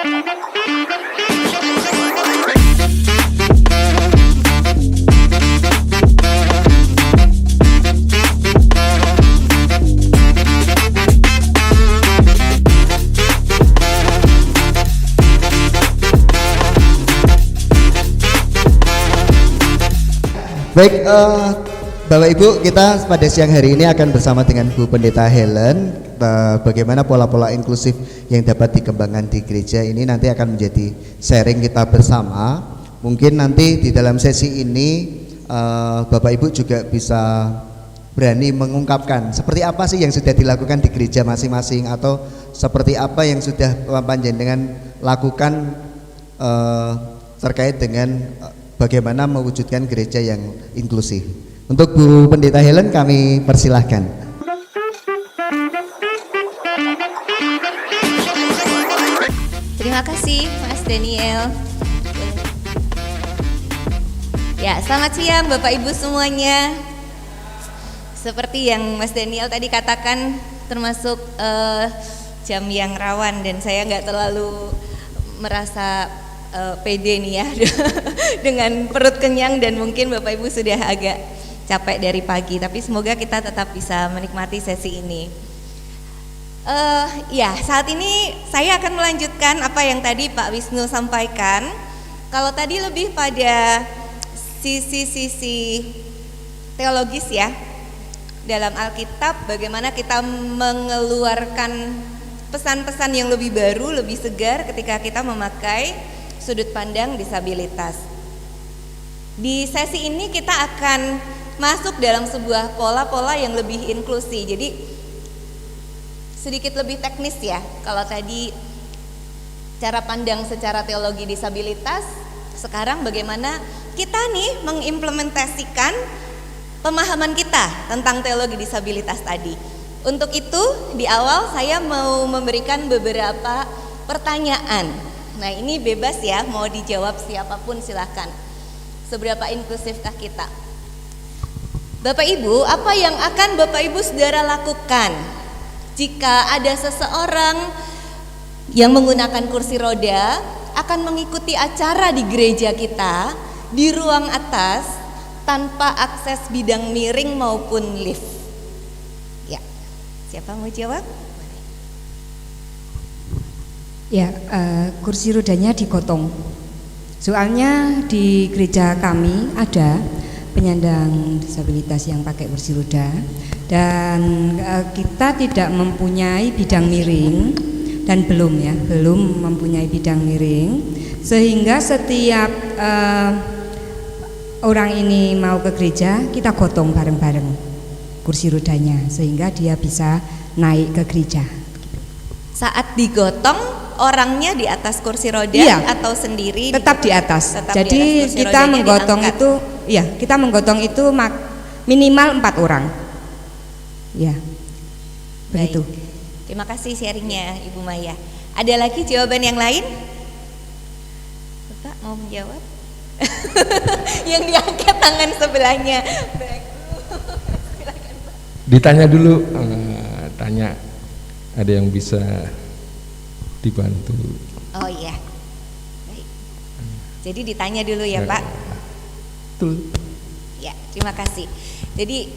Baik, Bapak Ibu, kita pada siang hari ini akan bersama dengan Bu Pendeta Helen, bagaimana pola-pola inklusif yang dapat dikembangkan di gereja ini nanti akan menjadi sharing kita bersama. Mungkin nanti di dalam sesi ini Bapak Ibu juga bisa berani mengungkapkan seperti apa sih yang sudah dilakukan di gereja masing-masing, atau seperti apa yang sudah panjenengan lakukan terkait dengan bagaimana mewujudkan gereja yang inklusif. Untuk Bu Pendeta Helen kami persilahkan. Terima kasih Mas Daniel. Ya, selamat siang Bapak Ibu semuanya. Seperti yang Mas Daniel tadi katakan, termasuk jam yang rawan dan saya nggak terlalu merasa pede nih ya dengan perut kenyang, dan mungkin Bapak Ibu sudah agak capek dari pagi, tapi semoga kita tetap bisa menikmati sesi ini. Ya, saat ini saya akan melanjutkan apa yang tadi Pak Wisnu sampaikan. Kalau tadi lebih pada sisi-sisi teologis ya, dalam Alkitab bagaimana kita mengeluarkan pesan-pesan yang lebih baru, lebih segar ketika kita memakai sudut pandang disabilitas. Di sesi ini kita akan masuk dalam sebuah pola-pola yang lebih inklusi. Jadi sedikit lebih teknis ya. Kalau tadi cara pandang secara teologi disabilitas, sekarang bagaimana kita nih mengimplementasikan pemahaman kita tentang teologi disabilitas tadi. Untuk itu di awal saya mau memberikan beberapa pertanyaan. Nah, ini bebas ya, mau dijawab siapapun silahkan. Seberapa inklusifkah kita? Bapak Ibu, apa yang akan Bapak Ibu saudara lakukan jika ada seseorang yang menggunakan kursi roda akan mengikuti acara di gereja kita di ruang atas tanpa akses bidang miring maupun lift? Ya, siapa mau jawab? Ya, kursi rodanya digotong. Soalnya di gereja kami ada penyandang disabilitas yang pakai kursi roda, dan kita tidak mempunyai bidang miring, dan belum mempunyai bidang miring, sehingga setiap orang ini mau ke gereja kita gotong bareng-bareng kursi rodanya sehingga dia bisa naik ke gereja. Saat digotong, orangnya di atas kursi roda, iya, atau sendiri? Tetap di atas. Tetap jadi di atas, kita menggotong diangkat. itu, ya kita menggotong itu minimal 4 orang. Ya, begitu. Terima kasih sharingnya Ibu Maya. Ada lagi jawaban yang lain? Bapak mau menjawab? Yang diangkat tangan sebelahnya. Ditanya dulu, tanya ada yang bisa dibantu. Oh iya, baik. Jadi ditanya dulu ya Pak. Betul. Ya, terima kasih. Jadi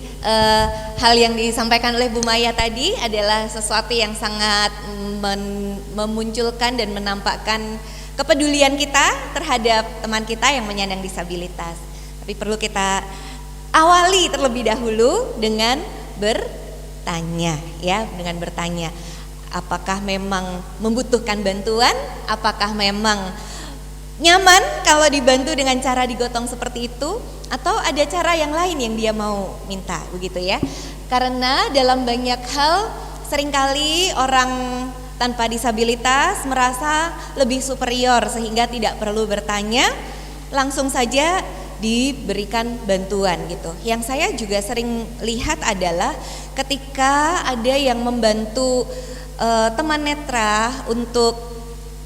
hal yang disampaikan oleh Bu Maya tadi adalah sesuatu yang sangat memunculkan dan menampakkan kepedulian kita terhadap teman kita yang menyandang disabilitas. Tapi perlu kita awali terlebih dahulu dengan bertanya ya, dengan bertanya. Apakah memang membutuhkan bantuan? Apakah memang nyaman kalau dibantu dengan cara digotong seperti itu? Atau ada cara yang lain yang dia mau minta, begitu ya? Karena dalam banyak hal seringkali orang tanpa disabilitas merasa lebih superior sehingga tidak perlu bertanya, langsung saja diberikan bantuan gitu. Yang saya juga sering lihat adalah ketika ada yang membantu teman netra untuk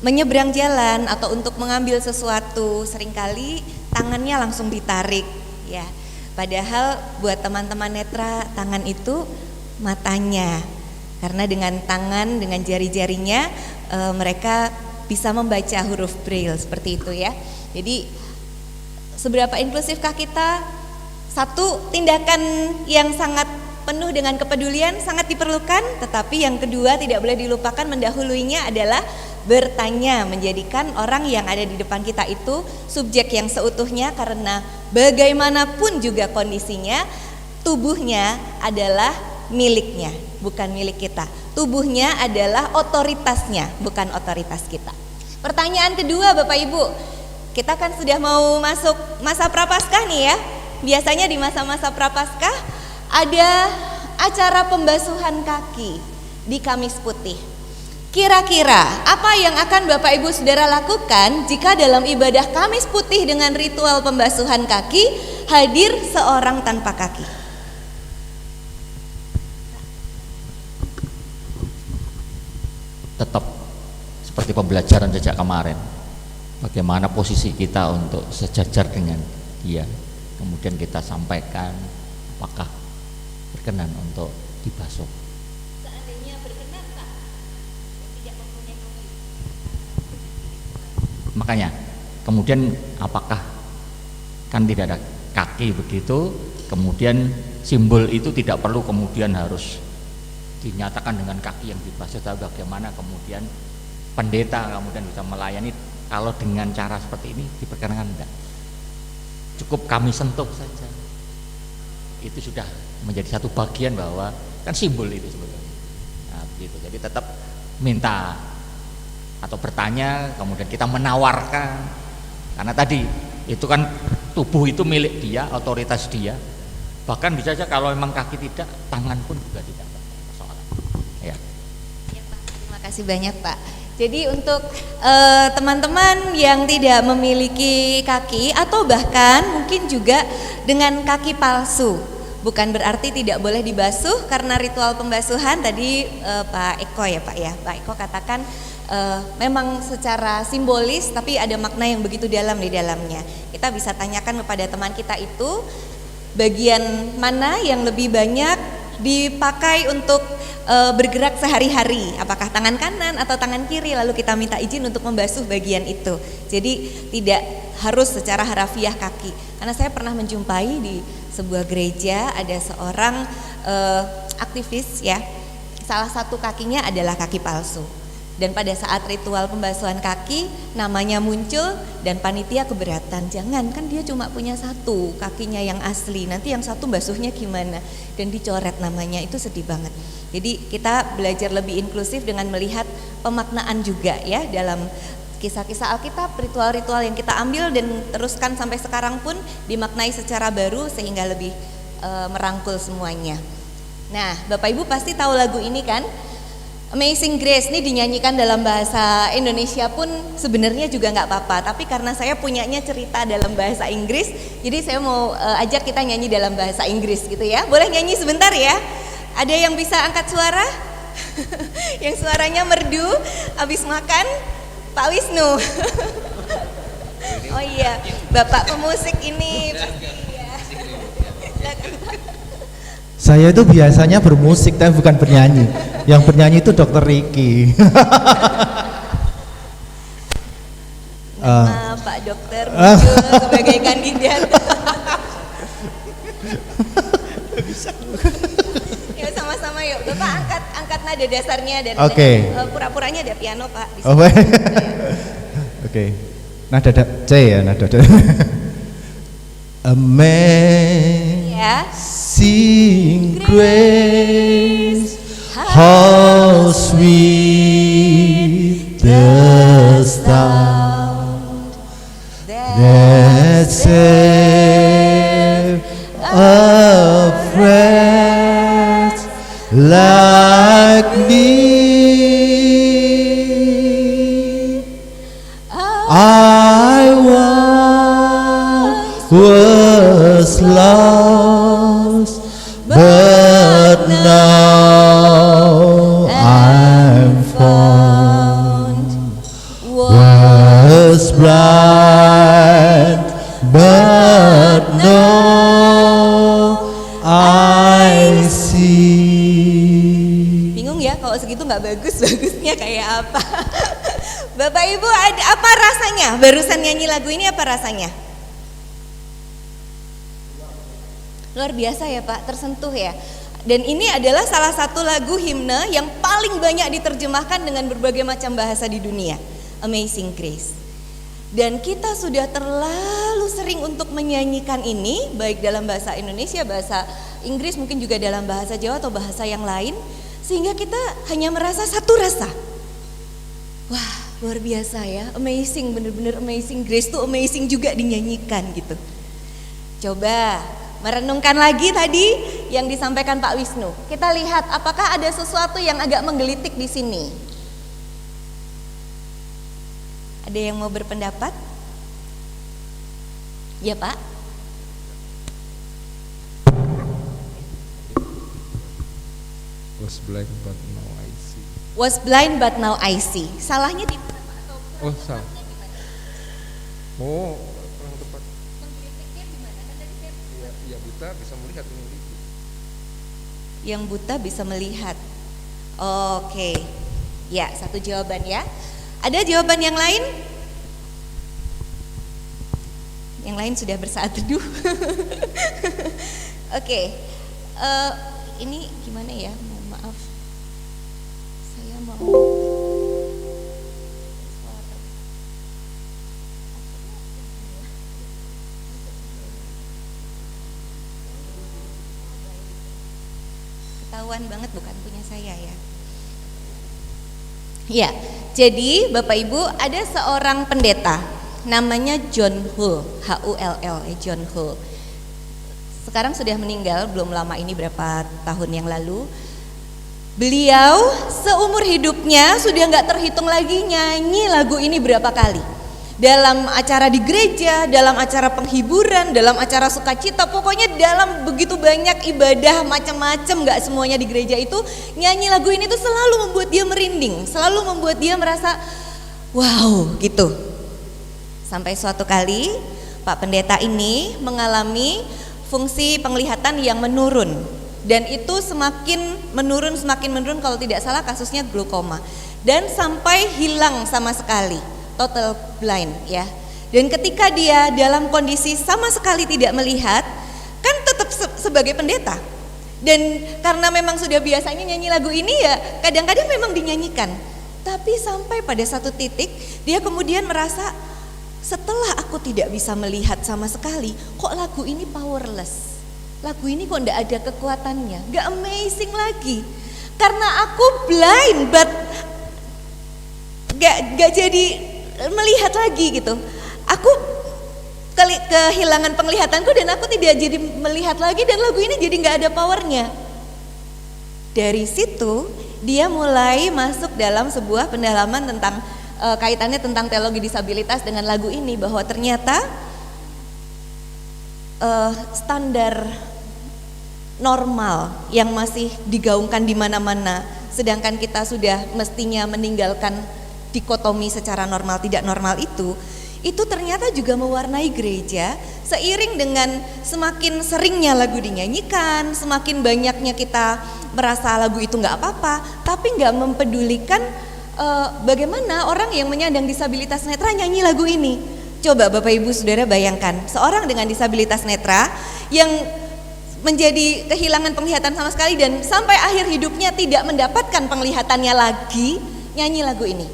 menyeberang jalan atau untuk mengambil sesuatu, seringkali tangannya langsung ditarik ya. Padahal buat teman-teman netra tangan itu matanya, karena dengan tangan, dengan jari-jarinya mereka bisa membaca huruf braille seperti itu ya. Jadi seberapa inklusifkah kita? Satu, tindakan yang sangat penuh dengan kepedulian sangat diperlukan, tetapi yang kedua tidak boleh dilupakan mendahuluinya adalah bertanya, menjadikan orang yang ada di depan kita itu subjek yang seutuhnya, karena bagaimanapun juga kondisinya, tubuhnya adalah miliknya, bukan milik kita. Tubuhnya adalah otoritasnya, bukan otoritas kita. Pertanyaan kedua Bapak Ibu, kita kan sudah mau masuk masa prapaskah nih ya. Biasanya di masa-masa prapaskah ada acara pembasuhan kaki di Kamis Putih. Kira-kira apa yang akan Bapak Ibu Saudara lakukan jika dalam ibadah Kamis Putih dengan ritual pembasuhan kaki hadir seorang tanpa kaki? Tetap seperti pembelajaran sejak kemarin, bagaimana posisi kita untuk sejajar dengan dia, kemudian kita sampaikan apakah berkenan untuk dibasuh. Seandainya berkenan Pak, tidak mempunyai kaki. Makanya kemudian apakah kan tidak ada kaki begitu, kemudian simbol itu tidak perlu kemudian harus dinyatakan dengan kaki yang dibasuh, tapi bagaimana kemudian pendeta kemudian bisa melayani kalau dengan cara seperti ini diperkenankan enggak? Cukup kami sentuh saja, itu sudah menjadi satu bagian bahwa kan simbol itu sebetulnya. Nah, begitu. Jadi tetap minta atau bertanya, kemudian kita menawarkan, karena tadi itu kan tubuh itu milik dia, otoritas dia. Bahkan bisa saja kalau memang kaki tidak, tangan pun juga tidak ada persoalan. Ya. Ya Pak, terima kasih banyak Pak. Jadi untuk teman-teman yang tidak memiliki kaki atau bahkan mungkin juga dengan kaki palsu, bukan berarti tidak boleh dibasuh karena ritual pembasuhan tadi Pak Eko ya Pak ya. Pak Eko katakan memang secara simbolis tapi ada makna yang begitu dalam di dalamnya. Kita bisa tanyakan kepada teman kita itu bagian mana yang lebih banyak dipakai untuk bergerak sehari-hari, apakah tangan kanan atau tangan kiri, lalu kita minta izin untuk membasuh bagian itu. Jadi tidak harus secara harafiah kaki. Karena saya pernah menjumpai di sebuah gereja ada seorang aktivis ya, salah satu kakinya adalah kaki palsu. Dan pada saat ritual pembasuhan kaki namanya muncul dan panitia keberatan, jangan, kan dia cuma punya satu kakinya yang asli, nanti yang satu basuhnya gimana, dan dicoret namanya, itu sedih banget. Jadi kita belajar lebih inklusif dengan melihat pemaknaan juga ya dalam kisah-kisah Alkitab, ritual-ritual yang kita ambil dan teruskan sampai sekarang pun dimaknai secara baru sehingga lebih merangkul semuanya. Nah, Bapak Ibu pasti tahu lagu ini kan? Amazing Grace ini dinyanyikan dalam bahasa Indonesia pun sebenarnya juga nggak apa-apa, tapi karena saya punyanya cerita dalam bahasa Inggris, jadi saya mau ajak kita nyanyi dalam bahasa Inggris gitu ya. Boleh nyanyi sebentar ya? Ada yang bisa angkat suara? Yang suaranya merdu habis makan? Pak Wisnu. Oh iya, Bapak pemusik ini pasti ya. Saya itu biasanya bermusik tapi bukan bernyanyi. Yang bernyanyi itu Dokter Ricky. Nama Pak Dokter muncul sebagai kandidat. Ya sama-sama yuk, Bapak angkat nada dasarnya dan pura-puranya ada piano Pak. Oh, oke. Nada C ya, nada C. Amazing grace, how sweet the sound that saved a wretch like me. I was lost, but now I'm found. Was blind, but now I see. Bingung ya kalau segitu nggak bagus, bagusnya kayak apa? Bapak Ibu, apa rasanya? Barusan nyanyi lagu ini apa rasanya? Luar biasa ya Pak, tersentuh ya. Dan ini adalah salah satu lagu himne yang paling banyak diterjemahkan dengan berbagai macam bahasa di dunia, Amazing Grace. Dan kita sudah terlalu sering untuk menyanyikan ini, baik dalam bahasa Indonesia, bahasa Inggris, mungkin juga dalam bahasa Jawa atau bahasa yang lain, sehingga kita hanya merasa satu rasa. Wah, luar biasa ya, amazing, bener-bener amazing grace tuh amazing juga dinyanyikan gitu. Coba merenungkan lagi tadi yang disampaikan Pak Wisnu. Kita lihat apakah ada sesuatu yang agak menggelitik di sini. Ada yang mau berpendapat? Ya Pak. Was blind but now I see. Was blind but now I see. Salahnya di mana? Oh salah. Oh kurang tepat. Menggelitiknya di mana? Kan tadi saya Ya buta bisa melihat ini. yang buta bisa melihat. Oke. Ya, satu jawaban ya. Ada jawaban yang lain? Yang lain sudah bersaat teduh. Oke. Ini gimana ya? Mohon maaf. Saya mau ketahuan banget bukan punya saya ya. Ya, jadi Bapak Ibu ada seorang pendeta namanya John Hull, Hull, John Hull. Sekarang sudah meninggal belum lama ini, berapa tahun yang lalu. Beliau seumur hidupnya sudah nggak terhitung lagi nyanyi lagu ini berapa kali. Dalam acara di gereja, dalam acara penghiburan, dalam acara sukacita, pokoknya dalam begitu banyak ibadah macam-macam, nggak semuanya di gereja itu nyanyi lagu ini tuh selalu membuat dia merinding, selalu membuat dia merasa wow gitu. Sampai suatu kali Pak Pendeta ini mengalami fungsi penglihatan yang menurun, dan itu semakin menurun kalau tidak salah kasusnya glaukoma, dan sampai hilang sama sekali, total blind ya. Dan ketika dia dalam kondisi sama sekali tidak melihat, kan tetap sebagai pendeta. Dan karena memang sudah biasanya nyanyi lagu ini ya kadang-kadang memang dinyanyikan. Tapi sampai pada satu titik dia kemudian merasa, setelah aku tidak bisa melihat sama sekali, kok lagu ini powerless. Lagu ini kok enggak ada kekuatannya, enggak amazing lagi. Karena aku blind but enggak jadi melihat lagi gitu. Aku kehilangan penglihatanku dan aku tidak jadi melihat lagi, dan lagu ini jadi enggak ada powernya. Dari situ dia mulai masuk dalam sebuah pendalaman tentang kaitannya tentang teologi disabilitas dengan lagu ini, bahwa ternyata standar normal yang masih digaungkan di mana-mana, sedangkan kita sudah mestinya meninggalkan dikotomi secara normal tidak normal itu ternyata juga mewarnai gereja. Seiring dengan semakin seringnya lagu dinyanyikan, semakin banyaknya kita merasa lagu itu nggak apa-apa, tapi nggak mempedulikan bagaimana orang yang menyandang disabilitas netra nyanyi lagu ini. Coba Bapak Ibu Saudara bayangkan, seorang dengan disabilitas netra yang menjadi kehilangan penglihatan sama sekali dan sampai akhir hidupnya tidak mendapatkan penglihatannya lagi, nyanyi lagu ini.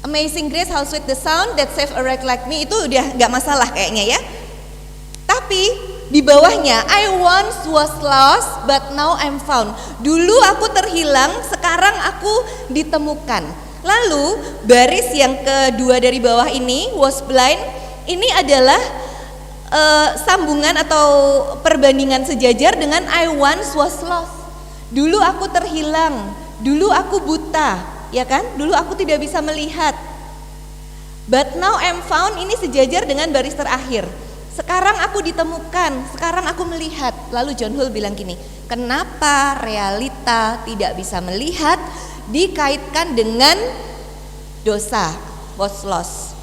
Amazing Grace, how sweet the sound that saved a wretch like me, itu udah gak masalah kayaknya ya. Tapi di bawahnya, I once was lost but now I'm found. Dulu aku terhilang, sekarang aku ditemukan. Lalu baris yang kedua dari bawah ini, was blind, ini adalah sambungan atau perbandingan sejajar dengan I once was lost. Dulu aku terhilang, dulu aku buta, ya kan? Dulu aku tidak bisa melihat. But now I'm found, ini sejajar dengan baris terakhir. Sekarang aku ditemukan, sekarang aku melihat. Lalu John Hull bilang gini, kenapa realita tidak bisa melihat dikaitkan dengan dosa, was lost.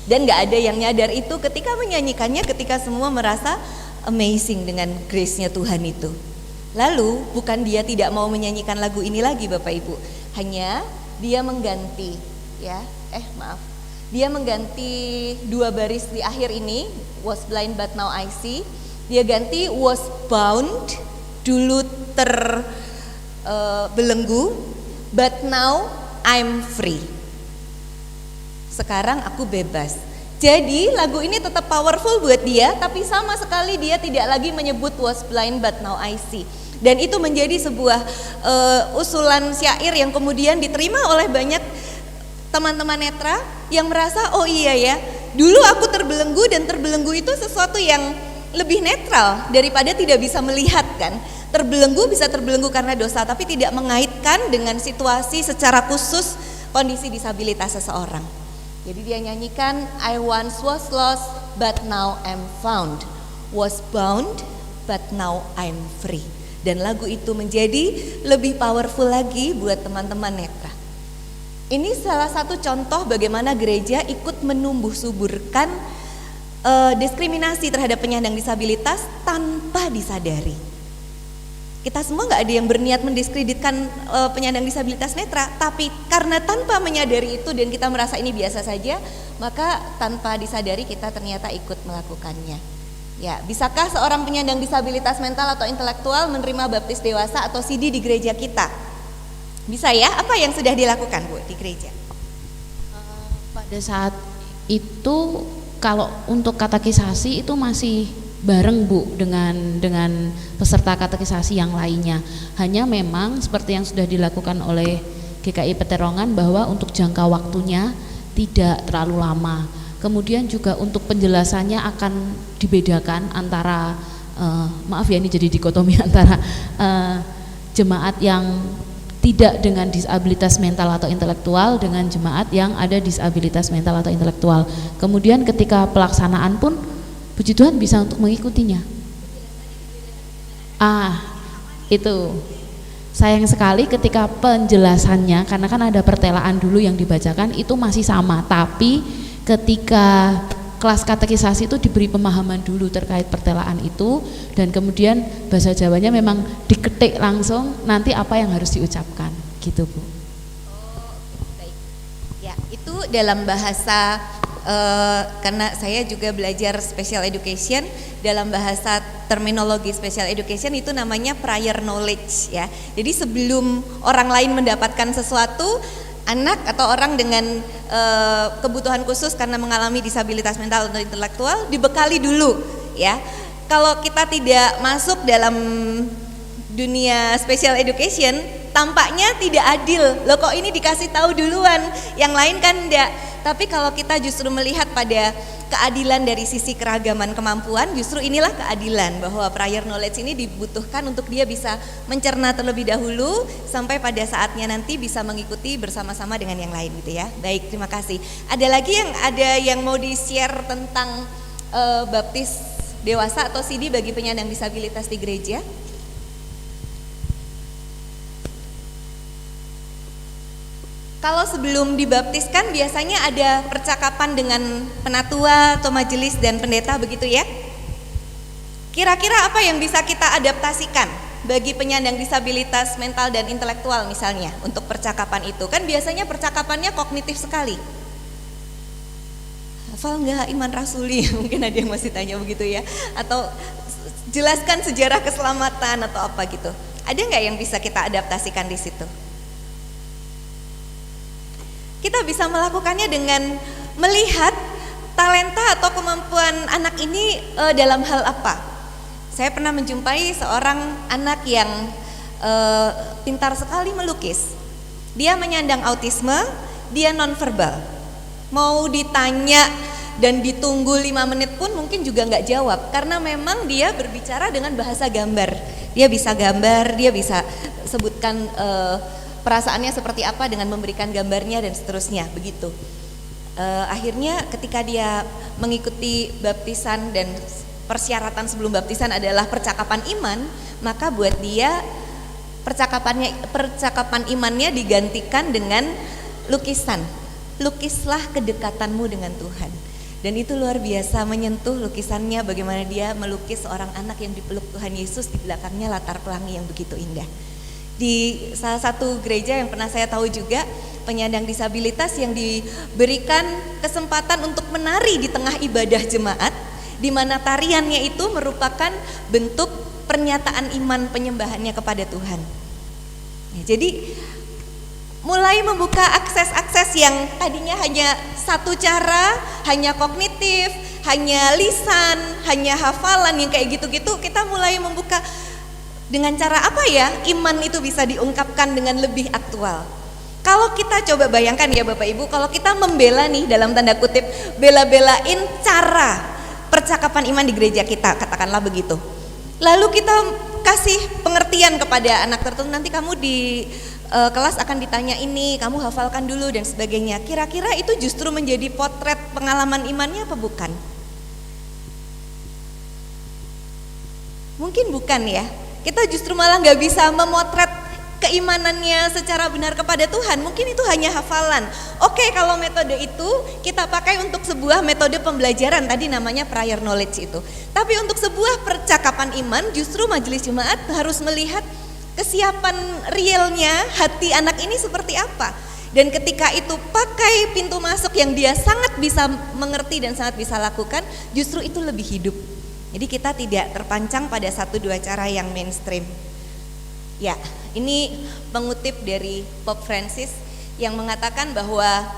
Dan gak ada yang nyadar itu ketika menyanyikannya, ketika semua merasa amazing dengan grace-nya Tuhan itu. Lalu bukan dia tidak mau menyanyikan lagu ini lagi Bapak Ibu, hanya dia mengganti ya. Maaf. Dia mengganti 2 baris di akhir ini, was blind but now I see. Dia ganti was bound, dulu terbelenggu, but now I'm free. Sekarang aku bebas. Jadi lagu ini tetap powerful buat dia, tapi sama sekali dia tidak lagi menyebut was blind but now I see. Dan itu menjadi sebuah usulan syair yang kemudian diterima oleh banyak teman-teman netra yang merasa, oh iya ya, dulu aku terbelenggu, dan terbelenggu itu sesuatu yang lebih netral daripada tidak bisa melihat kan. Terbelenggu bisa terbelenggu karena dosa, tapi tidak mengaitkan dengan situasi secara khusus kondisi disabilitas seseorang. Jadi dia nyanyikan, I once was lost but now I'm found, was bound but now I'm free. Dan lagu itu menjadi lebih powerful lagi buat teman-teman netra. Ini salah satu contoh bagaimana gereja ikut menumbuh suburkan diskriminasi terhadap penyandang disabilitas tanpa disadari. Kita semua nggak ada yang berniat mendiskreditkan penyandang disabilitas netra, tapi karena tanpa menyadari itu dan kita merasa ini biasa saja, maka tanpa disadari kita ternyata ikut melakukannya. Ya, bisakah seorang penyandang disabilitas mental atau intelektual menerima baptis dewasa atau CD di gereja kita? Bisa ya? Apa yang sudah dilakukan Bu di gereja? Pada saat itu kalau untuk katekisasi itu masih bareng Bu dengan peserta katekisasi yang lainnya. Hanya memang seperti yang sudah dilakukan oleh GKI Peterongan bahwa untuk jangka waktunya tidak terlalu lama. Kemudian juga untuk penjelasannya akan dibedakan antara maaf ya ini jadi dikotomi antara jemaat yang tidak dengan disabilitas mental atau intelektual dengan jemaat yang ada disabilitas mental atau intelektual. Kemudian ketika pelaksanaan pun puji Tuhan bisa untuk mengikutinya. Itu sayang sekali ketika penjelasannya, karena kan ada pertelaan dulu yang dibacakan itu masih sama, tapi ketika kelas katekisasi itu diberi pemahaman dulu terkait pertelaan itu, dan kemudian bahasa Jawanya memang diketik langsung nanti apa yang harus diucapkan gitu Bu. Baik. Ya, itu dalam bahasa karena saya juga belajar special education, dalam bahasa terminologi special education itu namanya prior knowledge ya. Jadi sebelum orang lain mendapatkan sesuatu, anak atau orang dengan kebutuhan khusus karena mengalami disabilitas mental atau intelektual dibekali dulu ya. Kalau kita tidak masuk dalam dunia special education, tampaknya tidak adil. Loh kok ini dikasih tahu duluan, yang lain kan enggak. Tapi kalau kita justru melihat pada keadilan dari sisi keragaman kemampuan, justru inilah keadilan, bahwa prior knowledge ini dibutuhkan untuk dia bisa mencerna terlebih dahulu sampai pada saatnya nanti bisa mengikuti bersama-sama dengan yang lain gitu ya. Baik, terima kasih. Ada lagi yang mau di-share tentang baptis dewasa atau CD bagi penyandang disabilitas di gereja? Kalau sebelum dibaptiskan biasanya ada percakapan dengan penatua atau majelis dan pendeta begitu ya. Kira-kira apa yang bisa kita adaptasikan bagi penyandang disabilitas mental dan intelektual misalnya untuk percakapan itu? Kan biasanya percakapannya kognitif sekali. Hafal nggak iman rasuli? Mungkin ada yang masih tanya begitu ya. Atau jelaskan sejarah keselamatan atau apa gitu. Ada nggak yang bisa kita adaptasikan di situ? Kita bisa melakukannya dengan melihat talenta atau kemampuan anak ini dalam hal apa. Saya pernah menjumpai seorang anak yang pintar sekali melukis. Dia menyandang autisme, dia nonverbal. Mau ditanya dan ditunggu 5 menit pun mungkin juga nggak jawab, karena memang dia berbicara dengan bahasa gambar. Dia bisa gambar, dia bisa sebutkan perasaannya seperti apa dengan memberikan gambarnya dan seterusnya begitu. Akhirnya ketika dia mengikuti baptisan dan persyaratan sebelum baptisan adalah percakapan iman, maka buat dia percakapan imannya digantikan dengan lukisan. Lukislah kedekatanmu dengan Tuhan. Dan itu luar biasa menyentuh lukisannya, bagaimana dia melukis seorang anak yang dipeluk Tuhan Yesus, di belakangnya latar pelangi yang begitu indah. Di salah satu gereja yang pernah saya tahu juga, penyandang disabilitas yang diberikan kesempatan untuk menari di tengah ibadah jemaat, di mana tariannya itu merupakan bentuk pernyataan iman penyembahannya kepada Tuhan. Ya, jadi mulai membuka akses-akses yang tadinya hanya satu cara, hanya kognitif, hanya lisan, hanya hafalan yang kayak gitu-gitu, kita mulai membuka dengan cara apa ya iman itu bisa diungkapkan dengan lebih aktual. Kalau kita coba bayangkan ya Bapak Ibu, kalau kita membela nih dalam tanda kutip, bela-belain cara percakapan iman di gereja kita, katakanlah begitu. Lalu kita kasih pengertian kepada anak tertentu, nanti kamu di kelas akan ditanya ini, kamu hafalkan dulu dan sebagainya. Kira-kira itu justru menjadi potret pengalaman imannya apa bukan? Mungkin bukan ya. Kita justru malah nggak bisa memotret keimanannya secara benar kepada Tuhan. Mungkin itu hanya hafalan. Oke, kalau metode itu kita pakai untuk sebuah metode pembelajaran, tadi namanya prior knowledge itu. Tapi untuk sebuah percakapan iman, justru majelis jemaat harus melihat kesiapan realnya hati anak ini seperti apa. Dan ketika itu pakai pintu masuk yang dia sangat bisa mengerti dan sangat bisa lakukan, justru itu lebih hidup. Jadi kita tidak terpancang pada satu dua cara yang mainstream. Ya, ini mengutip dari Pope Francis yang mengatakan bahwa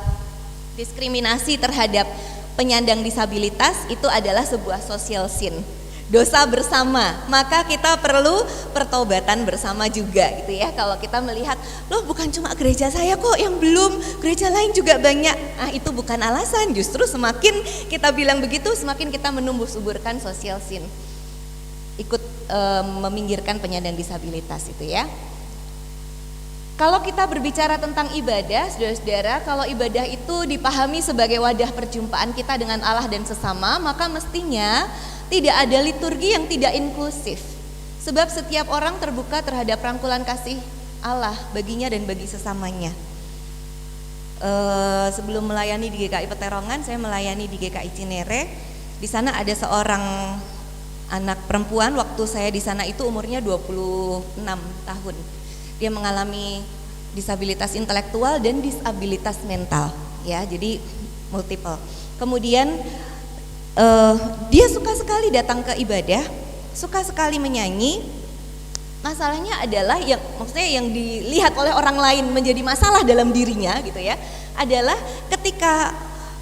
diskriminasi terhadap penyandang disabilitas itu adalah sebuah social sin, dosa bersama. Maka kita perlu pertobatan bersama juga gitu ya. Kalau kita melihat, loh bukan cuma gereja saya kok yang belum, gereja lain juga banyak. Ah, itu bukan alasan, justru semakin kita bilang begitu, semakin kita menumbuh suburkan social sin. Ikut meminggirkan penyandang disabilitas itu ya. Kalau kita berbicara tentang ibadah, saudara-saudara, kalau ibadah itu dipahami sebagai wadah perjumpaan kita dengan Allah dan sesama, maka mestinya tidak ada liturgi yang tidak inklusif. Sebab setiap orang terbuka terhadap rangkulan kasih Allah baginya dan bagi sesamanya. Sebelum melayani di GKI Peterongan, saya melayani di GKI Cinere. Di sana ada seorang anak perempuan, waktu saya di sana itu umurnya 26 tahun. Dia mengalami disabilitas intelektual dan disabilitas mental, ya, jadi multiple. Kemudian dia suka sekali datang ke ibadah, suka sekali menyanyi. Masalahnya adalah maksudnya yang dilihat oleh orang lain menjadi masalah dalam dirinya gitu ya, adalah ketika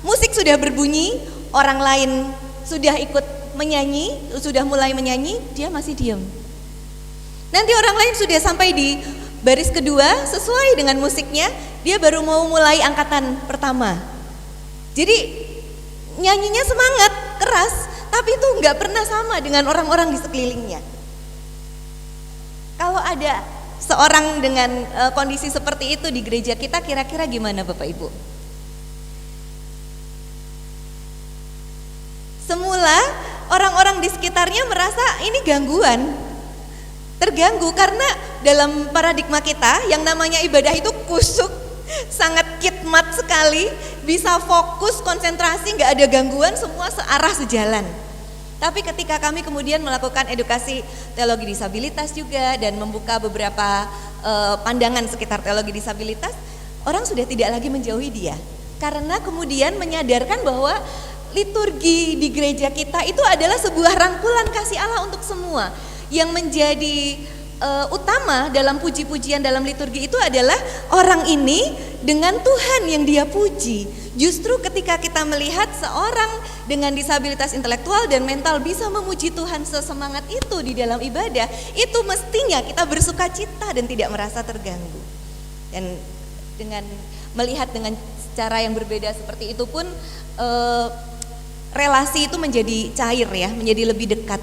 musik sudah berbunyi, orang lain sudah ikut menyanyi, sudah mulai menyanyi, dia masih diam. Nanti orang lain sudah sampai di baris kedua sesuai dengan musiknya, dia baru mau mulai angkatan pertama. Jadi nyanyinya semangat, keras, tapi itu nggak pernah sama dengan orang-orang di sekelilingnya. Kalau ada seorang dengan kondisi seperti itu di gereja kita, kira-kira gimana Bapak Ibu? Semula orang-orang di sekitarnya merasa ini gangguan, terganggu karena dalam paradigma kita yang namanya ibadah itu kusuk, sangat khidmat sekali, bisa fokus, konsentrasi, nggak ada gangguan, semua searah sejalan. Tapi ketika kami kemudian melakukan edukasi teologi disabilitas juga dan membuka beberapa pandangan sekitar teologi disabilitas, orang sudah tidak lagi menjauhi dia, karena kemudian menyadarkan bahwa liturgi di gereja kita itu adalah sebuah rangkulan kasih Allah untuk semua. Yang menjadi utama dalam puji-pujian dalam liturgi itu adalah orang ini dengan Tuhan yang dia puji. Justru ketika kita melihat seorang dengan disabilitas intelektual dan mental bisa memuji Tuhan sesemangat itu di dalam ibadah, itu mestinya kita bersuka cita dan tidak merasa terganggu. Dan dengan melihat dengan cara yang berbeda seperti itu pun relasi itu menjadi cair ya, menjadi lebih dekat,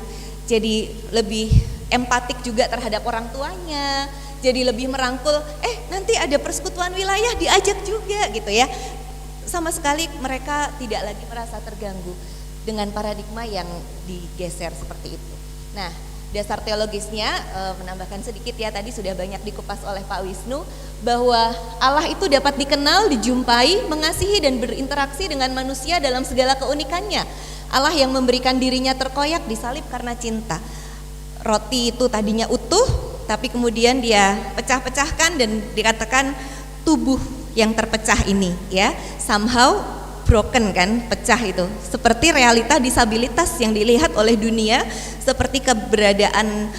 jadi lebih empatik juga terhadap orang tuanya, jadi lebih merangkul, nanti ada persekutuan wilayah diajak juga gitu ya. Sama sekali mereka tidak lagi merasa terganggu dengan paradigma yang digeser seperti itu. Nah, dasar teologisnya menambahkan sedikit ya, tadi sudah banyak dikupas oleh Pak Wisnu, bahwa Allah itu dapat dikenal, dijumpai, mengasihi dan berinteraksi dengan manusia dalam segala keunikannya. Allah yang memberikan dirinya terkoyak disalib karena cinta. Roti itu tadinya utuh, tapi kemudian dia pecah-pecahkan dan dikatakan tubuh yang terpecah ini ya somehow broken kan, pecah itu. Seperti realita disabilitas yang dilihat oleh dunia, seperti keberadaan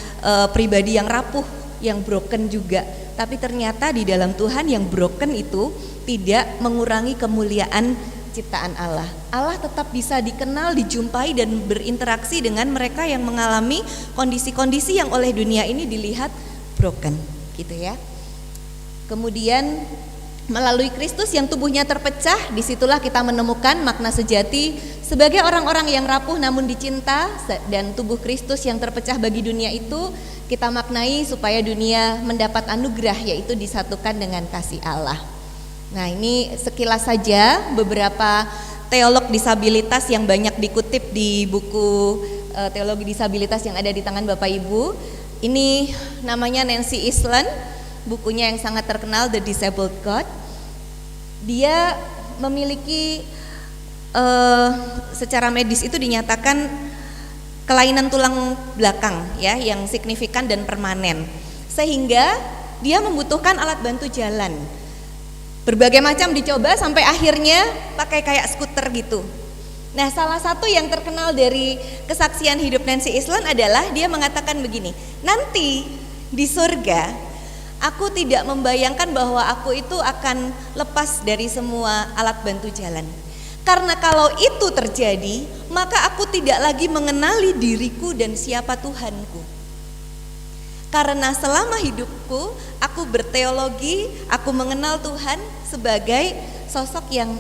pribadi yang rapuh, yang broken juga. Tapi ternyata di dalam Tuhan yang broken itu tidak mengurangi kemuliaan ciptaan Allah. Allah tetap bisa dikenal, dijumpai dan berinteraksi dengan mereka yang mengalami kondisi-kondisi yang oleh dunia ini dilihat broken, gitu ya. Kemudian melalui Kristus yang tubuhnya terpecah, disitulah kita menemukan makna sejati sebagai orang-orang yang rapuh namun dicinta, dan tubuh Kristus yang terpecah bagi dunia itu kita maknai supaya dunia mendapat anugerah, yaitu disatukan dengan kasih Allah. Nah, ini sekilas saja beberapa teolog disabilitas yang banyak dikutip di buku teologi disabilitas yang ada di tangan Bapak Ibu. Ini namanya Nancy Island, bukunya yang sangat terkenal, The Disabled God. Dia memiliki secara medis itu dinyatakan kelainan tulang belakang ya yang signifikan dan permanen, sehingga dia membutuhkan alat bantu jalan. Berbagai macam dicoba sampai akhirnya pakai kayak skuter gitu. Nah, salah satu yang terkenal dari kesaksian hidup Nancy Island adalah dia mengatakan begini, nanti di surga aku tidak membayangkan bahwa aku itu akan lepas dari semua alat bantu jalan. Karena kalau itu terjadi, maka aku tidak lagi mengenali diriku dan siapa Tuhanku. Karena selama hidupku, aku berteologi, aku mengenal Tuhan sebagai sosok yang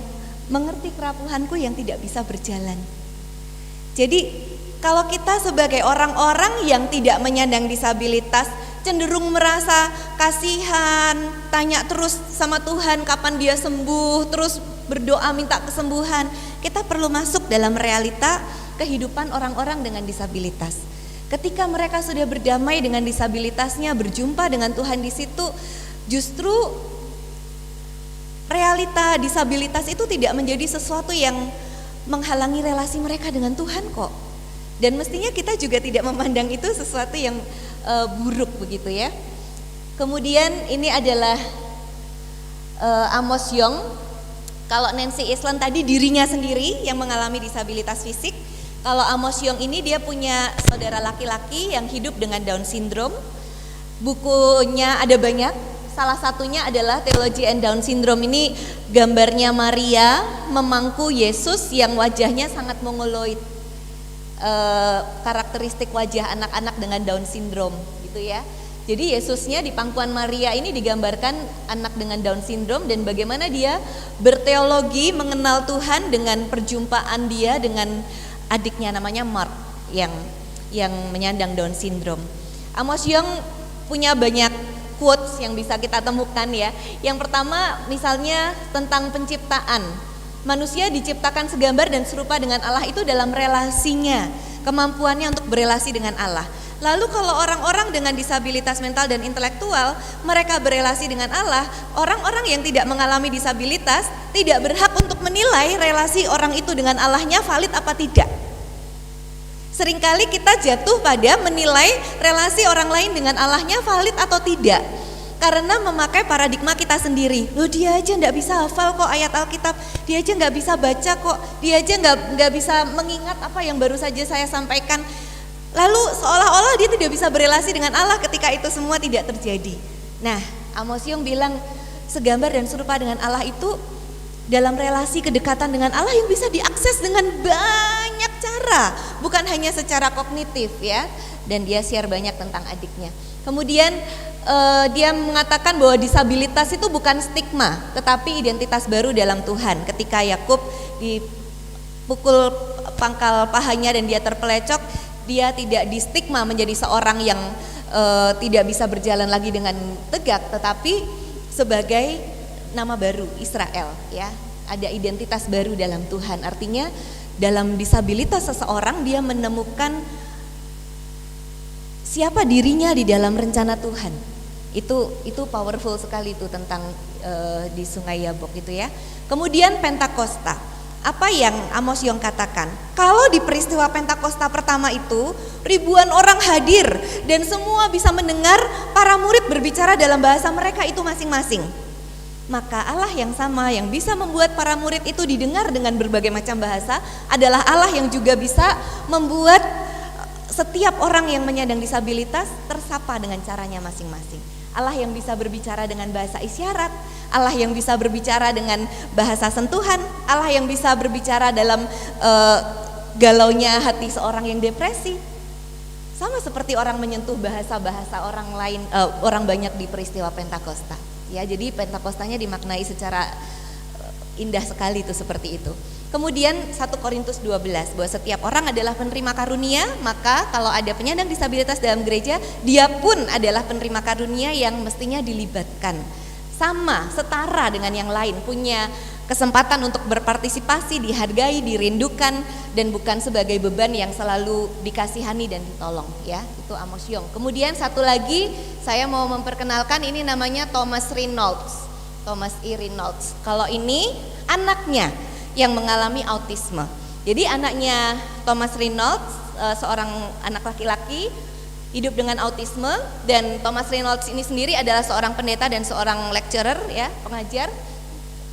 mengerti kerapuhanku yang tidak bisa berjalan. Jadi kalau kita sebagai orang-orang yang tidak menyandang disabilitas, cenderung merasa kasihan, tanya terus sama Tuhan kapan dia sembuh, terus berdoa minta kesembuhan. Kita perlu masuk dalam realita kehidupan orang-orang dengan disabilitas. Ketika mereka sudah berdamai dengan disabilitasnya, berjumpa dengan Tuhan di situ, justru realita disabilitas itu tidak menjadi sesuatu yang menghalangi relasi mereka dengan Tuhan kok. Dan mestinya kita juga tidak memandang itu sesuatu yang buruk begitu ya. Kemudian ini adalah Amos Yong. Kalau Nancy Island tadi dirinya sendiri yang mengalami disabilitas fisik, kalau Amos Yong ini dia punya saudara laki-laki yang hidup dengan Down syndrome. Bukunya ada banyak, salah satunya adalah Theology and Down Syndrome. Ini gambarnya Maria memangku Yesus yang wajahnya sangat mongoloid, karakteristik wajah anak-anak dengan Down syndrome gitu ya. Jadi Yesusnya di pangkuan Maria ini digambarkan anak dengan Down syndrome, dan bagaimana dia berteologi mengenal Tuhan dengan perjumpaan dia dengan adiknya namanya Mark yang menyandang Down syndrome. Amos Yong punya banyak quotes yang bisa kita temukan ya. Yang pertama misalnya tentang penciptaan. Manusia diciptakan segambar dan serupa dengan Allah itu dalam relasinya, kemampuannya untuk berelasi dengan Allah. Lalu kalau orang-orang dengan disabilitas mental dan intelektual, mereka berelasi dengan Allah, orang-orang yang tidak mengalami disabilitas tidak berhak untuk menilai relasi orang itu dengan Allahnya valid apa tidak. Seringkali kita jatuh pada menilai relasi orang lain dengan Allahnya valid atau tidak, karena memakai paradigma kita sendiri. Loh, dia aja nggak bisa hafal kok ayat Alkitab, dia aja nggak bisa baca kok, dia aja nggak bisa mengingat apa yang baru saja saya sampaikan. Lalu seolah-olah dia tidak bisa berelasi dengan Allah ketika itu semua tidak terjadi. Nah, Amos Yong bilang segambar dan serupa dengan Allah itu dalam relasi kedekatan dengan Allah yang bisa diakses dengan banyak cara, bukan hanya secara kognitif ya. Dan dia share banyak tentang adiknya. Kemudian dia mengatakan bahwa disabilitas itu bukan stigma, tetapi identitas baru dalam Tuhan. Ketika Yakub dipukul pangkal pahanya dan dia terpelecok, dia tidak distigma menjadi seorang yang tidak bisa berjalan lagi dengan tegak, tetapi sebagai nama baru Israel ya. Ada identitas baru dalam Tuhan. Artinya dalam disabilitas seseorang dia menemukan siapa dirinya di dalam rencana Tuhan. Itu powerful sekali itu tentang di Sungai Yabok itu ya. Kemudian Pentakosta. apa yang Amos Yong katakan. Kalau di peristiwa Pentakosta pertama itu ribuan orang hadir dan semua bisa mendengar para murid berbicara dalam bahasa mereka itu masing-masing. Maka Allah yang sama yang bisa membuat para murid itu didengar dengan berbagai macam bahasa adalah Allah yang juga bisa membuat setiap orang yang menyandang disabilitas tersapa dengan caranya masing-masing. Allah yang bisa berbicara dengan bahasa isyarat, Allah yang bisa berbicara dengan bahasa sentuhan, Allah yang bisa berbicara dalam galaunya hati seorang yang depresi. Sama seperti orang menyentuh bahasa-bahasa orang lain, orang banyak di peristiwa Pentakosta. Ya, jadi Pentakostanya dimaknai secara indah sekali itu seperti itu. Kemudian 1 Korintus 12 bahwa setiap orang adalah penerima karunia, maka kalau ada penyandang disabilitas dalam gereja, dia pun adalah penerima karunia yang mestinya dilibatkan. Sama, setara dengan yang lain, punya kesempatan untuk berpartisipasi, dihargai, dirindukan, dan bukan sebagai beban yang selalu dikasihani dan ditolong, ya. Itu Amos Yong. Kemudian satu lagi saya mau memperkenalkan, ini namanya Thomas Reynolds. Thomas E. Reynolds. Kalau ini anaknya yang mengalami autisme. Jadi anaknya Thomas Reynolds, seorang anak laki-laki hidup dengan autisme, dan Thomas Reynolds ini sendiri adalah seorang pendeta dan seorang lecturer, ya, pengajar.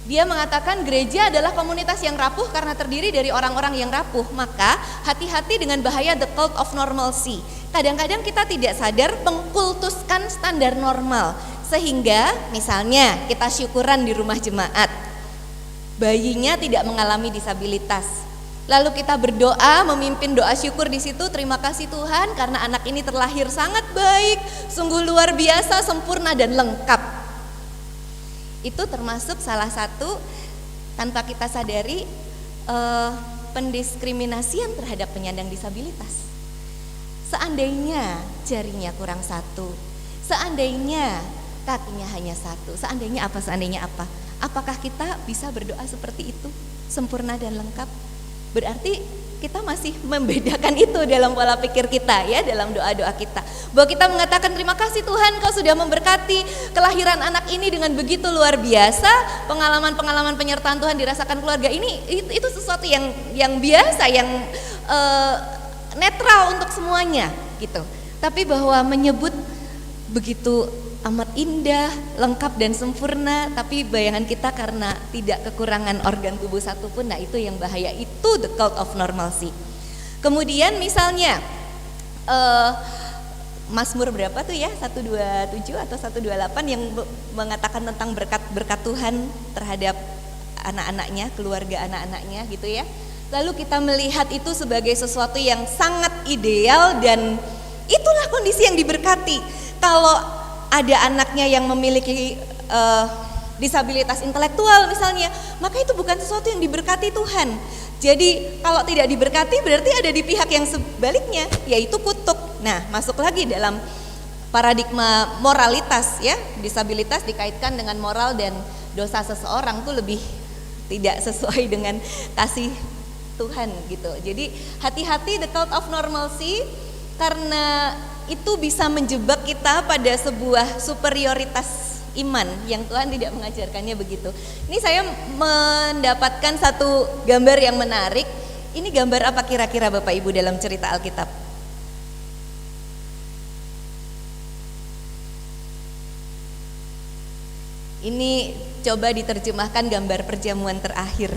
Dia mengatakan gereja adalah komunitas yang rapuh karena terdiri dari orang-orang yang rapuh. Maka hati-hati dengan bahaya the cult of normalcy. Kadang-kadang kita tidak sadar mengkultuskan standar normal, sehingga misalnya kita syukuran di rumah jemaat, bayinya tidak mengalami disabilitas. Lalu kita berdoa, memimpin doa syukur di situ, terima kasih Tuhan karena anak ini terlahir sangat baik, sungguh luar biasa, sempurna dan lengkap. Itu termasuk salah satu tanpa kita sadari pendiskriminasian terhadap penyandang disabilitas. Seandainya jarinya kurang satu, seandainya kakinya hanya satu, seandainya apa? Apakah kita bisa berdoa seperti itu, sempurna dan lengkap? Berarti kita masih membedakan itu dalam pola pikir kita, ya, dalam doa-doa kita. Bahwa kita mengatakan terima kasih Tuhan Kau sudah memberkati kelahiran anak ini dengan begitu luar biasa, pengalaman-pengalaman penyertaan Tuhan dirasakan keluarga ini, itu sesuatu yang biasa, yang netral untuk semuanya, gitu. Tapi bahwa menyebut begitu amat indah, lengkap dan sempurna, tapi bayangan kita karena tidak kekurangan organ tubuh satu pun, nah itu yang bahaya, itu the cult of normalcy. Kemudian misalnya Mazmur berapa tuh ya, 127 atau 128 yang mengatakan tentang berkat Tuhan terhadap anak-anaknya, keluarga anak-anaknya, gitu ya. Lalu kita melihat itu sebagai sesuatu yang sangat ideal, dan itulah kondisi yang diberkati. Kalau ada anaknya yang memiliki disabilitas intelektual misalnya, maka itu bukan sesuatu yang diberkati Tuhan. Jadi kalau tidak diberkati berarti ada di pihak yang sebaliknya, yaitu kutuk. Nah, masuk lagi dalam paradigma moralitas, ya, disabilitas dikaitkan dengan moral dan dosa seseorang tuh lebih tidak sesuai dengan kasih Tuhan, gitu. Jadi hati-hati the cult of normalcy, karena itu bisa menjebak kita pada sebuah superioritas iman yang Tuhan tidak mengajarkannya begitu. Ini saya mendapatkan satu gambar yang menarik. Ini gambar apa kira-kira Bapak Ibu dalam cerita Alkitab? Ini coba diterjemahkan gambar perjamuan terakhir,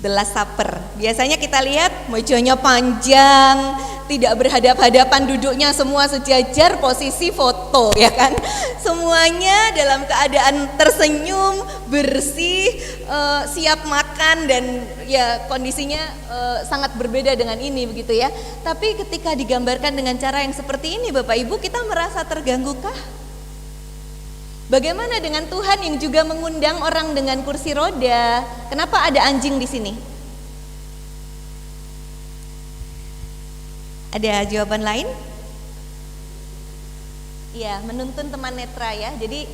The Last Supper. Biasanya kita lihat mejanya panjang, tidak berhadap-hadapan, duduknya semua sejajar, posisi foto, ya kan? Semuanya dalam keadaan tersenyum, bersih, siap makan, dan ya kondisinya sangat berbeda dengan ini, begitu ya. Tapi ketika digambarkan dengan cara yang seperti ini, Bapak Ibu, kita merasa terganggu-kah? Bagaimana dengan Tuhan yang juga mengundang orang dengan kursi roda? Kenapa ada anjing di sini? Ada jawaban lain? Ya, menuntun teman netra, ya. Jadi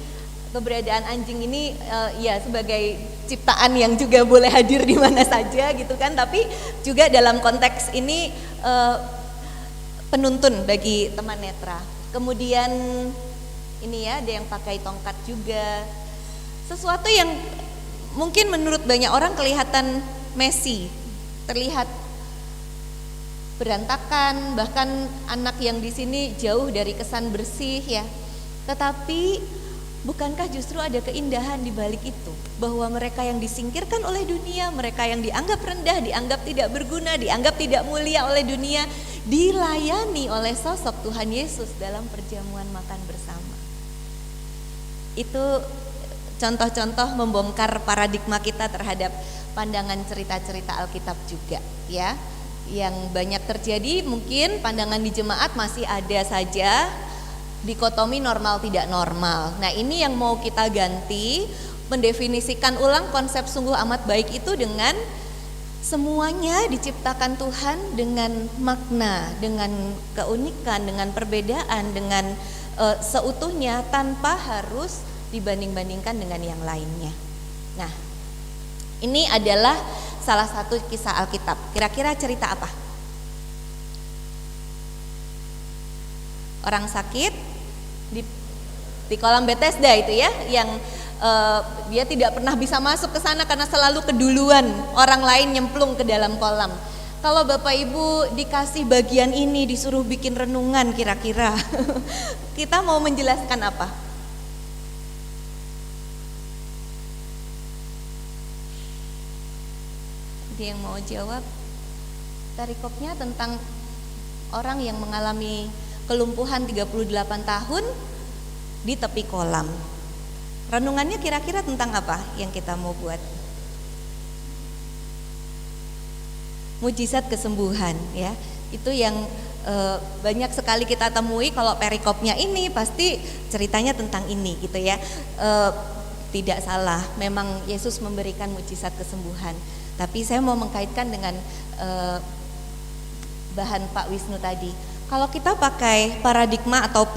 keberadaan anjing ini ya sebagai ciptaan yang juga boleh hadir di mana saja, gitu kan. Tapi juga dalam konteks ini penuntun bagi teman netra. Kemudian ini ya, ada yang pakai tongkat juga. Sesuatu yang mungkin menurut banyak orang kelihatan messy, terlihat berantakan, bahkan anak yang di sini jauh dari kesan bersih ya. Tetapi bukankah justru ada keindahan di balik itu? Bahwa mereka yang disingkirkan oleh dunia, mereka yang dianggap rendah, dianggap tidak berguna, dianggap tidak mulia oleh dunia, dilayani oleh sosok Tuhan Yesus dalam perjamuan makan bersama. Itu contoh-contoh membongkar paradigma kita terhadap pandangan cerita-cerita Alkitab juga ya. Yang banyak terjadi mungkin pandangan di jemaat masih ada saja dikotomi normal tidak normal. Nah, ini yang mau kita ganti, mendefinisikan ulang konsep sungguh amat baik itu dengan semuanya diciptakan Tuhan dengan makna, dengan keunikan, dengan perbedaan, dengan seutuhnya tanpa harus dibanding-bandingkan dengan yang lainnya. Nah, ini adalah salah satu kisah Alkitab. Kira-kira cerita apa? Orang sakit di kolam Bethesda itu ya, yang dia tidak pernah bisa masuk ke sana karena selalu keduluan orang lain nyemplung ke dalam kolam. Kalau Bapak Ibu dikasih bagian ini disuruh bikin renungan kira-kira kita mau menjelaskan apa? Ada yang mau jawab? Perikopnya tentang orang yang mengalami kelumpuhan 38 tahun di tepi kolam. Renungannya kira-kira tentang apa yang kita mau buat? Mujizat kesembuhan ya. Itu yang banyak sekali kita temui. Kalau perikopnya ini pasti ceritanya tentang ini gitu ya. Tidak salah, memang Yesus memberikan mujizat kesembuhan. Tapi saya mau mengkaitkan dengan bahan Pak Wisnu tadi. Kalau kita pakai paradigma atau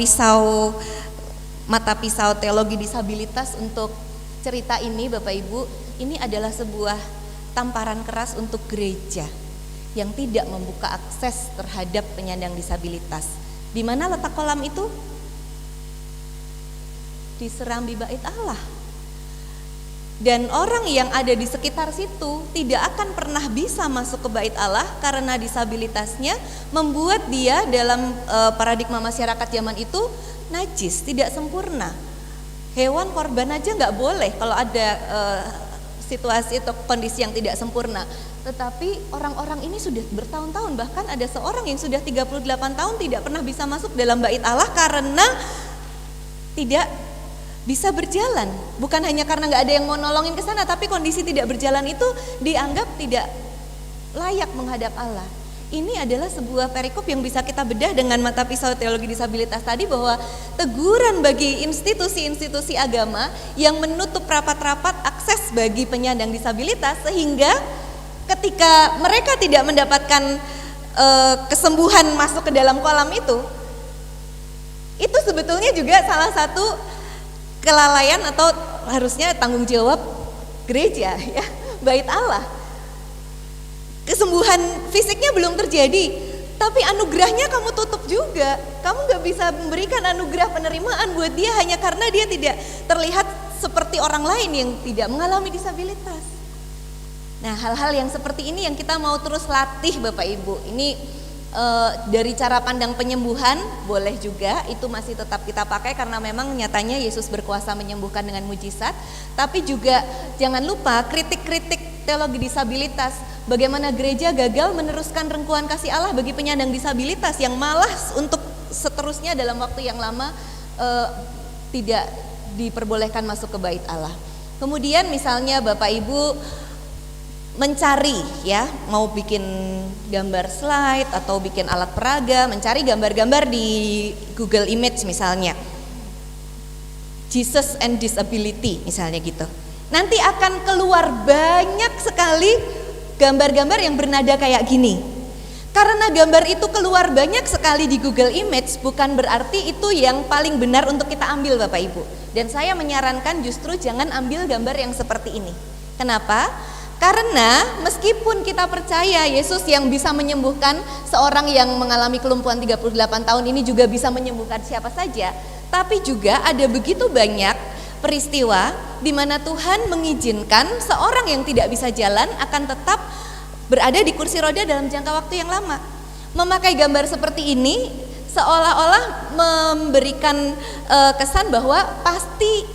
mata pisau teologi disabilitas untuk cerita ini Bapak Ibu, ini adalah sebuah tamparan keras untuk gereja yang tidak membuka akses terhadap penyandang disabilitas. Di mana letak kolam itu? Di serambi bait Allah. Dan orang yang ada di sekitar situ tidak akan pernah bisa masuk ke bait Allah karena disabilitasnya membuat dia dalam paradigma masyarakat zaman itu najis, tidak sempurna. Hewan korban aja nggak boleh kalau ada situasi atau kondisi yang tidak sempurna. Tetapi orang-orang ini sudah bertahun-tahun, bahkan ada seorang yang sudah 38 tahun tidak pernah bisa masuk dalam bait Allah karena tidak bisa berjalan. Bukan hanya karena nggak ada yang mau nolongin ke sana, tapi kondisi tidak berjalan itu dianggap tidak layak menghadap Allah. Ini adalah sebuah perikop yang bisa kita bedah dengan mata pisau teologi disabilitas tadi, bahwa teguran bagi institusi-institusi agama yang menutup rapat-rapat akses bagi penyandang disabilitas, sehingga ketika mereka tidak mendapatkan kesembuhan masuk ke dalam kolam itu sebetulnya juga salah satu kelalaian atau harusnya tanggung jawab gereja ya, bait Allah. Kesembuhan fisiknya belum terjadi, tapi anugerahnya kamu tutup juga. Kamu gak bisa memberikan anugerah penerimaan buat dia hanya karena dia tidak terlihat seperti orang lain yang tidak mengalami disabilitas. Nah, hal-hal yang seperti ini yang kita mau terus latih Bapak Ibu. Ini dari cara pandang penyembuhan boleh juga, itu masih tetap kita pakai karena memang nyatanya Yesus berkuasa menyembuhkan dengan mujizat. Tapi juga jangan lupa kritik-kritik teologi disabilitas, bagaimana gereja gagal meneruskan rengkuhan kasih Allah bagi penyandang disabilitas yang malah untuk seterusnya dalam waktu yang lama tidak diperbolehkan masuk ke bait Allah. Kemudian misalnya Bapak Ibu mencari ya, mau bikin gambar slide atau bikin alat peraga, mencari gambar-gambar di Google Image misalnya, Jesus and Disability misalnya gitu. Nanti akan keluar banyak sekali gambar-gambar yang bernada kayak gini. Karena gambar itu keluar banyak sekali di Google Image, bukan berarti itu yang paling benar untuk kita ambil Bapak Ibu. Dan saya menyarankan justru jangan ambil gambar yang seperti ini. Kenapa? Karena meskipun kita percaya Yesus yang bisa menyembuhkan seorang yang mengalami kelumpuhan 38 tahun ini juga bisa menyembuhkan siapa saja, tapi juga ada begitu banyak peristiwa di mana Tuhan mengizinkan seorang yang tidak bisa jalan akan tetap berada di kursi roda dalam jangka waktu yang lama. Memakai gambar seperti ini seolah-olah memberikan kesan bahwa pasti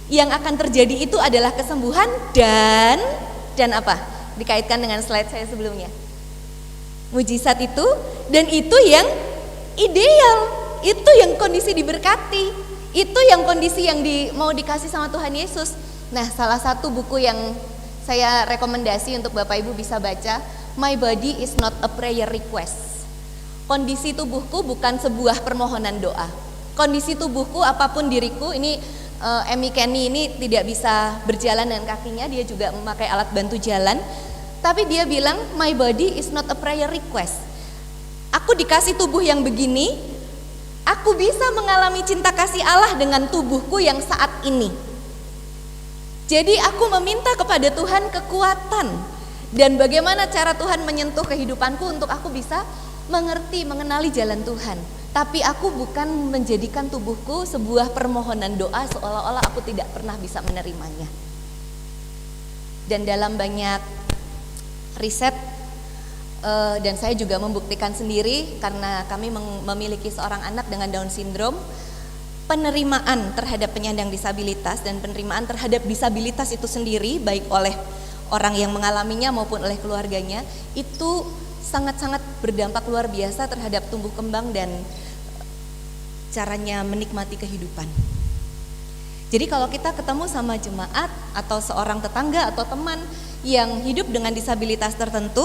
yang akan terjadi itu adalah kesembuhan dan apa? Dikaitkan dengan slide saya sebelumnya. Mujizat itu, dan itu yang ideal, itu yang kondisi diberkati, itu yang kondisi yang mau dikasih sama Tuhan Yesus. Nah, salah satu buku yang saya rekomendasi untuk Bapak Ibu bisa baca, My Body is Not a Prayer Request. Kondisi tubuhku bukan sebuah permohonan doa. Kondisi tubuhku apapun diriku, ini Amy Kenny ini tidak bisa berjalan dengan kakinya, dia juga memakai alat bantu jalan. Tapi dia bilang, my body is not a prayer request. Aku dikasih tubuh yang begini, aku bisa mengalami cinta kasih Allah dengan tubuhku yang saat ini. Jadi aku meminta kepada Tuhan kekuatan dan bagaimana cara Tuhan menyentuh kehidupanku untuk aku bisa mengerti, mengenali jalan Tuhan. Tapi aku bukan menjadikan tubuhku sebuah permohonan doa seolah-olah aku tidak pernah bisa menerimanya. Dan dalam banyak riset dan saya juga membuktikan sendiri karena kami memiliki seorang anak dengan Down syndrome, penerimaan terhadap penyandang disabilitas dan penerimaan terhadap disabilitas itu sendiri baik oleh orang yang mengalaminya maupun oleh keluarganya itu sangat-sangat berdampak luar biasa terhadap tumbuh kembang dan caranya menikmati kehidupan. Jadi kalau kita ketemu sama jemaat atau seorang tetangga atau teman yang hidup dengan disabilitas tertentu,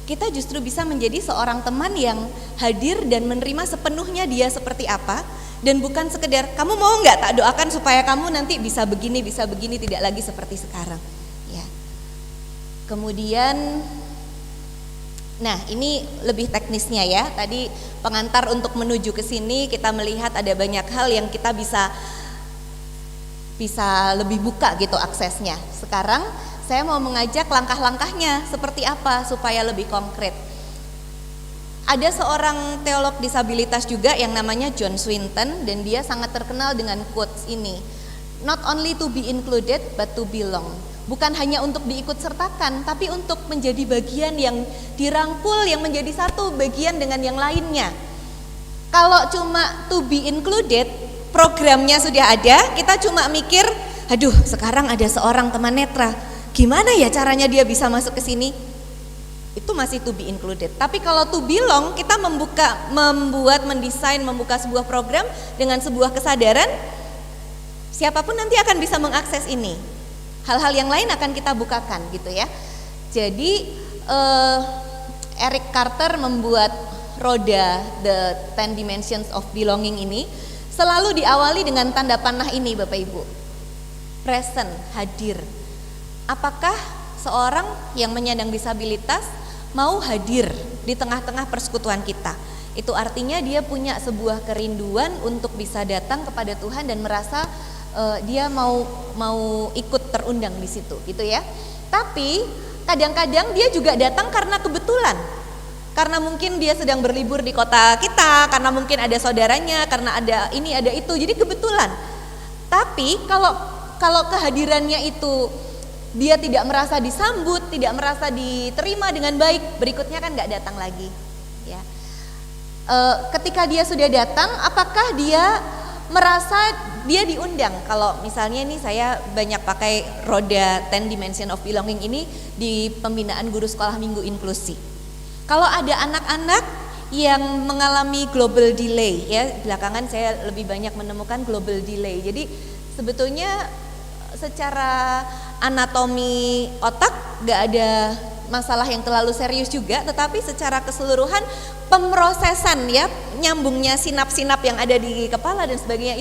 kita justru bisa menjadi seorang teman yang hadir dan menerima sepenuhnya dia seperti apa, dan bukan sekedar kamu mau nggak tak doakan supaya kamu nanti bisa begini, tidak lagi seperti sekarang. Ya. Kemudian, nah ini lebih teknisnya ya. Tadi pengantar untuk menuju ke sini kita melihat ada banyak hal yang kita bisa lebih buka gitu aksesnya. Sekarang saya mau mengajak langkah-langkahnya seperti apa supaya lebih konkret. Ada seorang teolog disabilitas juga yang namanya John Swinton dan dia sangat terkenal dengan quotes ini. Not only to be included but to belong. Bukan hanya untuk diikut sertakan tapi untuk menjadi bagian yang dirangkul, yang menjadi satu bagian dengan yang lainnya. Kalau cuma to be included, programnya sudah ada, kita cuma mikir, aduh sekarang ada seorang teman netra, gimana ya caranya dia bisa masuk ke sini? Itu masih to be included. Tapi kalau to belong, kita mendesain, membuka sebuah program dengan sebuah kesadaran, siapapun nanti akan bisa mengakses ini. Hal-hal yang lain akan kita bukakan gitu ya. Jadi Eric Carter membuat roda The 10 Dimensions of Belonging ini selalu diawali dengan tanda panah ini Bapak Ibu. Present, hadir. Apakah seorang yang menyandang disabilitas mau hadir di tengah-tengah persekutuan kita? Itu artinya dia punya sebuah kerinduan untuk bisa datang kepada Tuhan dan merasa dia mau ikut terundang di situ gitu ya. Tapi kadang-kadang dia juga datang karena kebetulan. Karena mungkin dia sedang berlibur di kota kita, karena mungkin ada saudaranya, karena ada ini ada itu, jadi kebetulan. Tapi kalau kehadirannya itu dia tidak merasa disambut, tidak merasa diterima dengan baik, berikutnya kan nggak datang lagi. Ya. Ketika dia sudah datang, apakah dia merasa dia diundang? Kalau misalnya ini saya banyak pakai roda 10 Dimension of Belonging ini di pembinaan guru sekolah minggu inklusi. Kalau ada anak-anak yang mengalami global delay ya, belakangan saya lebih banyak menemukan global delay. Jadi sebetulnya secara anatomi otak gak ada masalah yang terlalu serius juga, tetapi secara keseluruhan pemrosesan ya, nyambungnya sinap-sinap yang ada di kepala dan sebagainya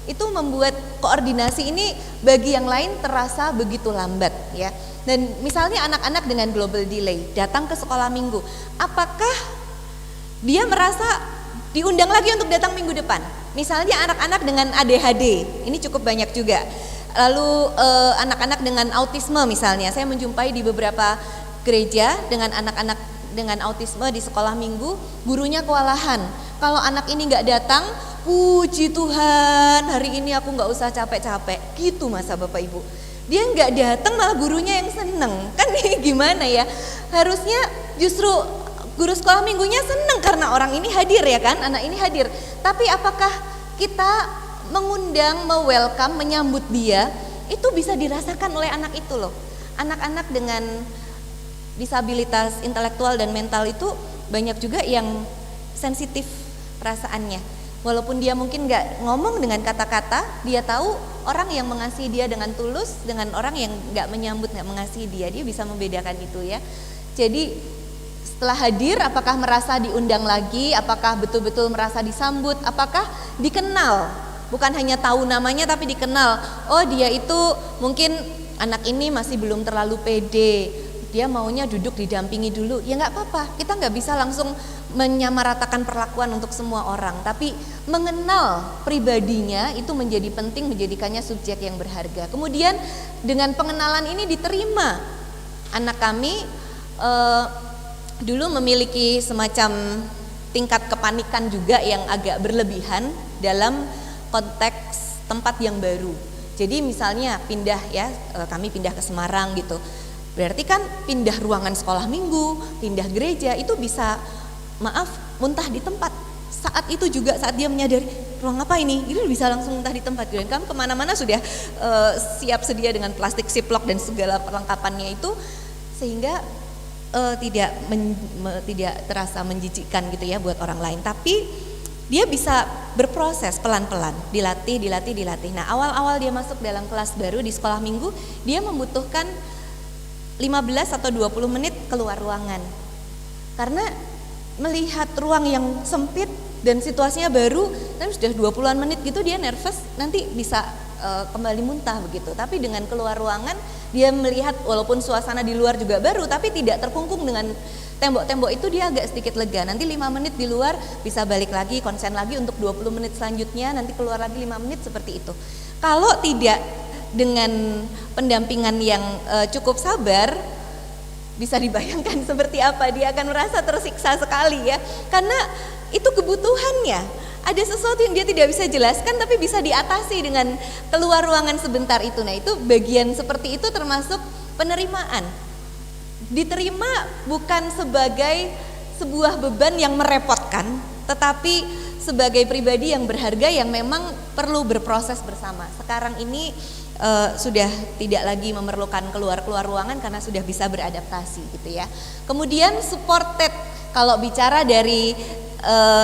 itu membuat koordinasi ini bagi yang lain terasa begitu lambat ya. Dan misalnya anak-anak dengan global delay datang ke sekolah minggu, apakah dia merasa diundang lagi untuk datang minggu depan? Misalnya anak-anak dengan ADHD, ini cukup banyak juga. Lalu anak-anak dengan autisme misalnya, saya menjumpai di beberapa gereja dengan anak-anak dengan autisme di sekolah minggu, gurunya kewalahan. Kalau anak ini nggak datang, puji Tuhan hari ini aku nggak usah capek-capek, gitu masa Bapak Ibu. Dia nggak datang malah gurunya yang seneng, kan gimana ya? Harusnya justru guru sekolah minggunya seneng karena orang ini hadir ya kan, anak ini hadir. Tapi apakah kita mengundang, welcome, menyambut dia, itu bisa dirasakan oleh anak itu loh. Anak-anak dengan disabilitas intelektual dan mental itu banyak juga yang sensitif perasaannya. Walaupun dia mungkin nggak ngomong dengan kata-kata, dia tahu orang yang mengasihi dia dengan tulus dengan orang yang nggak menyambut, nggak mengasihi dia bisa membedakan itu ya. Jadi setelah hadir, apakah merasa diundang lagi, apakah betul-betul merasa disambut, apakah dikenal, bukan hanya tahu namanya tapi dikenal. Oh dia itu mungkin anak ini masih belum terlalu pede, dia maunya duduk didampingi dulu, ya nggak apa-apa. Kita nggak bisa langsung menyamaratakan perlakuan untuk semua orang, tapi mengenal pribadinya itu menjadi penting, menjadikannya subjek yang berharga. Kemudian dengan pengenalan ini diterima. Anak kami dulu memiliki semacam tingkat kepanikan juga yang agak berlebihan dalam konteks tempat yang baru. Jadi misalnya pindah ya, kami pindah ke Semarang gitu. Berarti kan pindah ruangan sekolah minggu, pindah gereja itu bisa muntah di tempat. Saat itu juga saat dia menyadari ruang apa ini, itu bisa langsung muntah di tempat. Dan kami kemana-mana sudah siap sedia dengan plastik ziplock dan segala perlengkapannya itu, sehingga tidak terasa menjijikkan gitu ya buat orang lain. Tapi dia bisa berproses pelan-pelan, dilatih. Nah awal-awal dia masuk dalam kelas baru di sekolah minggu, dia membutuhkan 15 atau 20 menit keluar ruangan. Karena melihat ruang yang sempit dan situasinya baru, tapi sudah 20-an menit gitu dia nervous, nanti bisa kembali muntah begitu. Tapi dengan keluar ruangan dia melihat walaupun suasana di luar juga baru, tapi tidak terkungkung dengan tembok-tembok itu, dia agak sedikit lega. Nanti 5 menit di luar bisa balik lagi, konsen lagi untuk 20 menit selanjutnya, nanti keluar lagi 5 menit, seperti itu. Kalau tidak dengan pendampingan yang cukup sabar, bisa dibayangkan seperti apa dia akan merasa tersiksa sekali ya, karena itu kebutuhannya. Ada sesuatu yang dia tidak bisa jelaskan tapi bisa diatasi dengan keluar ruangan sebentar itu. Nah itu bagian seperti itu termasuk penerimaan. Diterima bukan sebagai sebuah beban yang merepotkan, tetapi sebagai pribadi yang berharga yang memang perlu berproses bersama. Sekarang ini sudah tidak lagi memerlukan keluar ruangan karena sudah bisa beradaptasi gitu ya. Kemudian supported, kalau bicara dari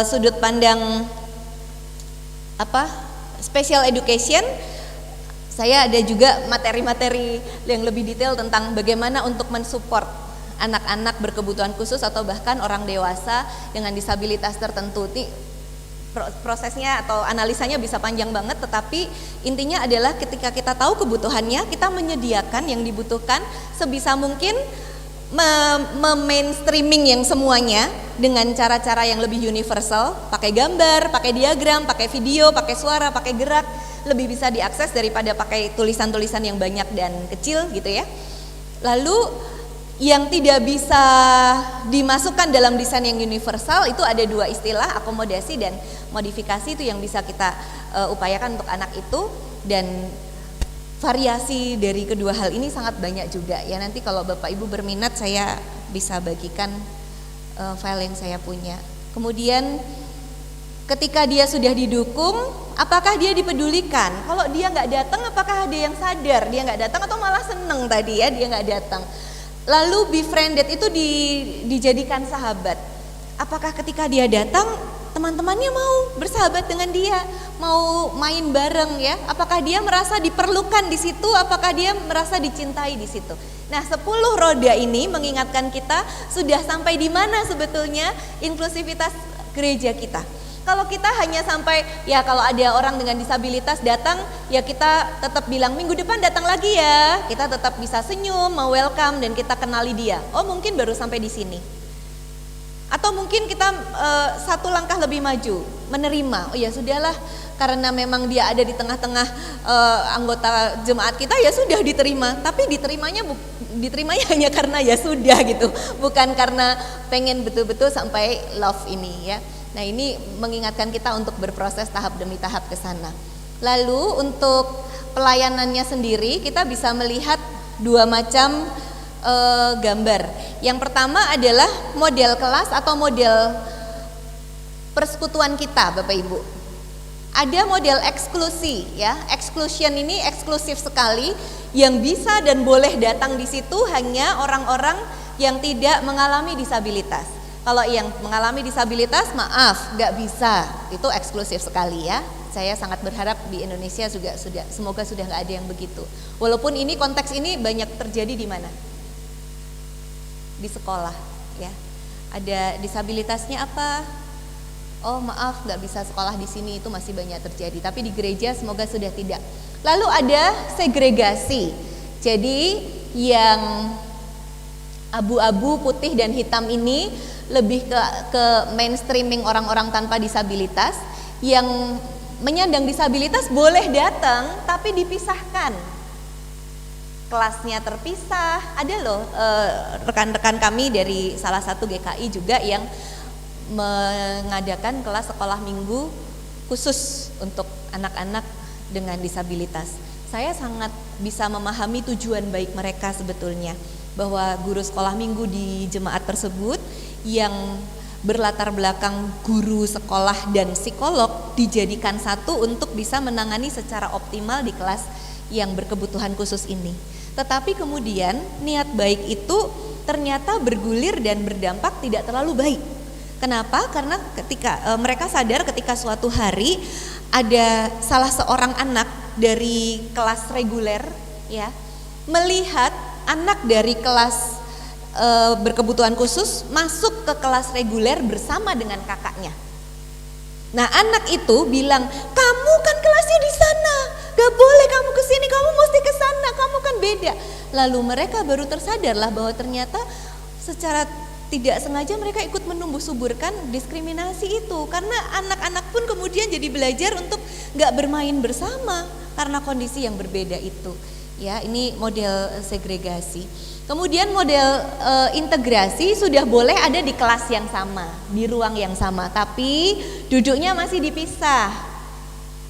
sudut pandang special education, saya ada juga materi-materi yang lebih detail tentang bagaimana untuk mensupport anak-anak berkebutuhan khusus atau bahkan orang dewasa dengan disabilitas tertentu. Prosesnya atau analisanya bisa panjang banget, tetapi intinya adalah ketika kita tahu kebutuhannya, kita menyediakan yang dibutuhkan sebisa mungkin, mainstreaming yang semuanya dengan cara-cara yang lebih universal, pakai gambar, pakai diagram, pakai video, pakai suara, pakai gerak, lebih bisa diakses daripada pakai tulisan-tulisan yang banyak dan kecil gitu ya. Lalu yang tidak bisa dimasukkan dalam desain yang universal itu ada 2 istilah, akomodasi dan modifikasi, itu yang bisa kita upayakan untuk anak itu. Dan variasi dari kedua hal ini sangat banyak juga ya. Nanti kalau Bapak Ibu berminat saya bisa bagikan file yang saya punya. Kemudian ketika dia sudah didukung, apakah dia dipedulikan? Kalau dia nggak datang, apakah ada yang sadar dia nggak datang atau malah seneng tadi ya dia nggak datang? Lalu befriended itu dijadikan sahabat. Apakah ketika dia datang teman-temannya mau bersahabat dengan dia, mau main bareng ya? Apakah dia merasa diperlukan di situ? Apakah dia merasa dicintai di situ? Nah, 10 roda ini mengingatkan kita sudah sampai di mana sebetulnya inklusivitas gereja kita. Kalau kita hanya sampai ya kalau ada orang dengan disabilitas datang ya kita tetap bilang minggu depan datang lagi ya, kita tetap bisa senyum, mau welcome dan kita kenali dia. Oh mungkin baru sampai di sini. Atau mungkin kita satu langkah lebih maju, menerima. Oh ya sudahlah, karena memang dia ada di tengah-tengah anggota jemaat kita ya sudah diterima. Tapi diterimanya hanya karena ya sudah gitu, bukan karena pengen betul-betul sampai love ini ya. Nah, ini mengingatkan kita untuk berproses tahap demi tahap ke sana. Lalu untuk pelayanannya sendiri kita bisa melihat dua macam gambar. Yang pertama adalah model kelas atau model persekutuan kita, Bapak Ibu. Ada model eksklusi ya. Exclusion ini eksklusif sekali, yang bisa dan boleh datang di situ hanya orang-orang yang tidak mengalami disabilitas. Kalau yang mengalami disabilitas, maaf, nggak bisa. Itu eksklusif sekali ya. Saya sangat berharap di Indonesia juga semoga sudah nggak ada yang begitu. Walaupun ini konteks ini banyak terjadi di mana? Di sekolah ya. Ada disabilitasnya apa? Oh maaf, nggak bisa sekolah di sini, itu masih banyak terjadi. Tapi di gereja semoga sudah tidak. Lalu ada segregasi. Jadi yang abu-abu, putih dan hitam ini lebih ke mainstreaming orang-orang tanpa disabilitas. Yang menyandang disabilitas boleh datang tapi dipisahkan, kelasnya terpisah. Ada loh rekan-rekan kami dari salah satu GKI juga yang mengadakan kelas sekolah minggu khusus untuk anak-anak dengan disabilitas. Saya sangat bisa memahami tujuan baik mereka sebetulnya, bahwa guru sekolah minggu di jemaat tersebut yang berlatar belakang guru sekolah dan psikolog dijadikan satu untuk bisa menangani secara optimal di kelas yang berkebutuhan khusus ini. Tetapi kemudian niat baik itu ternyata bergulir dan berdampak tidak terlalu baik. Kenapa? Karena ketika mereka sadar ketika suatu hari ada salah seorang anak dari kelas reguler ya melihat anak dari kelas berkebutuhan khusus masuk ke kelas reguler bersama dengan kakaknya. Nah, anak itu bilang, "Kamu kan kelasnya di sana, gak boleh kamu kesini, kamu mesti ke sana, kamu kan beda." Lalu mereka baru tersadarlah bahwa ternyata secara tidak sengaja mereka ikut menumbuh suburkan diskriminasi itu, karena anak-anak pun kemudian jadi belajar untuk gak bermain bersama karena kondisi yang berbeda itu. Ya, ini model segregasi. Kemudian model integrasi sudah boleh ada di kelas yang sama, di ruang yang sama, tapi duduknya masih dipisah,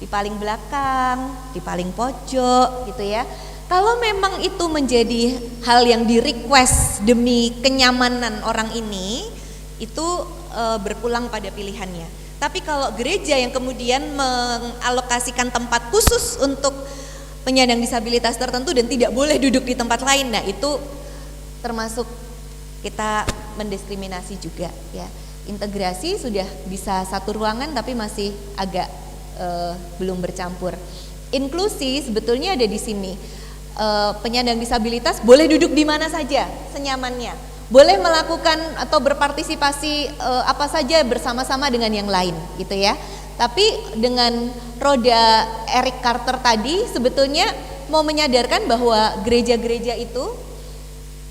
di paling belakang, di paling pojok gitu ya. Kalau memang itu menjadi hal yang di request demi kenyamanan orang ini, itu berpulang pada pilihannya. Tapi kalau gereja yang kemudian mengalokasikan tempat khusus untuk penyandang disabilitas tertentu dan tidak boleh duduk di tempat lain, nah itu termasuk kita mendiskriminasi juga ya. Integrasi sudah bisa satu ruangan tapi masih agak belum bercampur. Inklusi sebetulnya ada di sini. Penyandang disabilitas boleh duduk di mana saja senyamannya, boleh melakukan atau berpartisipasi apa saja bersama-sama dengan yang lain gitu ya. Tapi dengan roda Eric Carter tadi sebetulnya mau menyadarkan bahwa gereja-gereja itu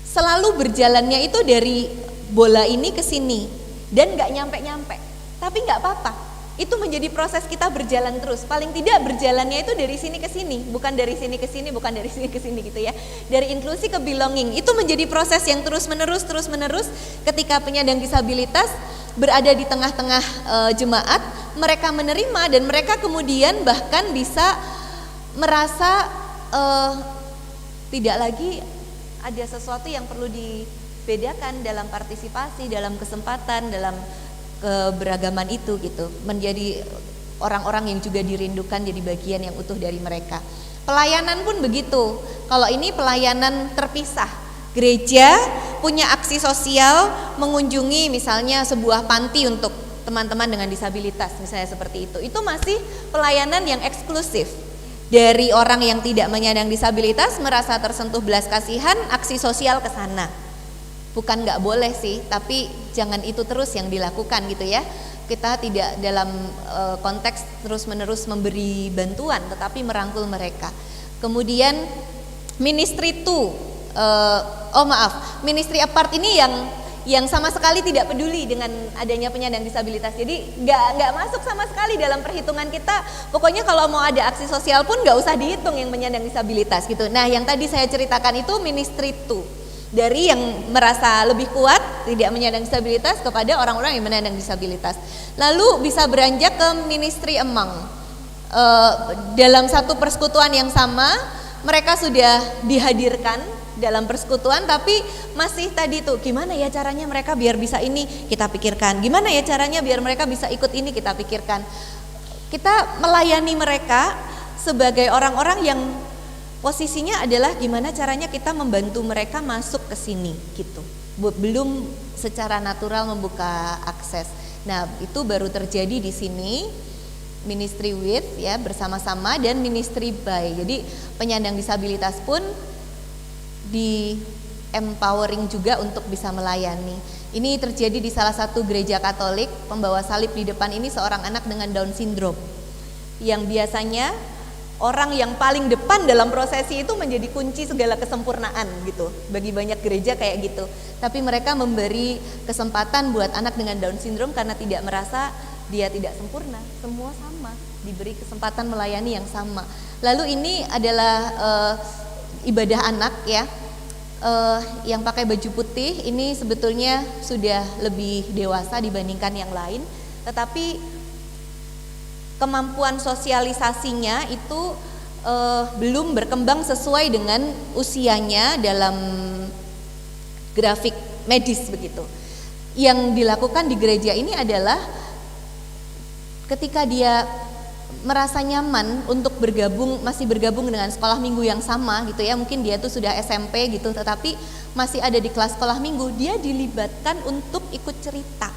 selalu berjalannya itu dari bola ini ke sini dan nggak nyampe-nyampe, tapi nggak apa-apa. Itu menjadi proses kita berjalan terus. Paling tidak berjalannya itu dari sini ke sini, bukan dari sini ke sini, bukan dari sini ke sini gitu ya. Dari inklusi ke belonging itu menjadi proses yang terus menerus. Ketika penyandang disabilitas berada di tengah-tengah jemaat, mereka menerima dan mereka kemudian bahkan bisa merasa tidak lagi ada sesuatu yang perlu dibedakan dalam partisipasi, dalam kesempatan, dalam keberagaman itu gitu. Menjadi orang-orang yang juga dirindukan jadi bagian yang utuh dari mereka. Pelayanan pun begitu. Kalau ini pelayanan terpisah. Gereja punya aksi sosial mengunjungi misalnya sebuah panti untuk teman-teman dengan disabilitas misalnya seperti itu. Itu masih pelayanan yang eksklusif. Dari orang yang tidak menyandang disabilitas merasa tersentuh belas kasihan, aksi sosial ke sana. Bukan nggak boleh sih, tapi jangan itu terus yang dilakukan gitu ya. Kita tidak dalam konteks terus-menerus memberi bantuan, tetapi merangkul mereka. Kemudian ministry ministry apart ini yang sama sekali tidak peduli dengan adanya penyandang disabilitas. Jadi nggak masuk sama sekali dalam perhitungan kita. Pokoknya kalau mau ada aksi sosial pun nggak usah dihitung yang penyandang disabilitas gitu. Nah, yang tadi saya ceritakan itu ministry Dari yang merasa lebih kuat, tidak menyandang disabilitas, kepada orang-orang yang menyandang disabilitas. Lalu bisa beranjak ke ministry among. Dalam satu persekutuan yang sama, mereka sudah dihadirkan dalam persekutuan, tapi masih tadi tuh, gimana ya caranya mereka biar bisa ini, kita pikirkan. Gimana ya caranya biar mereka bisa ikut ini, kita pikirkan. Kita melayani mereka sebagai orang-orang yang posisinya adalah gimana caranya kita membantu mereka masuk ke sini gitu. Belum secara natural membuka akses. Nah, itu baru terjadi di sini, ministry with ya bersama-sama, dan ministry by. Jadi penyandang disabilitas pun di empowering juga untuk bisa melayani. Ini terjadi di salah satu gereja Katolik. Pembawa salib di depan ini seorang anak dengan Down syndrome, yang biasanya orang yang paling depan dalam prosesi itu menjadi kunci segala kesempurnaan gitu. Bagi banyak gereja kayak gitu. Tapi mereka memberi kesempatan buat anak dengan Down syndrome karena tidak merasa dia tidak sempurna, semua sama, diberi kesempatan melayani yang sama. Lalu ini adalah ibadah anak ya, yang pakai baju putih ini sebetulnya sudah lebih dewasa dibandingkan yang lain, tetapi kemampuan sosialisasinya itu belum berkembang sesuai dengan usianya dalam grafik medis begitu. Yang dilakukan di gereja ini adalah ketika dia merasa nyaman untuk masih bergabung dengan sekolah minggu yang sama gitu ya, mungkin dia tuh sudah SMP gitu, tetapi masih ada di kelas sekolah minggu, dia dilibatkan untuk ikut cerita.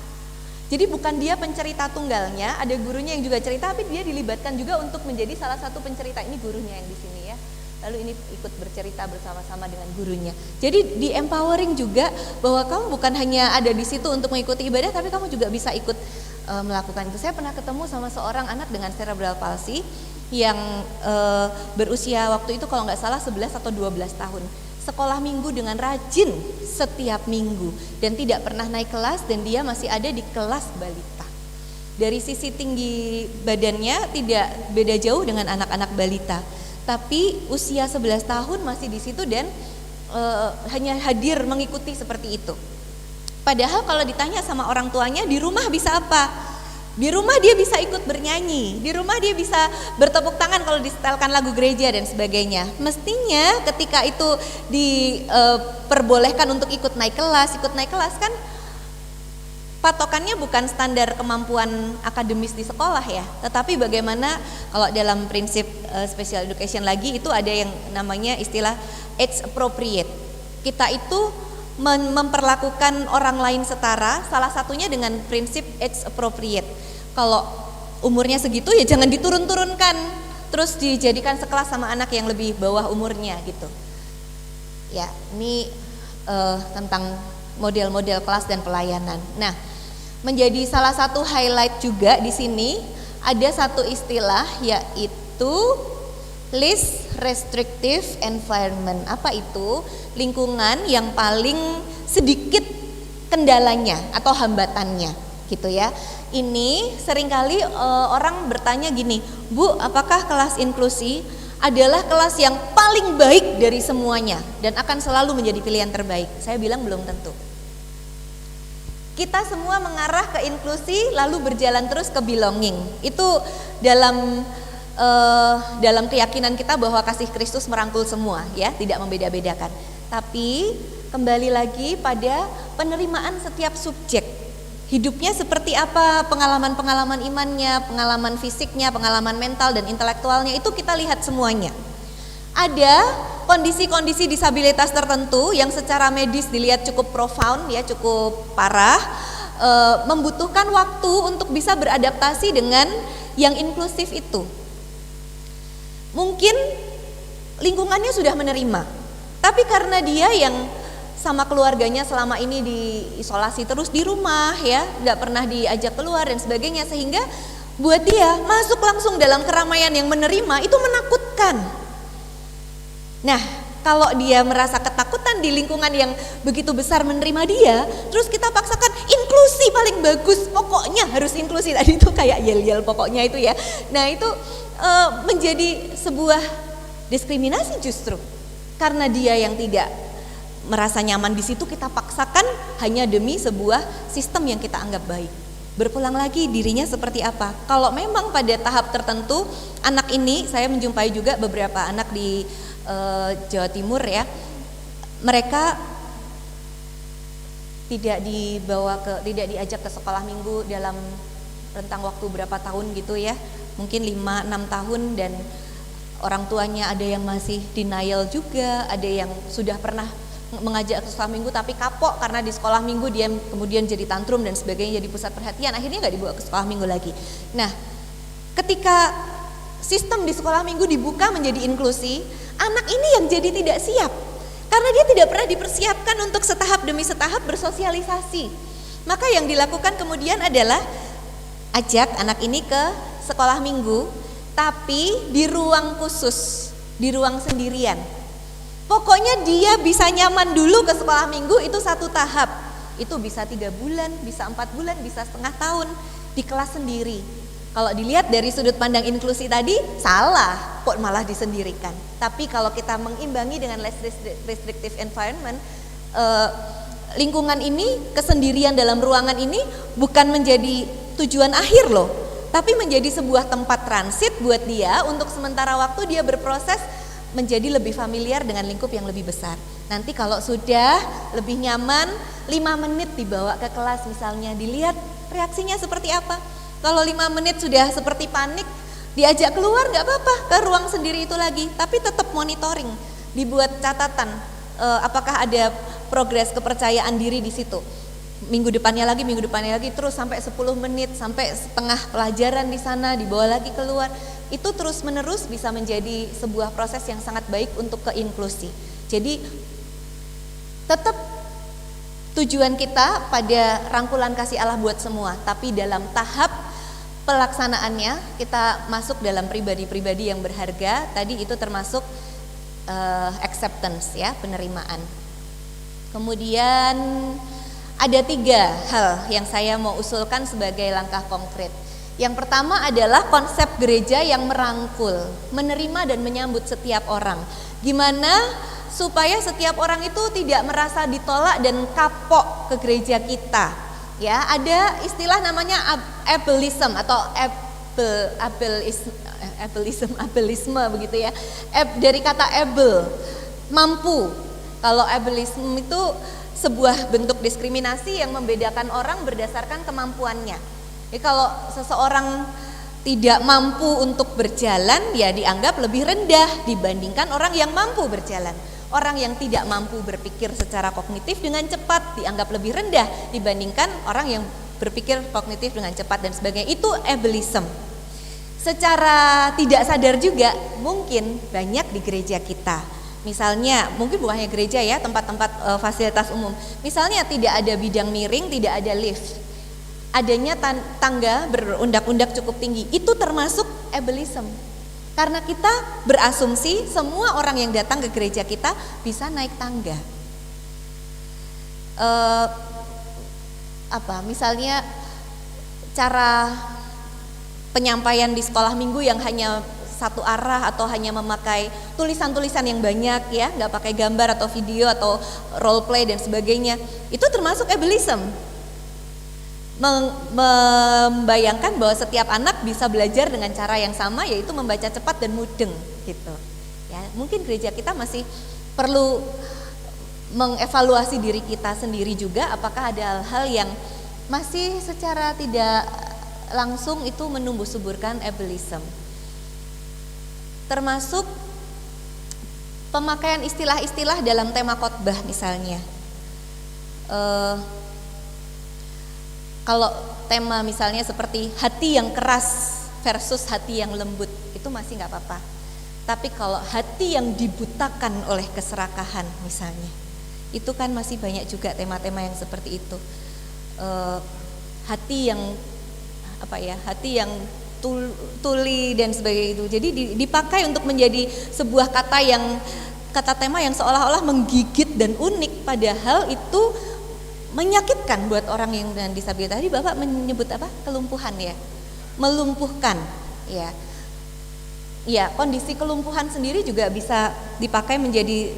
Jadi bukan dia pencerita tunggalnya, ada gurunya yang juga cerita, tapi dia dilibatkan juga untuk menjadi salah satu pencerita. Ini gurunya yang di sini ya. Lalu ini ikut bercerita bersama-sama dengan gurunya. Jadi di empowering juga bahwa kamu bukan hanya ada di situ untuk mengikuti ibadah, tapi kamu juga bisa ikut melakukan itu. Saya pernah ketemu sama seorang anak dengan cerebral palsy yang berusia waktu itu kalau nggak salah 11 atau 12 tahun. Sekolah minggu dengan rajin setiap minggu dan tidak pernah naik kelas, dan dia masih ada di kelas balita. Dari sisi tinggi badannya tidak beda jauh dengan anak-anak balita, tapi usia 11 tahun masih di situ dan hanya hadir mengikuti seperti itu. Padahal kalau ditanya sama orang tuanya, di rumah bisa apa? Di rumah dia bisa ikut bernyanyi, di rumah dia bisa bertepuk tangan kalau disetelkan lagu gereja dan sebagainya. Mestinya ketika itu diperbolehkan untuk ikut naik kelas kan patokannya bukan standar kemampuan akademis di sekolah ya, tetapi bagaimana kalau dalam prinsip special education lagi itu ada yang namanya istilah age appropriate. Kita itu memperlakukan orang lain setara, salah satunya dengan prinsip age appropriate. Kalau umurnya segitu ya jangan diturun-turunkan, terus dijadikan sekelas sama anak yang lebih bawah umurnya gitu. Ya, ini tentang model-model kelas dan pelayanan. Nah, menjadi salah satu highlight juga di sini ada satu istilah, yaitu least restrictive environment. Apa itu? Lingkungan yang paling sedikit kendalanya atau hambatannya gitu ya. Ini seringkali orang bertanya gini, Bu, apakah kelas inklusi adalah kelas yang paling baik dari semuanya dan akan selalu menjadi pilihan terbaik? Saya bilang belum tentu. Kita semua mengarah ke inklusi lalu berjalan terus ke belonging. Itu dalam keyakinan kita bahwa kasih Kristus merangkul semua ya, tidak membeda-bedakan. Tapi kembali lagi pada penerimaan setiap subjek. Hidupnya seperti apa, pengalaman-pengalaman imannya, pengalaman fisiknya, pengalaman mental dan intelektualnya, itu kita lihat semuanya. Ada kondisi-kondisi disabilitas tertentu yang secara medis dilihat cukup profound ya, cukup parah, membutuhkan waktu untuk bisa beradaptasi dengan yang inklusif itu. Mungkin lingkungannya sudah menerima, tapi karena dia yang sama keluarganya selama ini diisolasi terus di rumah ya, nggak pernah diajak keluar dan sebagainya, sehingga buat dia masuk langsung dalam keramaian yang menerima itu menakutkan. Nah, kalau dia merasa ketakutan di lingkungan yang begitu besar menerima dia, terus kita paksakan inklusi paling bagus, pokoknya harus inklusi, tadi itu kayak yel-yel pokoknya itu ya. Nah itu menjadi sebuah diskriminasi justru, karena dia yang tidak merasa nyaman di situ kita paksakan hanya demi sebuah sistem yang kita anggap baik. Berulang lagi dirinya seperti apa. Kalau memang pada tahap tertentu anak ini, saya menjumpai juga beberapa anak di Jawa Timur ya, mereka tidak diajak ke sekolah minggu dalam rentang waktu berapa tahun gitu ya, mungkin 5-6 tahun, dan orang tuanya ada yang masih denial juga, ada yang sudah pernah mengajak ke sekolah minggu tapi kapok karena di sekolah minggu dia kemudian jadi tantrum dan sebagainya, jadi pusat perhatian, akhirnya nggak dibawa ke sekolah minggu lagi. Nah, ketika sistem di sekolah minggu dibuka menjadi inklusi, anak ini yang jadi tidak siap karena dia tidak pernah dipersiapkan untuk setahap demi setahap bersosialisasi. Maka yang dilakukan kemudian adalah ajak anak ini ke sekolah minggu, tapi di ruang khusus, di ruang sendirian. Pokoknya dia bisa nyaman dulu ke sekolah minggu, itu satu tahap. Itu bisa 3 bulan, bisa 4 bulan, bisa setengah tahun di kelas sendiri. Kalau dilihat dari sudut pandang inklusi tadi, salah kok malah disendirikan. Tapi kalau kita mengimbangi dengan less restrictive environment, lingkungan ini, kesendirian dalam ruangan ini bukan menjadi tujuan akhir loh, tapi menjadi sebuah tempat transit buat dia untuk sementara waktu dia berproses menjadi lebih familiar dengan lingkup yang lebih besar. Nanti kalau sudah lebih nyaman, 5 menit dibawa ke kelas misalnya, dilihat reaksinya seperti apa. Kalau 5 menit sudah seperti panik, diajak keluar nggak apa-apa ke ruang sendiri itu lagi, tapi tetap monitoring, dibuat catatan apakah ada progres kepercayaan diri di situ. Minggu depannya lagi, terus sampai 10 menit, sampai setengah pelajaran di sana, dibawa lagi keluar. Itu terus menerus bisa menjadi sebuah proses yang sangat baik untuk ke inklusi. Jadi tetap tujuan kita pada rangkulan kasih Allah buat semua, tapi dalam tahap pelaksanaannya kita masuk dalam pribadi-pribadi yang berharga. Tadi itu termasuk acceptance ya, penerimaan. Kemudian ada 3 hal yang saya mau usulkan sebagai langkah konkret. Yang pertama adalah konsep gereja yang merangkul, menerima dan menyambut setiap orang. Gimana supaya setiap orang itu tidak merasa ditolak dan kapok ke gereja kita. Ya, ada istilah namanya ableism atau abelisme begitu ya. Dari kata able, mampu. Kalau ableism itu sebuah bentuk diskriminasi yang membedakan orang berdasarkan kemampuannya. Jadi kalau seseorang tidak mampu untuk berjalan, ya dianggap lebih rendah dibandingkan orang yang mampu berjalan. Orang yang tidak mampu berpikir secara kognitif dengan cepat dianggap lebih rendah dibandingkan orang yang berpikir kognitif dengan cepat dan sebagainya. Itu ableism. Secara tidak sadar juga mungkin banyak di gereja kita. Misalnya, mungkin bukan hanya gereja ya, tempat-tempat fasilitas umum. Misalnya tidak ada bidang miring, tidak ada lift. Adanya tangga berundak-undak cukup tinggi, itu termasuk ableism. Karena kita berasumsi semua orang yang datang ke gereja kita bisa naik tangga. Misalnya cara penyampaian di sekolah minggu yang hanya satu arah atau hanya memakai tulisan-tulisan yang banyak ya, nggak pakai gambar atau video atau role play dan sebagainya, itu termasuk ableism. Membayangkan bahwa setiap anak bisa belajar dengan cara yang sama, yaitu membaca cepat dan mudeng gitu. Ya, mungkin gereja kita masih perlu mengevaluasi diri kita sendiri juga, apakah ada hal-hal yang masih secara tidak langsung itu menumbuh suburkan ableism. Termasuk pemakaian istilah-istilah dalam tema khotbah misalnya. Kalau tema misalnya seperti hati yang keras versus hati yang lembut, itu masih nggak apa-apa. Tapi kalau hati yang dibutakan oleh keserakahan misalnya, itu kan masih banyak juga tema-tema yang seperti itu. Hati yang hati yang tuli dan sebagainya itu. Jadi dipakai untuk menjadi sebuah kata tema yang seolah-olah menggigit dan unik, padahal itu menyakitkan buat orang yang dengan disabilitas. Tadi Bapak menyebut apa? Kelumpuhan ya, melumpuhkan ya. ya kondisi kelumpuhan sendiri juga bisa dipakai menjadi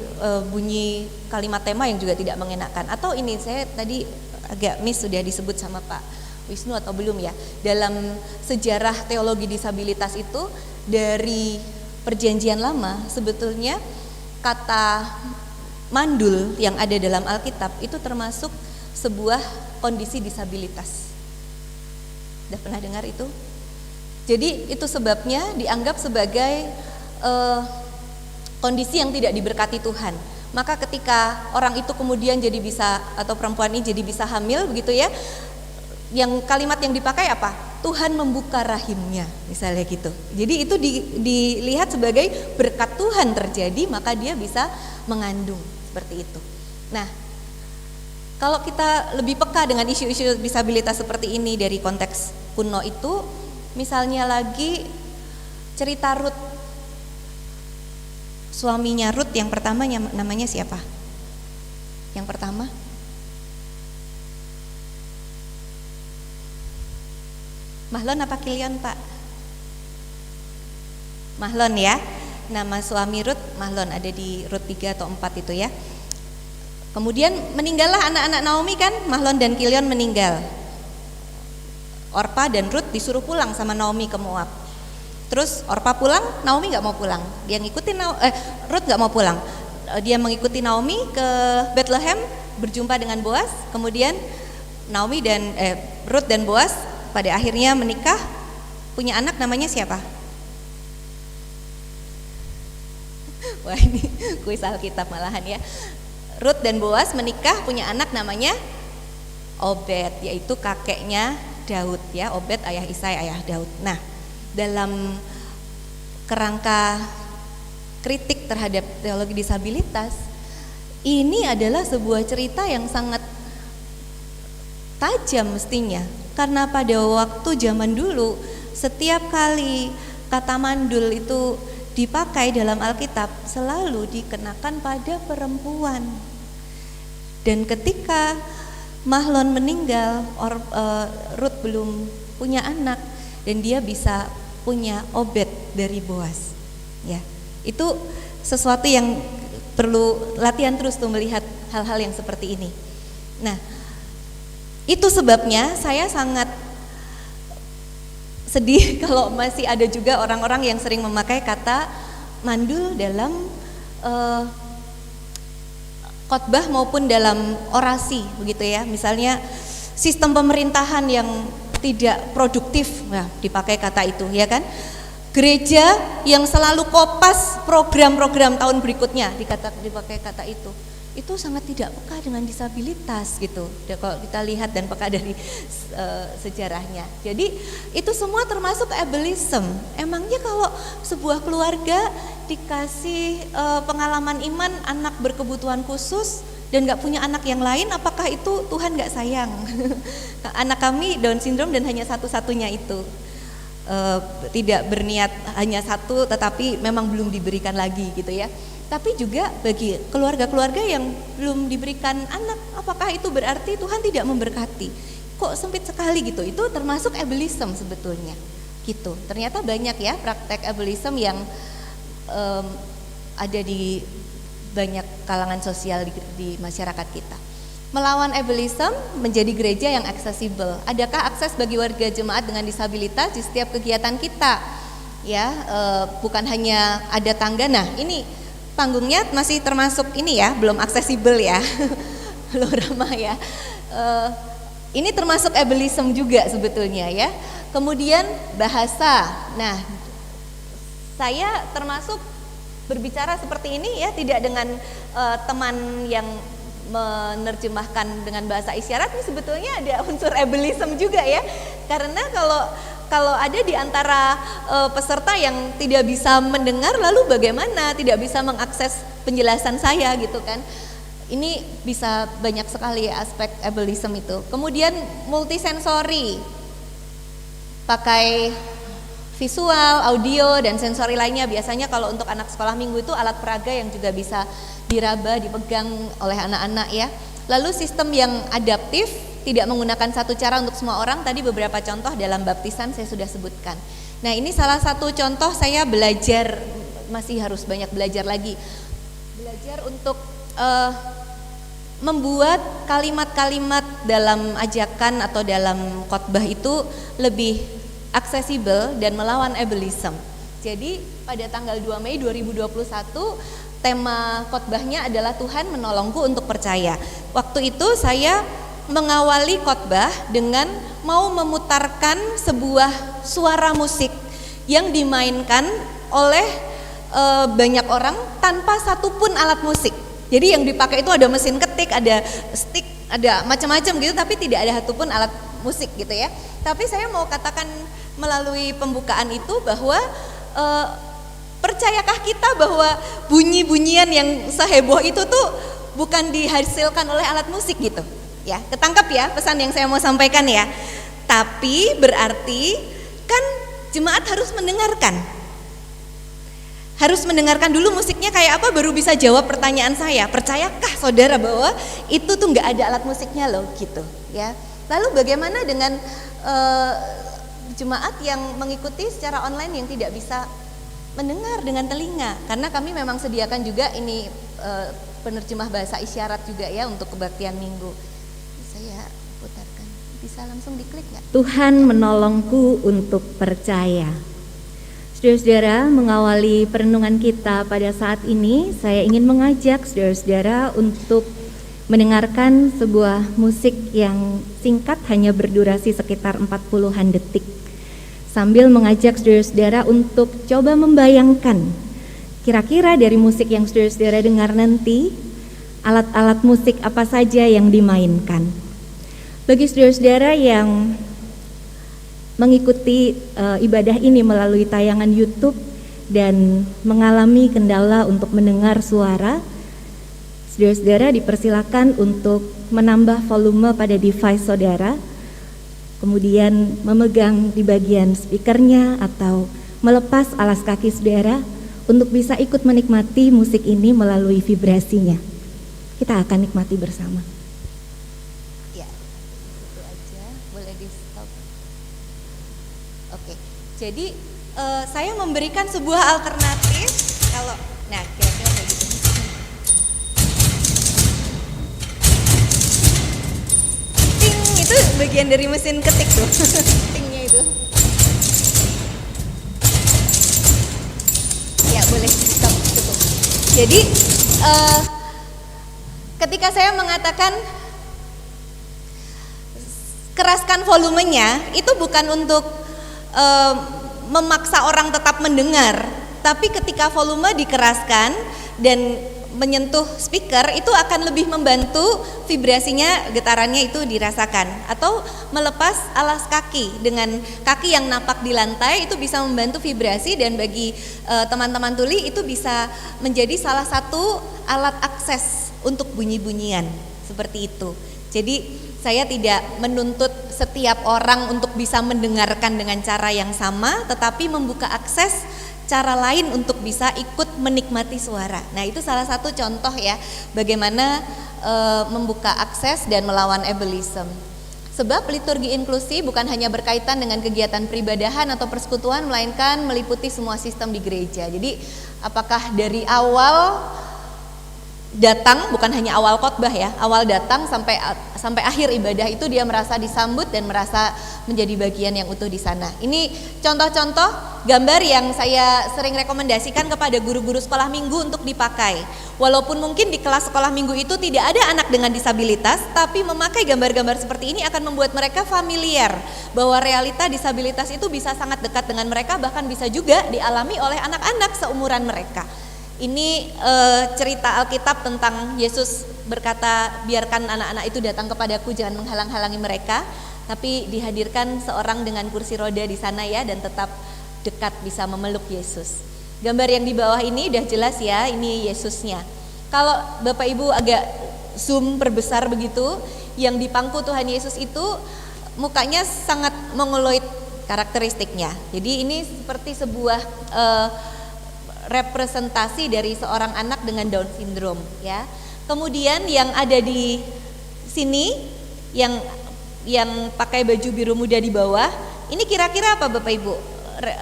bunyi kalimat tema yang juga tidak mengenakan. Atau ini saya tadi agak miss, sudah disebut sama Pak Wisnu atau belum ya, dalam sejarah teologi disabilitas itu dari Perjanjian Lama sebetulnya kata mandul yang ada dalam Alkitab itu termasuk sebuah kondisi disabilitas. Udah pernah dengar itu? Jadi itu sebabnya dianggap sebagai kondisi yang tidak diberkati Tuhan. Maka ketika orang itu kemudian jadi bisa, atau perempuan ini jadi bisa hamil begitu ya, yang kalimat yang dipakai apa? Tuhan membuka rahimnya, misalnya gitu. Jadi itu dilihat sebagai berkat Tuhan terjadi, maka dia bisa mengandung, seperti itu. Nah, kalau kita lebih peka dengan isu-isu disabilitas seperti ini dari konteks kuno itu, misalnya lagi cerita Rut, suaminya Rut yang pertama namanya siapa? Yang pertama? Mahlon apa Kilion, Pak? Mahlon ya. Nama suami Rut Mahlon, ada di Rut 3 atau 4 itu ya. Kemudian meninggallah anak-anak Naomi kan, Mahlon dan Kilion meninggal. Orpa dan Rut disuruh pulang sama Naomi ke Moab. Terus Orpa pulang, Naomi nggak mau pulang. Dia ngikutin Rut nggak mau pulang. Dia mengikuti Naomi ke Bethlehem, berjumpa dengan Boas. Kemudian Naomi dan Rut dan Boas pada akhirnya menikah, punya anak namanya siapa? Wah, ini kuis Alkitab malahan ya. Rut dan Boas menikah, punya anak namanya Obed, yaitu kakeknya Daud ya. Obed ayah Isai, ayah Daud. Nah, dalam kerangka kritik terhadap teologi disabilitas, ini adalah sebuah cerita yang sangat tajam mestinya, karena pada waktu zaman dulu setiap kali kata mandul itu dipakai dalam Alkitab selalu dikenakan pada perempuan. Dan ketika Mahlon meninggal, Rut belum punya anak, dan dia bisa punya Obed dari Boas. Ya, itu sesuatu yang perlu latihan terus tuh, melihat hal-hal yang seperti ini. Nah, itu sebabnya saya sangat sedih kalau masih ada juga orang-orang yang sering memakai kata mandul dalam khotbah maupun dalam orasi begitu ya. Misalnya sistem pemerintahan yang tidak produktif, nah dipakai kata itu ya kan. Gereja yang selalu kopas program-program tahun berikutnya dipakai kata itu. Itu sangat tidak peka dengan disabilitas gitu. Kalau kita lihat dan peka dari sejarahnya. Jadi itu semua termasuk ableism. Emangnya kalau sebuah keluarga dikasih pengalaman iman, anak berkebutuhan khusus dan nggak punya anak yang lain, apakah itu Tuhan nggak sayang? Anak kami Down syndrome dan hanya satu-satunya itu. Tidak berniat hanya satu, tetapi memang belum diberikan lagi gitu ya. Tapi juga bagi keluarga-keluarga yang belum diberikan anak, apakah itu berarti Tuhan tidak memberkati? Kok sempit sekali gitu? Itu termasuk ableism sebetulnya gitu. Ternyata banyak ya praktek ableism yang ada di banyak kalangan sosial di masyarakat kita. Melawan ableism menjadi gereja yang aksesibel. Adakah akses bagi warga jemaat dengan disabilitas di setiap kegiatan kita? Ya, bukan hanya ada tangga. Nah, ini panggungnya masih termasuk ini ya, belum aksesibel ya. Belum ramah ya. Ini termasuk ableism juga sebetulnya ya. Kemudian bahasa. Nah, saya termasuk berbicara seperti ini ya, tidak dengan teman yang menerjemahkan dengan bahasa isyarat. Ini sebetulnya ada unsur ableism juga ya, karena kalau ada di antara peserta yang tidak bisa mendengar, lalu bagaimana tidak bisa mengakses penjelasan saya gitu kan. Ini bisa banyak sekali aspek ableism itu. Kemudian multisensori, pakai visual, audio, dan sensori lainnya. Biasanya kalau untuk anak sekolah minggu itu alat peraga yang juga bisa diraba, dipegang oleh anak-anak ya. Lalu sistem yang adaptif, tidak menggunakan satu cara untuk semua orang. Tadi beberapa contoh dalam baptisan saya sudah sebutkan. Nah, ini salah satu contoh saya belajar, masih harus banyak belajar lagi. Belajar untuk membuat kalimat-kalimat dalam ajakan atau dalam khotbah itu lebih aksesibel dan melawan ableism. Jadi pada tanggal 2 Mei 2021 tema khotbahnya adalah Tuhan menolongku untuk percaya. Waktu itu saya mengawali khotbah dengan mau memutarkan sebuah suara musik yang dimainkan oleh banyak orang tanpa satupun alat musik. Jadi yang dipakai itu ada mesin ketik, ada stick, ada macam-macam gitu, tapi tidak ada satupun alat musik gitu ya. Tapi saya mau katakan melalui pembukaan itu bahwa percayakah kita bahwa bunyi-bunyian yang seheboh itu tuh bukan dihasilkan oleh alat musik gitu? Ya, ketangkap ya pesan yang saya mau sampaikan ya. Tapi berarti kan jemaat harus mendengarkan. Harus mendengarkan dulu musiknya kayak apa baru bisa jawab pertanyaan saya. Percayakah saudara bahwa itu tuh nggak ada alat musiknya loh gitu ya. Lalu bagaimana dengan jemaat yang mengikuti secara online yang tidak bisa mendengar dengan telinga? Karena kami memang sediakan juga ini penerjemah bahasa isyarat juga ya untuk kebaktian minggu. Saya putarkan, bisa langsung diklik nggak? Tuhan menolongku untuk percaya. Saudara-saudara, mengawali perenungan kita pada saat ini, saya ingin mengajak saudara-saudara untuk mendengarkan sebuah musik yang singkat hanya berdurasi sekitar 40-an detik. Sambil mengajak saudara-saudara untuk coba membayangkan kira-kira dari musik yang saudara-saudara dengar nanti, alat-alat musik apa saja yang dimainkan. Bagi saudara-saudara yang mengikuti ibadah ini melalui tayangan YouTube dan mengalami kendala untuk mendengar suara, saudara-saudara dipersilakan untuk menambah volume pada device saudara, kemudian memegang di bagian speakernya atau melepas alas kaki saudara untuk bisa ikut menikmati musik ini melalui vibrasinya. Kita akan nikmati bersama. Jadi saya memberikan sebuah alternatif kalau, nah kira-kira kayak gitu. Ting itu bagian dari mesin ketik tuh, tingnya itu. Ya boleh stop cukup. Jadi ketika saya mengatakan keraskan volumenya, itu bukan untuk memaksa orang tetap mendengar, tapi ketika volume dikeraskan dan menyentuh speaker itu akan lebih membantu vibrasinya, getarannya itu dirasakan. Atau melepas alas kaki, dengan kaki yang napak di lantai itu bisa membantu vibrasi, dan bagi teman-teman tuli itu bisa menjadi salah satu alat akses untuk bunyi-bunyian seperti itu. Jadi saya tidak menuntut setiap orang untuk bisa mendengarkan dengan cara yang sama, tetapi membuka akses cara lain untuk bisa ikut menikmati suara. Nah, itu salah satu contoh ya bagaimana membuka akses dan melawan ableism. Sebab liturgi inklusi bukan hanya berkaitan dengan kegiatan peribadahan atau persekutuan, melainkan meliputi semua sistem di gereja. Jadi apakah dari awal datang, bukan hanya awal khotbah ya, awal datang sampai akhir ibadah itu dia merasa disambut dan merasa menjadi bagian yang utuh di sana. Ini contoh-contoh gambar yang saya sering rekomendasikan kepada guru-guru sekolah minggu untuk dipakai. Walaupun mungkin di kelas sekolah minggu itu tidak ada anak dengan disabilitas, tapi memakai gambar-gambar seperti ini akan membuat mereka familiar bahwa realita disabilitas itu bisa sangat dekat dengan mereka, bahkan bisa juga dialami oleh anak-anak seumuran mereka. Ini cerita Alkitab tentang Yesus berkata, biarkan anak-anak itu datang kepadaku, jangan menghalang-halangi mereka. Tapi dihadirkan seorang dengan kursi roda di sana ya, dan tetap dekat bisa memeluk Yesus. Gambar yang di bawah ini udah jelas ya, ini Yesusnya. Kalau Bapak Ibu agak zoom perbesar begitu, yang di pangku Tuhan Yesus itu mukanya sangat mongoloid karakteristiknya. Jadi ini seperti sebuah representasi dari seorang anak dengan Down syndrome ya. Kemudian yang ada di sini yang pakai baju biru muda di bawah, ini kira-kira apa Bapak Ibu?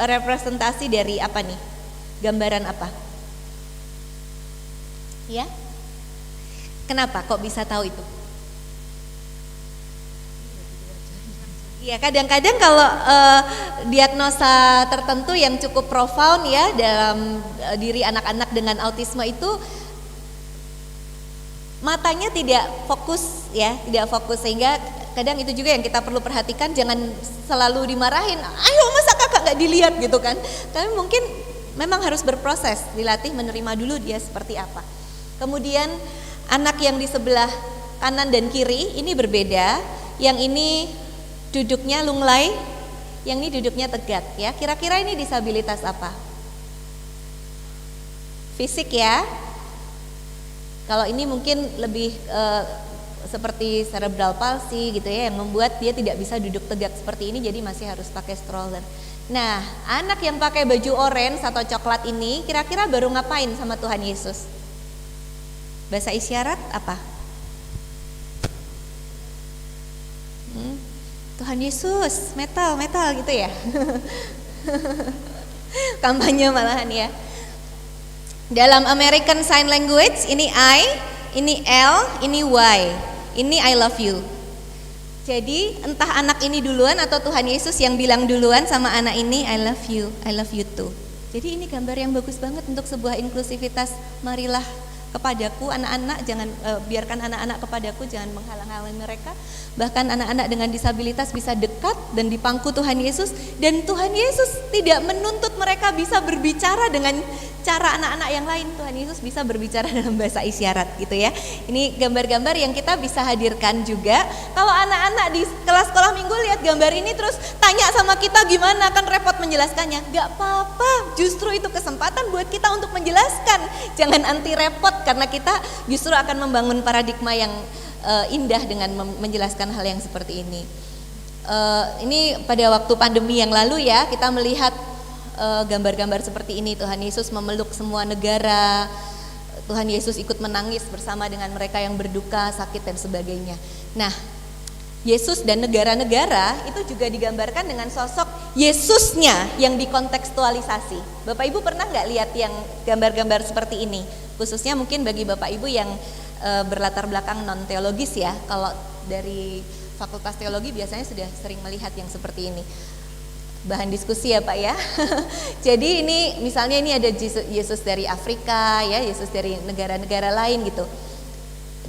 representasi dari apa nih? Gambaran apa? Ya? Kenapa kok bisa tahu itu? Ya, kadang-kadang kalau diagnosa tertentu yang cukup profound ya dalam diri anak-anak dengan autisme itu matanya tidak fokus ya, tidak fokus, sehingga kadang itu juga yang kita perlu perhatikan, jangan selalu dimarahin, ayo masa kakak nggak dilihat gitu kan. Tapi mungkin memang harus berproses, dilatih menerima dulu dia seperti apa. Kemudian anak yang di sebelah kanan dan kiri ini berbeda, yang ini duduknya lunglai, yang ini duduknya tegak ya. Kira-kira ini disabilitas apa? Fisik ya. Kalau ini mungkin lebih seperti cerebral palsy gitu ya, yang membuat dia tidak bisa duduk tegak seperti ini, jadi masih harus pakai stroller. Nah, anak yang pakai baju orange atau coklat ini kira-kira baru ngapain sama Tuhan Yesus? Bahasa isyarat apa? Tuhan Yesus, metal gitu ya. Kampanye malahan ya. Dalam American Sign Language ini I, ini L, ini Y, ini I love you. Jadi entah anak ini duluan atau Tuhan Yesus yang bilang duluan sama anak ini I love you too. Jadi ini gambar yang bagus banget untuk sebuah inklusivitas. Marilah kepadaku anak-anak, jangan biarkan anak-anak kepadaku, jangan menghalang-halangi mereka. Bahkan anak-anak dengan disabilitas bisa dekat dan dipangku Tuhan Yesus, dan Tuhan Yesus tidak menuntut mereka bisa berbicara dengan cara anak-anak yang lain. Tuhan Yesus bisa berbicara dalam bahasa isyarat gitu ya. Ini gambar-gambar yang kita bisa hadirkan juga. Kalau anak-anak di kelas sekolah minggu lihat gambar ini terus tanya sama kita gimana, kan repot menjelaskannya. Gak apa-apa, justru itu kesempatan buat kita untuk menjelaskan. Jangan anti repot, karena kita justru akan membangun paradigma yang indah dengan menjelaskan hal yang seperti ini. Ini pada waktu pandemi yang lalu ya, kita melihat gambar-gambar seperti ini. Tuhan Yesus memeluk semua negara, Tuhan Yesus ikut menangis bersama dengan mereka yang berduka, sakit dan sebagainya. Nah, Yesus dan negara-negara itu juga digambarkan dengan sosok Yesusnya yang dikontekstualisasi. Bapak Ibu pernah nggak lihat yang gambar-gambar seperti ini? Khususnya mungkin bagi Bapak Ibu yang berlatar belakang non teologis ya. Kalau dari Fakultas Teologi biasanya sudah sering melihat yang seperti ini. Bahan diskusi ya Pak ya. Jadi ini misalnya ini ada Yesus dari Afrika ya, Yesus dari negara-negara lain gitu.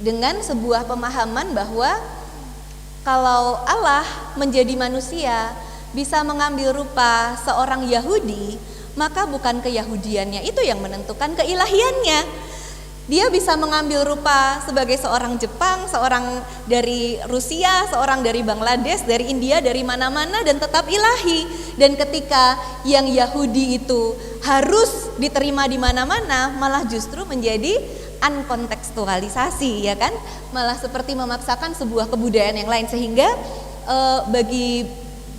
Dengan sebuah pemahaman bahwa kalau Allah menjadi manusia bisa mengambil rupa seorang Yahudi, maka bukan keyahudiannya itu yang menentukan keilahiannya. Dia bisa mengambil rupa sebagai seorang Jepang, seorang dari Rusia, seorang dari Bangladesh, dari India, dari mana-mana dan tetap ilahi. Dan ketika yang Yahudi itu harus diterima di mana-mana, malah justru menjadi unkontekstualisasi ya kan? Malah seperti memaksakan sebuah kebudayaan yang lain, sehingga bagi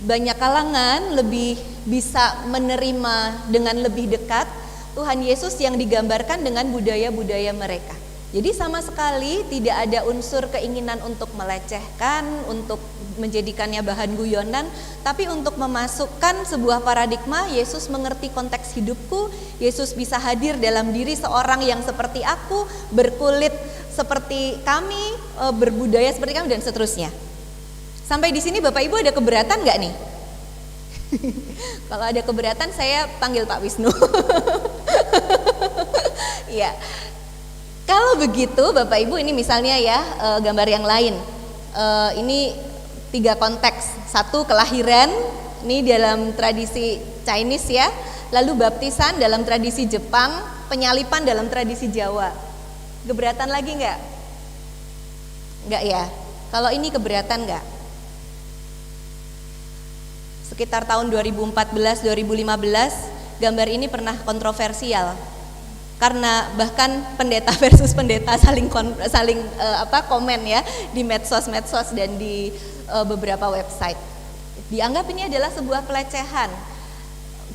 banyak kalangan lebih bisa menerima dengan lebih dekat Tuhan Yesus yang digambarkan dengan budaya-budaya mereka. Jadi sama sekali tidak ada unsur keinginan untuk melecehkan, untuk menjadikannya bahan guyonan, tapi untuk memasukkan sebuah paradigma. Yesus mengerti konteks hidupku, Yesus bisa hadir dalam diri seorang yang seperti aku, berkulit seperti kami, berbudaya seperti kami dan seterusnya. Sampai di sini Bapak Ibu ada keberatan nggak nih? Kalau ada keberatan saya panggil Pak Wisnu. Ya. Kalau begitu Bapak Ibu, ini misalnya ya gambar yang lain. Ini 3 konteks. 1 kelahiran, ini dalam tradisi Chinese ya. Lalu baptisan dalam tradisi Jepang, penyalipan dalam tradisi Jawa. Keberatan lagi nggak? Nggak ya. Kalau ini keberatan nggak? Sekitar tahun 2014-2015 gambar ini pernah kontroversial karena bahkan pendeta versus pendeta saling komen ya di medsos dan di beberapa website. Dianggap ini adalah sebuah pelecehan.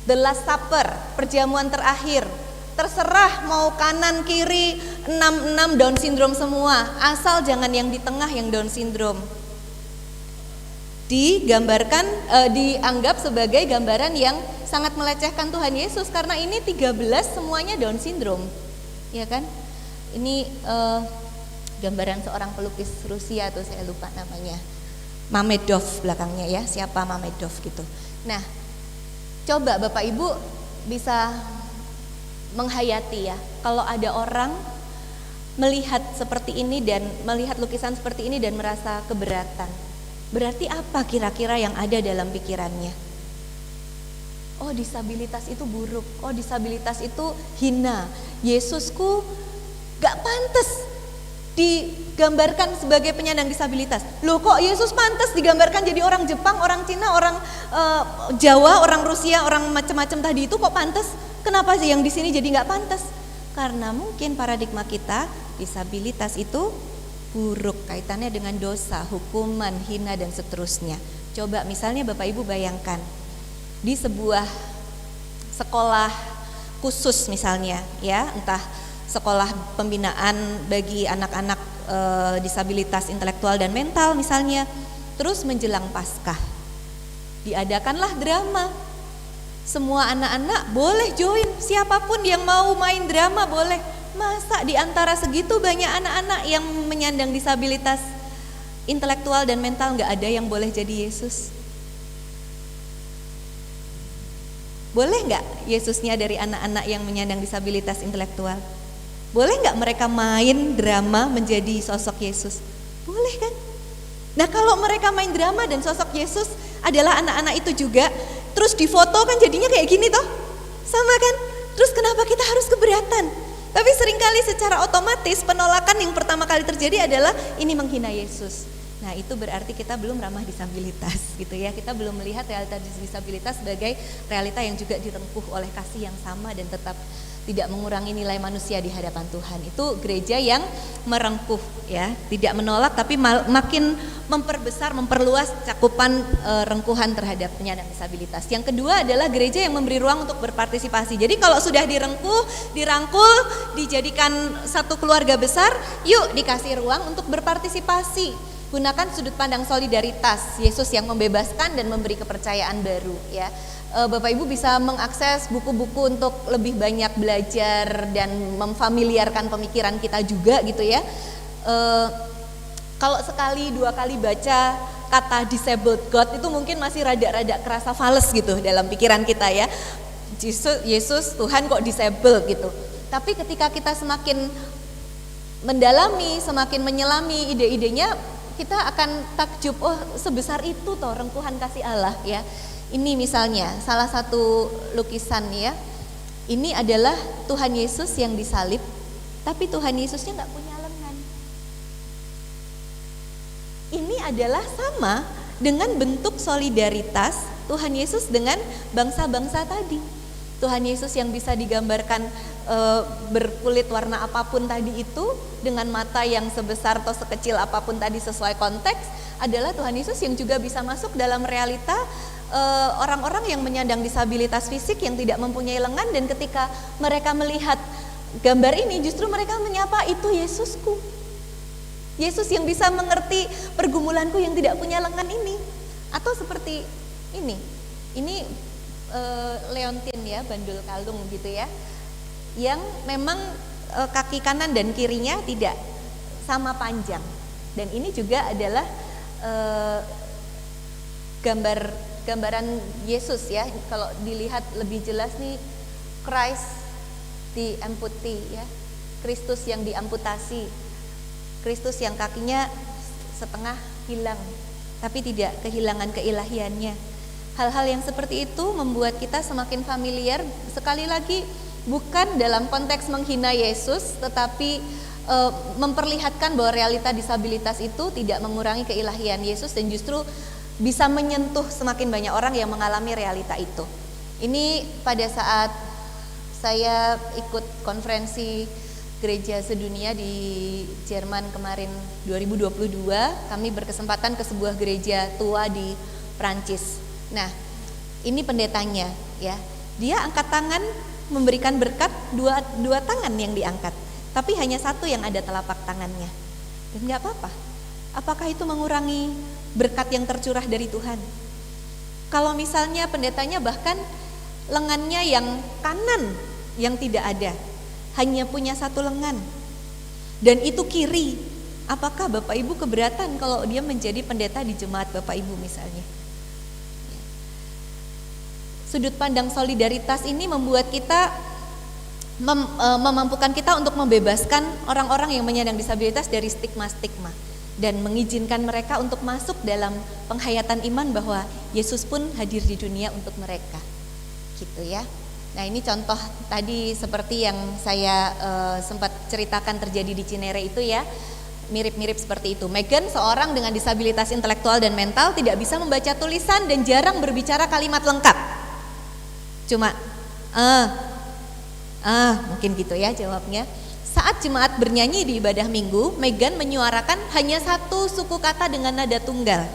The Last Supper, perjamuan terakhir. Terserah mau kanan kiri 66 Down syndrome semua, asal jangan yang di tengah yang Down syndrome. dianggap sebagai gambaran yang sangat melecehkan Tuhan Yesus, karena ini 13 semuanya Down syndrome, ya kan? Ini gambaran seorang pelukis Rusia tuh, saya lupa namanya, Mamedov belakangnya ya, siapa Mamedov gitu. Nah, coba Bapak Ibu bisa menghayati ya, kalau ada orang melihat seperti ini dan melihat lukisan seperti ini dan merasa keberatan, berarti apa kira-kira yang ada dalam pikirannya? Oh, disabilitas itu buruk, oh disabilitas itu hina, Yesusku gak pantas digambarkan sebagai penyandang disabilitas. Loh, kok Yesus pantas digambarkan jadi orang Jepang, orang Cina, orang Jawa, orang Rusia, orang macam-macam tadi itu kok pantas? Kenapa sih yang di sini jadi nggak pantas? Karena mungkin paradigma kita disabilitas itu buruk, kaitannya dengan dosa, hukuman, hina dan seterusnya. Coba misalnya Bapak Ibu bayangkan di sebuah sekolah khusus misalnya ya, entah sekolah pembinaan bagi anak-anak disabilitas intelektual dan mental misalnya, terus menjelang Paskah diadakanlah drama. Semua anak-anak boleh join, siapapun yang mau main drama boleh. Masa di antara segitu banyak anak-anak yang menyandang disabilitas intelektual dan mental nggak ada yang boleh jadi Yesus? Boleh nggak Yesusnya dari anak-anak yang menyandang disabilitas intelektual? Boleh nggak mereka main drama menjadi sosok Yesus? Boleh kan? Nah, kalau mereka main drama dan sosok Yesus adalah anak-anak itu juga, terus difoto kan jadinya kayak gini toh, sama kan? Terus kenapa kita harus keberatan? Tapi seringkali secara otomatis penolakan yang pertama kali terjadi adalah ini menghina Yesus. Nah, itu berarti kita belum ramah disabilitas gitu ya. Kita belum melihat realita disabilitas sebagai realita yang juga direngkuh oleh kasih yang sama dan tetap tidak mengurangi nilai manusia di hadapan Tuhan. Itu gereja yang merengkuh ya, tidak menolak tapi makin memperbesar, memperluas cakupan rengkuhan terhadap penyandang disabilitas. Yang kedua adalah gereja yang memberi ruang untuk berpartisipasi. Jadi kalau sudah direngkuh, dirangkul, dijadikan satu keluarga besar, yuk dikasih ruang untuk berpartisipasi. Gunakan sudut pandang solidaritas, Yesus yang membebaskan dan memberi kepercayaan baru ya. Bapak Ibu bisa mengakses buku-buku untuk lebih banyak belajar dan memfamiliarkan pemikiran kita juga gitu ya. Kalau sekali dua kali baca kata disabled God itu mungkin masih rada-rada kerasa fales gitu dalam pikiran kita ya. Yesus Tuhan kok disabled gitu. Tapi ketika kita semakin mendalami, semakin menyelami ide-idenya, kita akan takjub, oh sebesar itu toh rengkuhan kasih Allah ya. Ini misalnya salah satu lukisan ya, ini adalah Tuhan Yesus yang disalib, tapi Tuhan Yesusnya nggak punya lengan. Ini adalah sama dengan bentuk solidaritas Tuhan Yesus dengan bangsa-bangsa tadi. Tuhan Yesus yang bisa digambarkan berkulit warna apapun tadi itu, dengan mata yang sebesar atau sekecil apapun tadi sesuai konteks, adalah Tuhan Yesus yang juga bisa masuk dalam realita orang-orang yang menyandang disabilitas fisik yang tidak mempunyai lengan, dan ketika mereka melihat gambar ini justru mereka menyapa, itu Yesusku, Yesus yang bisa mengerti pergumulanku yang tidak punya lengan ini. Atau seperti ini Leontin ya, bandul kalung gitu ya, yang memang kaki kanan dan kirinya tidak sama panjang, dan ini juga adalah gambaran Yesus ya. Kalau dilihat lebih jelas nih, Christ di amputee ya, Kristus yang diamputasi, Kristus yang kakinya setengah hilang tapi tidak kehilangan keilahiannya. Hal-hal yang seperti itu membuat kita semakin familiar, sekali lagi bukan dalam konteks menghina Yesus, tetapi memperlihatkan bahwa realita disabilitas itu tidak mengurangi keilahian Yesus dan justru bisa menyentuh semakin banyak orang yang mengalami realita itu. Ini pada saat saya ikut konferensi gereja sedunia di Jerman kemarin 2022, kami berkesempatan ke sebuah gereja tua di Prancis. Nah, ini pendetanya ya, dia angkat tangan memberikan berkat, dua tangan yang diangkat, tapi hanya satu yang ada telapak tangannya, dan nggak apa-apa. Apakah itu mengurangi berkat yang tercurah dari Tuhan. Kalau misalnya pendetanya bahkan lengannya yang kanan yang tidak ada, hanya punya satu lengan, dan itu kiri, apakah Bapak Ibu keberatan kalau dia menjadi pendeta di jemaat Bapak Ibu misalnya? Sudut pandang solidaritas ini membuat kita memampukan kita untuk membebaskan orang-orang yang menyandang disabilitas dari stigma-stigma dan mengizinkan mereka untuk masuk dalam penghayatan iman bahwa Yesus pun hadir di dunia untuk mereka, gitu ya. Nah, ini contoh tadi seperti yang saya sempat ceritakan terjadi di Cinere itu ya, mirip-mirip seperti itu. Megan, seorang dengan disabilitas intelektual dan mental, tidak bisa membaca tulisan dan jarang berbicara kalimat lengkap. Cuma mungkin gitu ya jawabnya. Saat jemaat bernyanyi di ibadah minggu, Megan menyuarakan hanya satu suku kata dengan nada tunggal.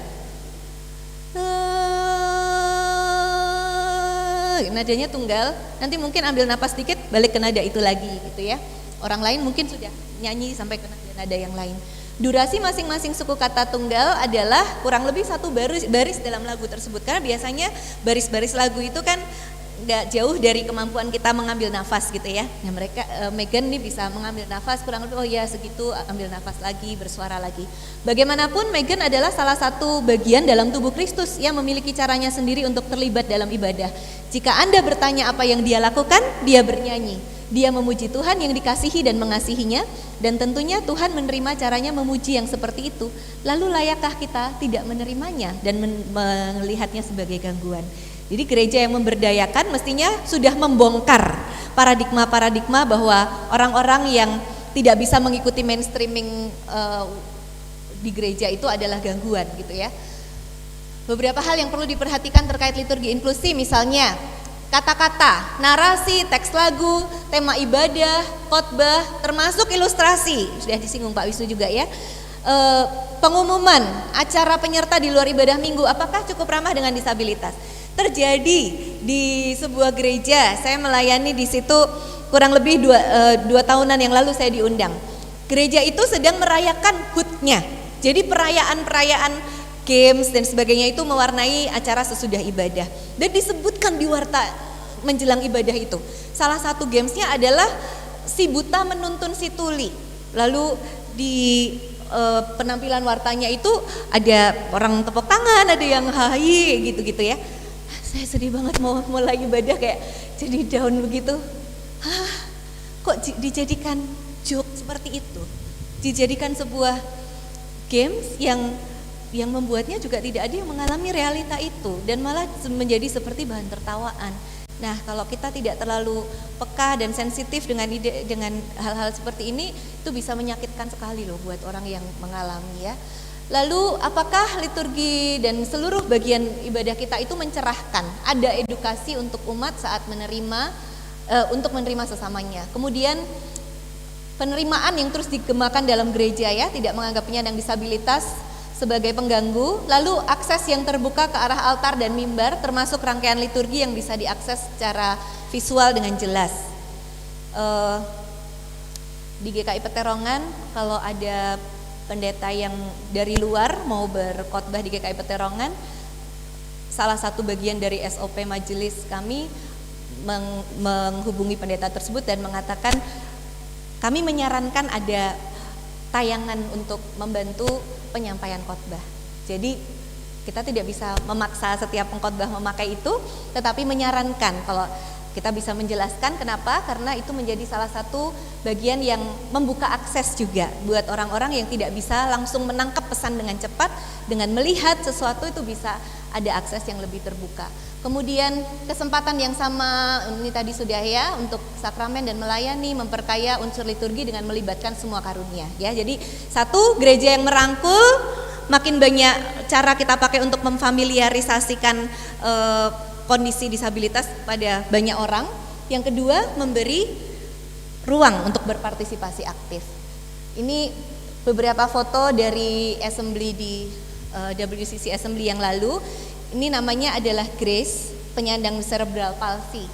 Nadanya tunggal, nanti mungkin ambil napas dikit balik ke nada itu lagi gitu ya. Orang lain mungkin sudah nyanyi sampai ke nada yang lain. Durasi masing-masing suku kata tunggal adalah kurang lebih satu baris dalam lagu tersebut, karena biasanya baris-baris lagu itu kan nggak jauh dari kemampuan kita mengambil nafas gitu ya. Nah, Megan nih bisa mengambil nafas kurang lebih, oh ya segitu, ambil nafas lagi, bersuara lagi. Bagaimanapun Megan adalah salah satu bagian dalam tubuh Kristus yang memiliki caranya sendiri untuk terlibat dalam ibadah. Jika Anda bertanya apa yang dia lakukan, dia bernyanyi. Dia memuji Tuhan yang dikasihi dan mengasihinya, dan tentunya Tuhan menerima caranya memuji yang seperti itu. Lalu layakkah kita tidak menerimanya dan melihatnya sebagai gangguan? Jadi gereja yang memberdayakan mestinya sudah membongkar paradigma-paradigma bahwa orang-orang yang tidak bisa mengikuti mainstreaming di gereja itu adalah gangguan gitu ya. Beberapa hal yang perlu diperhatikan terkait liturgi inklusi, misalnya kata-kata, narasi, teks lagu, tema ibadah, khotbah, termasuk ilustrasi, sudah disinggung Pak Wisnu juga ya. Pengumuman acara penyerta di luar ibadah minggu, apakah cukup ramah dengan disabilitas? Terjadi di sebuah gereja, saya melayani di situ kurang lebih dua tahunan yang lalu saya diundang. Gereja itu sedang merayakan HUT-nya, jadi perayaan-perayaan games dan sebagainya itu mewarnai acara sesudah ibadah. Dan disebutkan di warta menjelang ibadah itu, salah satu gamesnya adalah si buta menuntun si tuli. Lalu di penampilan wartanya itu ada orang tepuk tangan, ada yang hai gitu-gitu ya. Saya sedih banget mau mulai ibadah kayak jadi down begitu. Kok dijadikan joke seperti itu? Dijadikan sebuah games yang membuatnya juga tidak ada yang mengalami realita itu dan malah menjadi seperti bahan tertawaan. Nah, kalau kita tidak terlalu peka dan sensitif dengan hal-hal seperti ini, itu bisa menyakitkan sekali loh buat orang yang mengalami ya. Lalu apakah liturgi dan seluruh bagian ibadah kita itu mencerahkan? Ada edukasi untuk umat saat untuk menerima sesamanya. Kemudian penerimaan yang terus digemakan dalam gereja ya, tidak menganggap penyandang disabilitas sebagai pengganggu. Lalu akses yang terbuka ke arah altar dan mimbar, termasuk rangkaian liturgi yang bisa diakses secara visual dengan jelas. Di GKI Peterongan kalau ada pendeta yang dari luar mau berkhotbah di GKI Peterongan, salah satu bagian dari SOP majelis kami menghubungi pendeta tersebut dan mengatakan kami menyarankan ada tayangan untuk membantu penyampaian khotbah. Jadi kita tidak bisa memaksa setiap pengkhotbah memakai itu, tetapi menyarankan kalau kita bisa menjelaskan kenapa, karena itu menjadi salah satu bagian yang membuka akses juga buat orang-orang yang tidak bisa langsung menangkap pesan dengan cepat, dengan melihat sesuatu itu bisa ada akses yang lebih terbuka. Kemudian kesempatan yang sama, ini tadi sudah ya, untuk sakramen dan melayani, memperkaya unsur liturgi dengan melibatkan semua karunia ya. Jadi satu, gereja yang merangkul, makin banyak cara kita pakai untuk memfamiliarisasikan kondisi disabilitas pada banyak orang. Yang kedua, memberi ruang untuk berpartisipasi aktif. Ini beberapa foto dari assembly di WCC Assembly yang lalu. Ini namanya adalah Grace, penyandang cerebral palsy.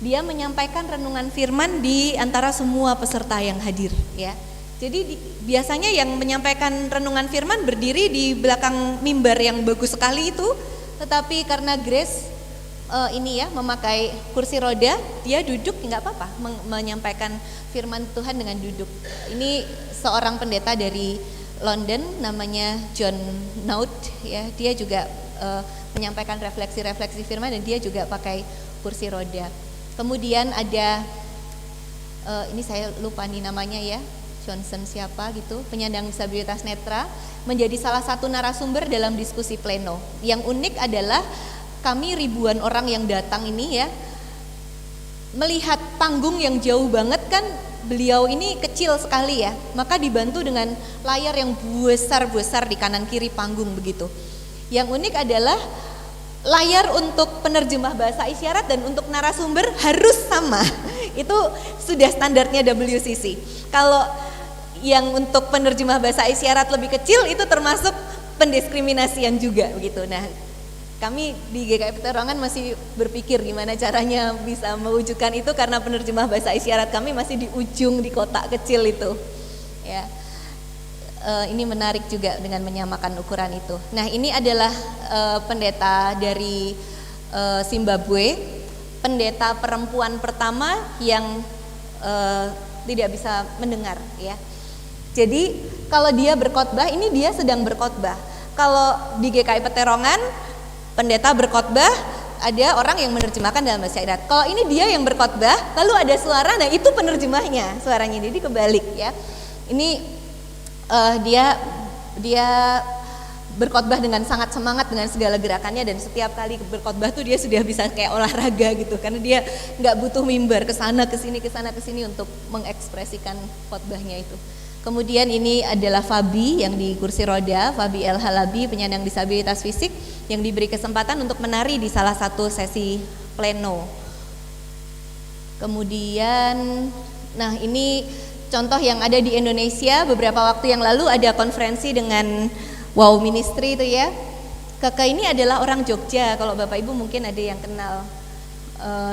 Dia menyampaikan renungan firman di antara semua peserta yang hadir ya. Jadi biasanya yang menyampaikan renungan firman berdiri di belakang mimbar yang bagus sekali itu, tetapi karena Grace ini ya memakai kursi roda, dia duduk nggak apa-apa menyampaikan firman Tuhan dengan duduk. Ini seorang pendeta dari London namanya John Naut ya, dia juga menyampaikan refleksi-refleksi firman dan dia juga pakai kursi roda. Kemudian ada ini saya lupa nih namanya ya, Johnson siapa gitu, penyandang disabilitas netra, menjadi salah satu narasumber dalam diskusi pleno. Yang unik adalah kami ribuan orang yang datang ini ya, melihat panggung yang jauh banget kan, beliau ini kecil sekali ya, maka dibantu dengan layar yang besar-besar di kanan kiri panggung begitu. Yang unik adalah layar untuk penerjemah bahasa isyarat dan untuk narasumber harus sama. Itu sudah standarnya WCC. Kalau yang untuk penerjemah bahasa isyarat lebih kecil itu termasuk pendiskriminasian juga begitu. Nah, kami di GKI Peterongan masih berpikir gimana caranya bisa mewujudkan itu karena penerjemah bahasa isyarat kami masih di ujung di kotak kecil itu. Ya. Ini menarik juga dengan menyamakan ukuran itu. Nah, ini adalah pendeta dari Zimbabwe, pendeta perempuan pertama yang tidak bisa mendengar ya. Jadi kalau dia berkhotbah, ini dia sedang berkhotbah. Kalau di GKI Peterongan pendeta berkhotbah, ada orang yang menerjemahkan dalam bahasa isyarat. Kalau ini dia yang berkhotbah, lalu ada suara, nah itu penerjemahnya, suaranya jadi kebalik ya. Ini dia berkhotbah dengan sangat semangat dengan segala gerakannya, dan setiap kali berkhotbah tuh dia sudah bisa kayak olahraga gitu karena dia nggak butuh mimbar ke sana ke sini untuk mengekspresikan khotbahnya itu. Kemudian ini adalah Fabi yang di kursi roda, Fabi El Halabi, penyandang disabilitas fisik yang diberi kesempatan untuk menari di salah satu sesi pleno. Kemudian nah ini contoh yang ada di Indonesia. Beberapa waktu yang lalu ada konferensi dengan Wow Ministry itu ya. Kakak ini adalah orang Jogja, kalau Bapak Ibu mungkin ada yang kenal.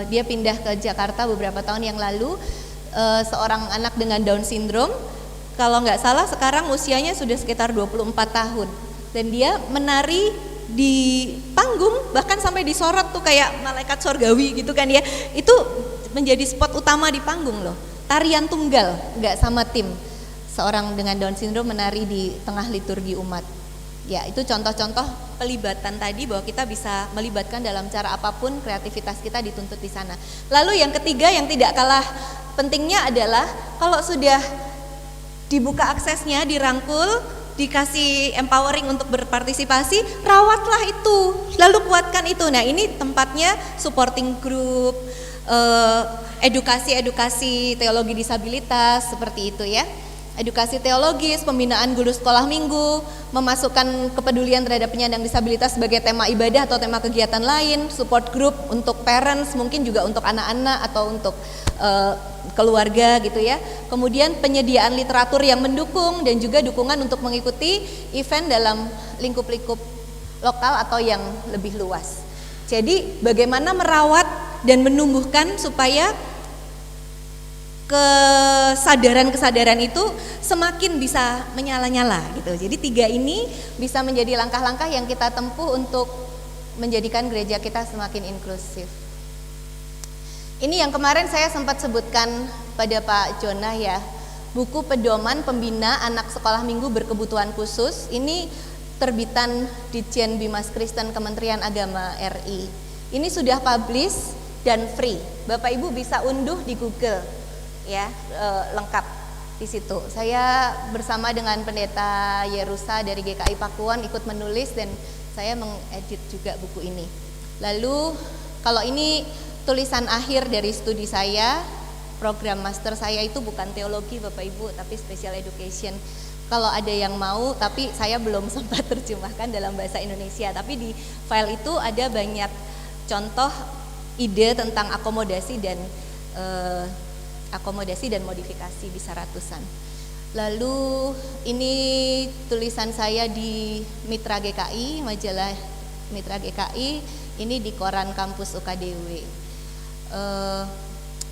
Dia pindah ke Jakarta beberapa tahun yang lalu. Seorang anak dengan Down syndrome, kalau nggak salah sekarang usianya sudah sekitar 24 tahun. Dan dia menari di panggung, bahkan sampai disorot tuh kayak malaikat sorgawi gitu kan ya. Itu menjadi spot utama di panggung loh. Tarian tunggal, nggak sama tim. Seorang dengan Down syndrome menari di tengah liturgi umat. Ya, itu contoh-contoh pelibatan tadi bahwa kita bisa melibatkan dalam cara apapun, kreativitas kita dituntut di sana. Lalu yang ketiga yang tidak kalah pentingnya adalah kalau sudah dibuka aksesnya, dirangkul, dikasih empowering untuk berpartisipasi, rawatlah itu, lalu kuatkan itu. Nah, ini tempatnya supporting group, edukasi teologi disabilitas seperti itu ya. Edukasi teologis, pembinaan guru sekolah minggu, memasukkan kepedulian terhadap penyandang disabilitas sebagai tema ibadah atau tema kegiatan lain, support group untuk parents, mungkin juga untuk anak-anak atau untuk keluarga gitu ya. Kemudian penyediaan literatur yang mendukung dan juga dukungan untuk mengikuti event dalam lingkup-lingkup lokal atau yang lebih luas. Jadi bagaimana merawat dan menumbuhkan supaya kesadaran itu semakin bisa menyala-nyala gitu. Jadi tiga ini bisa menjadi langkah-langkah yang kita tempuh untuk menjadikan gereja kita semakin inklusif. Ini yang kemarin saya sempat sebutkan pada Pak Jonah ya, buku pedoman pembina anak sekolah minggu berkebutuhan khusus. Ini terbitan Ditjen Bimas Kristen Kementerian Agama RI. Ini sudah publish dan free. Bapak Ibu bisa unduh di Google ya, lengkap di situ. Saya bersama dengan pendeta Yerusa dari GKI Pakuan ikut menulis dan saya mengedit juga buku ini. Lalu kalau ini tulisan akhir dari studi saya, program master saya itu bukan teologi Bapak Ibu, tapi special education. Kalau ada yang mau, tapi saya belum sempat terjemahkan dalam bahasa Indonesia. Tapi di file itu ada banyak contoh ide tentang akomodasi dan modifikasi, bisa ratusan. Lalu ini tulisan saya di Mitra GKI, majalah Mitra GKI, ini di koran kampus UKDW.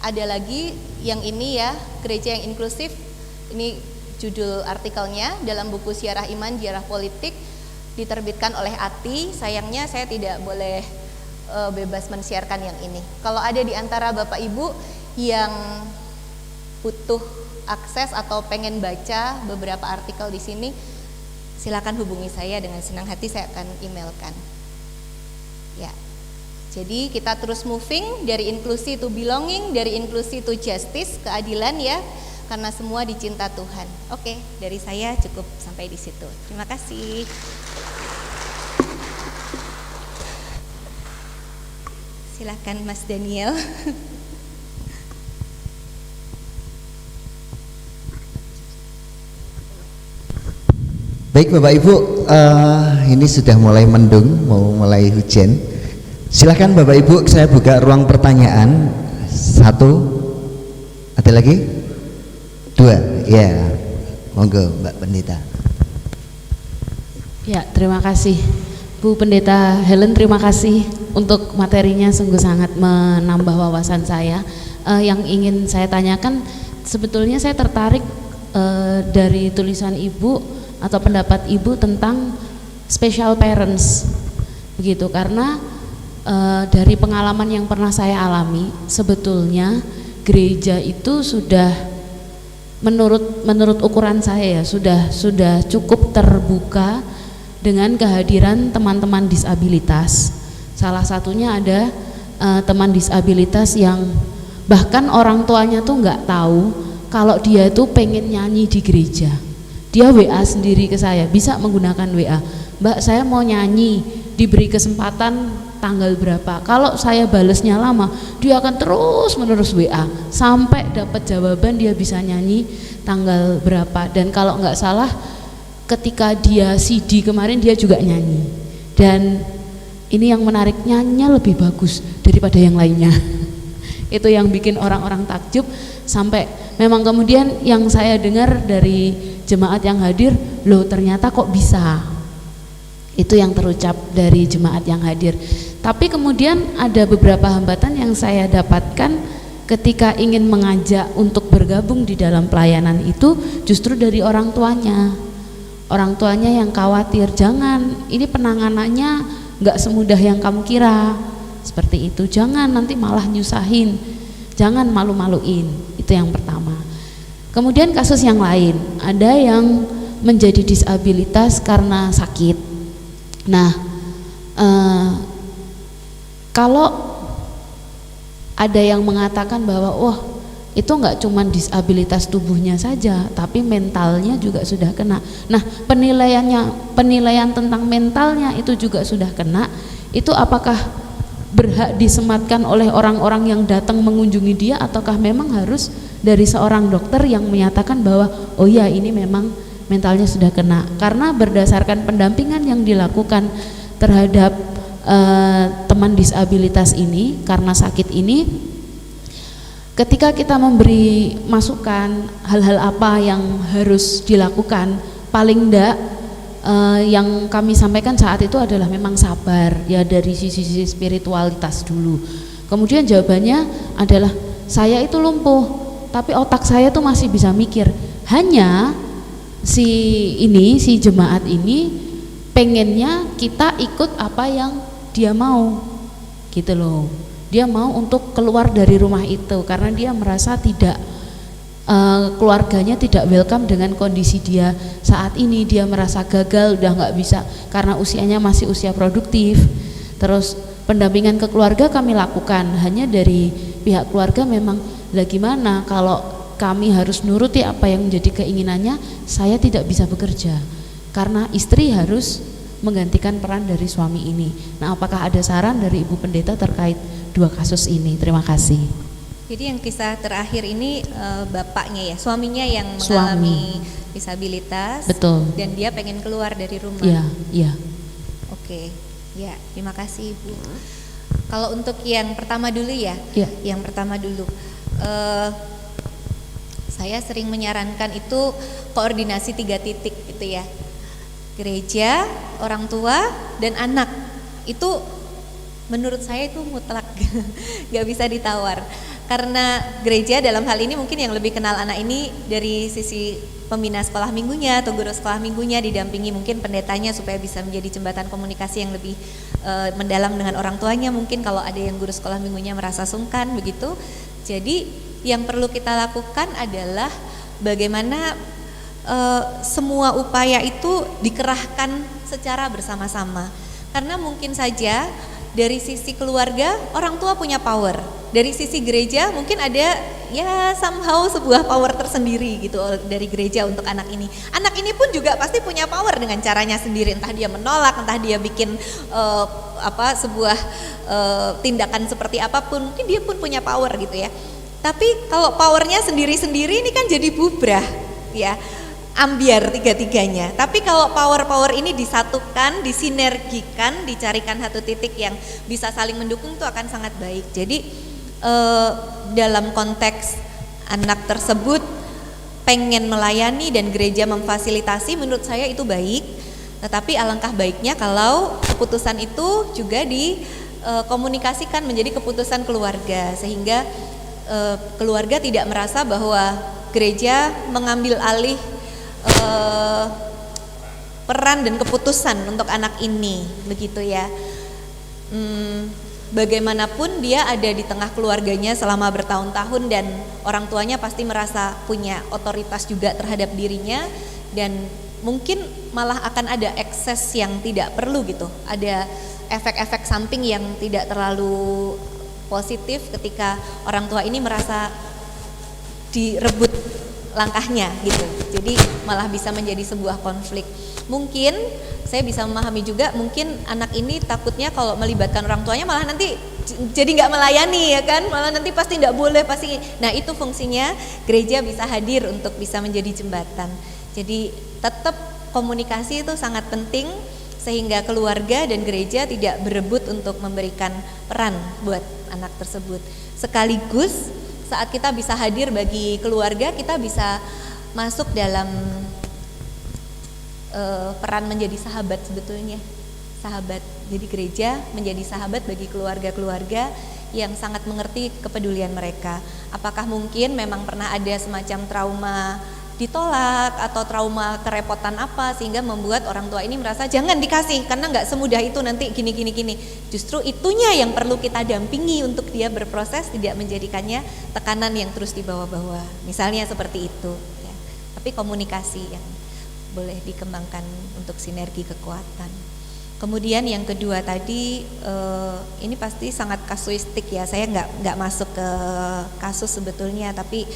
Ada lagi yang ini ya, gereja yang inklusif. Ini judul artikelnya dalam buku Ziarah Iman, Ziarah Politik, diterbitkan oleh ATI. Sayangnya saya tidak boleh bebas men-sharekan yang ini. Kalau ada di antara Bapak Ibu yang butuh akses atau pengen baca beberapa artikel di sini, silakan hubungi saya, dengan senang hati saya akan emailkan. Ya. Jadi kita terus moving dari inklusi to belonging, dari inklusi to justice, keadilan ya, karena semua dicinta Tuhan. Oke, dari saya cukup sampai di situ. Terima kasih. Silakan Mas Daniel. Baik Bapak Ibu, ini sudah mulai mendung, mau mulai hujan. Silakan Bapak Ibu, saya buka ruang pertanyaan. 1, ada lagi? 2, ya, monggo Mbak Pendeta. Ya, terima kasih Bu Pendeta Helen, terima kasih untuk materinya, sungguh sangat menambah wawasan saya. Yang ingin saya tanyakan, sebetulnya saya tertarik dari tulisan Ibu atau pendapat Ibu tentang special parents, begitu, karena dari pengalaman yang pernah saya alami, sebetulnya gereja itu sudah menurut ukuran saya ya sudah cukup terbuka dengan kehadiran teman-teman disabilitas. Salah satunya ada teman disabilitas yang bahkan orang tuanya tuh nggak tahu kalau dia tuh pengen nyanyi di gereja. Dia WA sendiri ke saya, bisa menggunakan WA. Mbak, saya mau nyanyi, diberi kesempatan tanggal berapa. Kalau saya balesnya lama, dia akan terus menerus WA sampai dapat jawaban dia bisa nyanyi tanggal berapa. Dan kalau nggak salah, ketika dia CD kemarin dia juga nyanyi. Dan ini yang menarik, nyanyinya lebih bagus daripada yang lainnya. Itu yang bikin orang-orang takjub, sampai memang kemudian yang saya dengar dari jemaat yang hadir, loh ternyata kok bisa. Itu yang terucap dari jemaat yang hadir. Tapi kemudian ada beberapa hambatan yang saya dapatkan ketika ingin mengajak untuk bergabung di dalam pelayanan itu, justru dari orang tuanya. Orang tuanya yang khawatir, jangan, ini penanganannya nggak semudah yang kamu kira, seperti itu, jangan nanti malah nyusahin, jangan malu-maluin. Itu yang pertama. Kemudian kasus yang lain, ada yang menjadi disabilitas karena sakit. Nah, kalau ada yang mengatakan bahwa wah itu nggak cuma disabilitas tubuhnya saja, tapi mentalnya juga sudah kena. Nah, penilaian tentang mentalnya itu juga sudah kena. Itu apakah berhak disematkan oleh orang-orang yang datang mengunjungi dia, ataukah memang harus dari seorang dokter yang menyatakan bahwa oh ya ini memang mentalnya sudah kena? Karena berdasarkan pendampingan yang dilakukan terhadap teman disabilitas ini karena sakit ini, ketika kita memberi masukan hal-hal apa yang harus dilakukan, paling enggak yang kami sampaikan saat itu adalah memang sabar ya, dari sisi spiritualitas dulu. Kemudian jawabannya adalah saya itu lumpuh tapi otak saya tuh masih bisa mikir. Hanya si jemaat ini pengennya kita ikut apa yang dia mau, gitu loh. Dia mau untuk keluar dari rumah itu karena dia merasa tidak keluarganya tidak welcome dengan kondisi dia saat ini. Dia merasa gagal, udah nggak bisa karena usianya masih usia produktif. Terus pendampingan ke keluarga kami lakukan, hanya dari pihak keluarga memang, lah gimana kalau kami harus nuruti apa yang menjadi keinginannya, saya tidak bisa bekerja karena istri harus menggantikan peran dari suami ini. Nah, apakah ada saran dari Ibu Pendeta terkait dua kasus ini? Terima kasih. Jadi yang kisah terakhir ini bapaknya ya, suaminya yang mengalami disabilitas. Betul. Dan dia pengen keluar dari rumah. Iya, iya. Oke, ya terima kasih Ibu. Kalau untuk yang pertama dulu ya, yang pertama dulu, saya sering menyarankan itu koordinasi 3 titik gitu ya, gereja, orang tua, dan anak. Itu menurut saya itu mutlak, nggak bisa ditawar. Karena gereja dalam hal ini mungkin yang lebih kenal anak ini dari sisi pembina sekolah minggunya atau guru sekolah minggunya, didampingi mungkin pendetanya supaya bisa menjadi jembatan komunikasi yang lebih mendalam dengan orang tuanya. Mungkin kalau ada yang guru sekolah minggunya merasa sungkan begitu. Jadi yang perlu kita lakukan adalah bagaimana semua upaya itu dikerahkan secara bersama-sama. Karena mungkin saja dari sisi keluarga orang tua punya power, dari sisi gereja mungkin ada ya somehow sebuah power tersendiri gitu dari gereja untuk anak ini. Anak ini pun juga pasti punya power dengan caranya sendiri, entah dia menolak, entah dia bikin sebuah tindakan seperti apapun, mungkin dia pun punya power gitu ya. Tapi kalau powernya sendiri-sendiri ini kan jadi bubrah ya, ambiar tiga-tiganya. Tapi kalau power-power ini disatukan, disinergikan, dicarikan satu titik yang bisa saling mendukung, itu akan sangat baik. Jadi dalam konteks anak tersebut pengen melayani dan gereja memfasilitasi, menurut saya itu baik. Tetapi alangkah baiknya kalau keputusan itu juga dikomunikasikan menjadi keputusan keluarga, sehingga keluarga tidak merasa bahwa gereja mengambil alih peran dan keputusan untuk anak ini, begitu ya. Bagaimanapun dia ada di tengah keluarganya selama bertahun-tahun dan orang tuanya pasti merasa punya otoritas juga terhadap dirinya, dan mungkin malah akan ada ekses yang tidak perlu gitu. Ada efek-efek samping yang tidak terlalu positif ketika orang tua ini merasa direbut langkahnya gitu. Jadi malah bisa menjadi sebuah konflik. Mungkin saya bisa memahami juga, mungkin anak ini takutnya kalau melibatkan orang tuanya malah nanti jadi nggak melayani ya kan, malah nanti pasti nggak boleh pasti. Nah itu fungsinya gereja bisa hadir untuk bisa menjadi jembatan. Jadi tetap komunikasi itu sangat penting sehingga keluarga dan gereja tidak berebut untuk memberikan peran buat anak tersebut. Sekaligus saat kita bisa hadir bagi keluarga, kita bisa masuk dalam peran menjadi sahabat sebetulnya. Sahabat. Jadi gereja menjadi sahabat bagi keluarga-keluarga yang sangat mengerti kepedulian mereka. Apakah mungkin memang pernah ada semacam trauma ditolak atau trauma kerepotan apa sehingga membuat orang tua ini merasa jangan dikasih karena nggak semudah itu nanti gini. Justru itunya yang perlu kita dampingi untuk dia berproses, tidak menjadikannya tekanan yang terus dibawa-bawa. Misalnya seperti itu ya. Tapi komunikasi yang boleh dikembangkan untuk sinergi kekuatan. Kemudian yang kedua tadi ini pasti sangat kasuistik ya. Saya nggak masuk ke kasus sebetulnya, tapi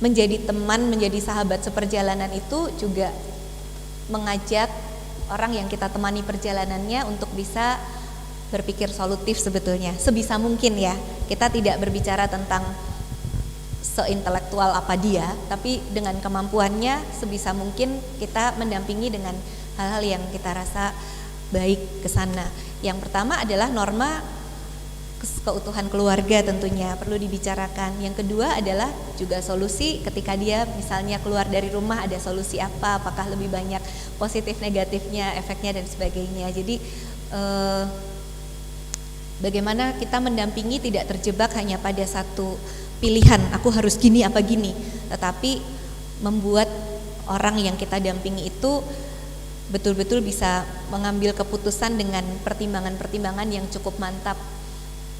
menjadi teman, menjadi sahabat seperjalanan itu juga mengajak orang yang kita temani perjalanannya untuk bisa berpikir solutif sebetulnya. Sebisa mungkin ya, kita tidak berbicara tentang seintelektual apa dia, tapi dengan kemampuannya sebisa mungkin kita mendampingi dengan hal-hal yang kita rasa baik ke sana. Yang pertama adalah norma keutuhan keluarga tentunya perlu dibicarakan. Yang kedua adalah juga solusi ketika dia misalnya keluar dari rumah, ada solusi apa, apakah lebih banyak positif negatifnya, efeknya dan sebagainya. Jadi bagaimana kita mendampingi tidak terjebak hanya pada satu pilihan, aku harus gini apa gini, tetapi membuat orang yang kita dampingi itu betul-betul bisa mengambil keputusan dengan pertimbangan-pertimbangan yang cukup mantap.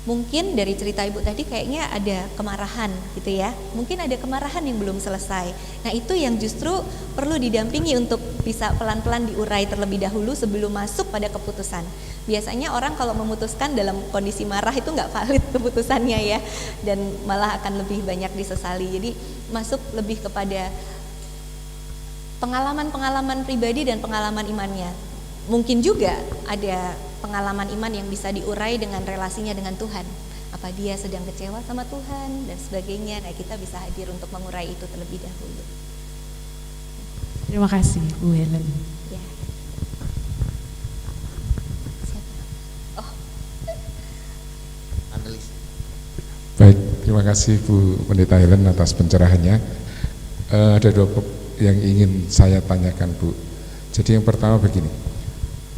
Mungkin dari cerita ibu tadi kayaknya ada kemarahan gitu ya, mungkin ada kemarahan yang belum selesai. Nah itu yang justru perlu didampingi untuk bisa pelan-pelan diurai terlebih dahulu sebelum masuk pada keputusan. Biasanya orang kalau memutuskan dalam kondisi marah itu nggak valid keputusannya ya, dan malah akan lebih banyak disesali. Jadi masuk lebih kepada pengalaman-pengalaman pribadi dan pengalaman imannya. Mungkin juga ada pengalaman iman yang bisa diurai dengan relasinya dengan Tuhan. Apa dia sedang kecewa sama Tuhan dan sebagainya. Nah kita bisa hadir untuk mengurai itu terlebih dahulu. Terima kasih Bu Helen. Ya. Siapa? Oh. Analis. Baik, terima kasih Bu Pendeta Helen atas pencerahannya. Ada dua yang ingin saya tanyakan Bu. Jadi yang pertama begini,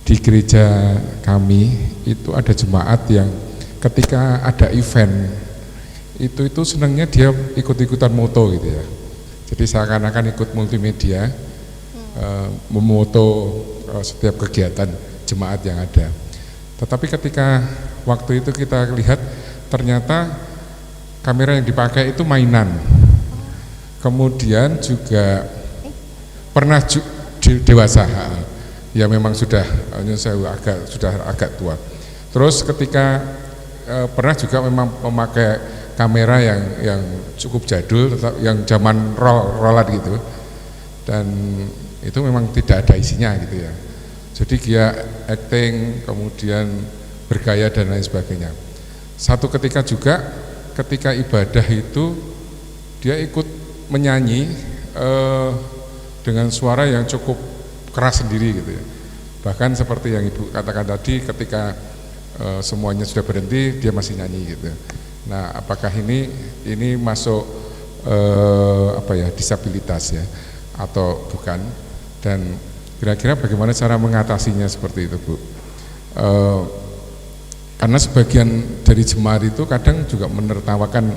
di gereja kami itu ada jemaat yang ketika ada event itu senangnya dia ikut-ikutan moto gitu ya. Jadi seakan-akan ikut multimedia, memoto setiap kegiatan jemaat yang ada. Tetapi ketika waktu itu kita lihat ternyata kamera yang dipakai itu mainan. Kemudian juga pernah dewasa, ya memang sudah agak tua. Terus ketika pernah juga memang memakai kamera yang cukup jadul, yang zaman rollan gitu, dan itu memang tidak ada isinya gitu ya. Jadi dia acting, kemudian bergaya dan lain sebagainya. Satu ketika juga ketika ibadah itu dia ikut menyanyi dengan suara yang cukup keras sendiri gitu ya. Bahkan seperti yang Ibu katakan tadi, ketika semuanya sudah berhenti dia masih nyanyi gitu. Nah, apakah ini masuk disabilitas ya atau bukan? Dan kira-kira bagaimana cara mengatasinya seperti itu, Bu? Karena sebagian dari jemaat itu kadang juga menertawakan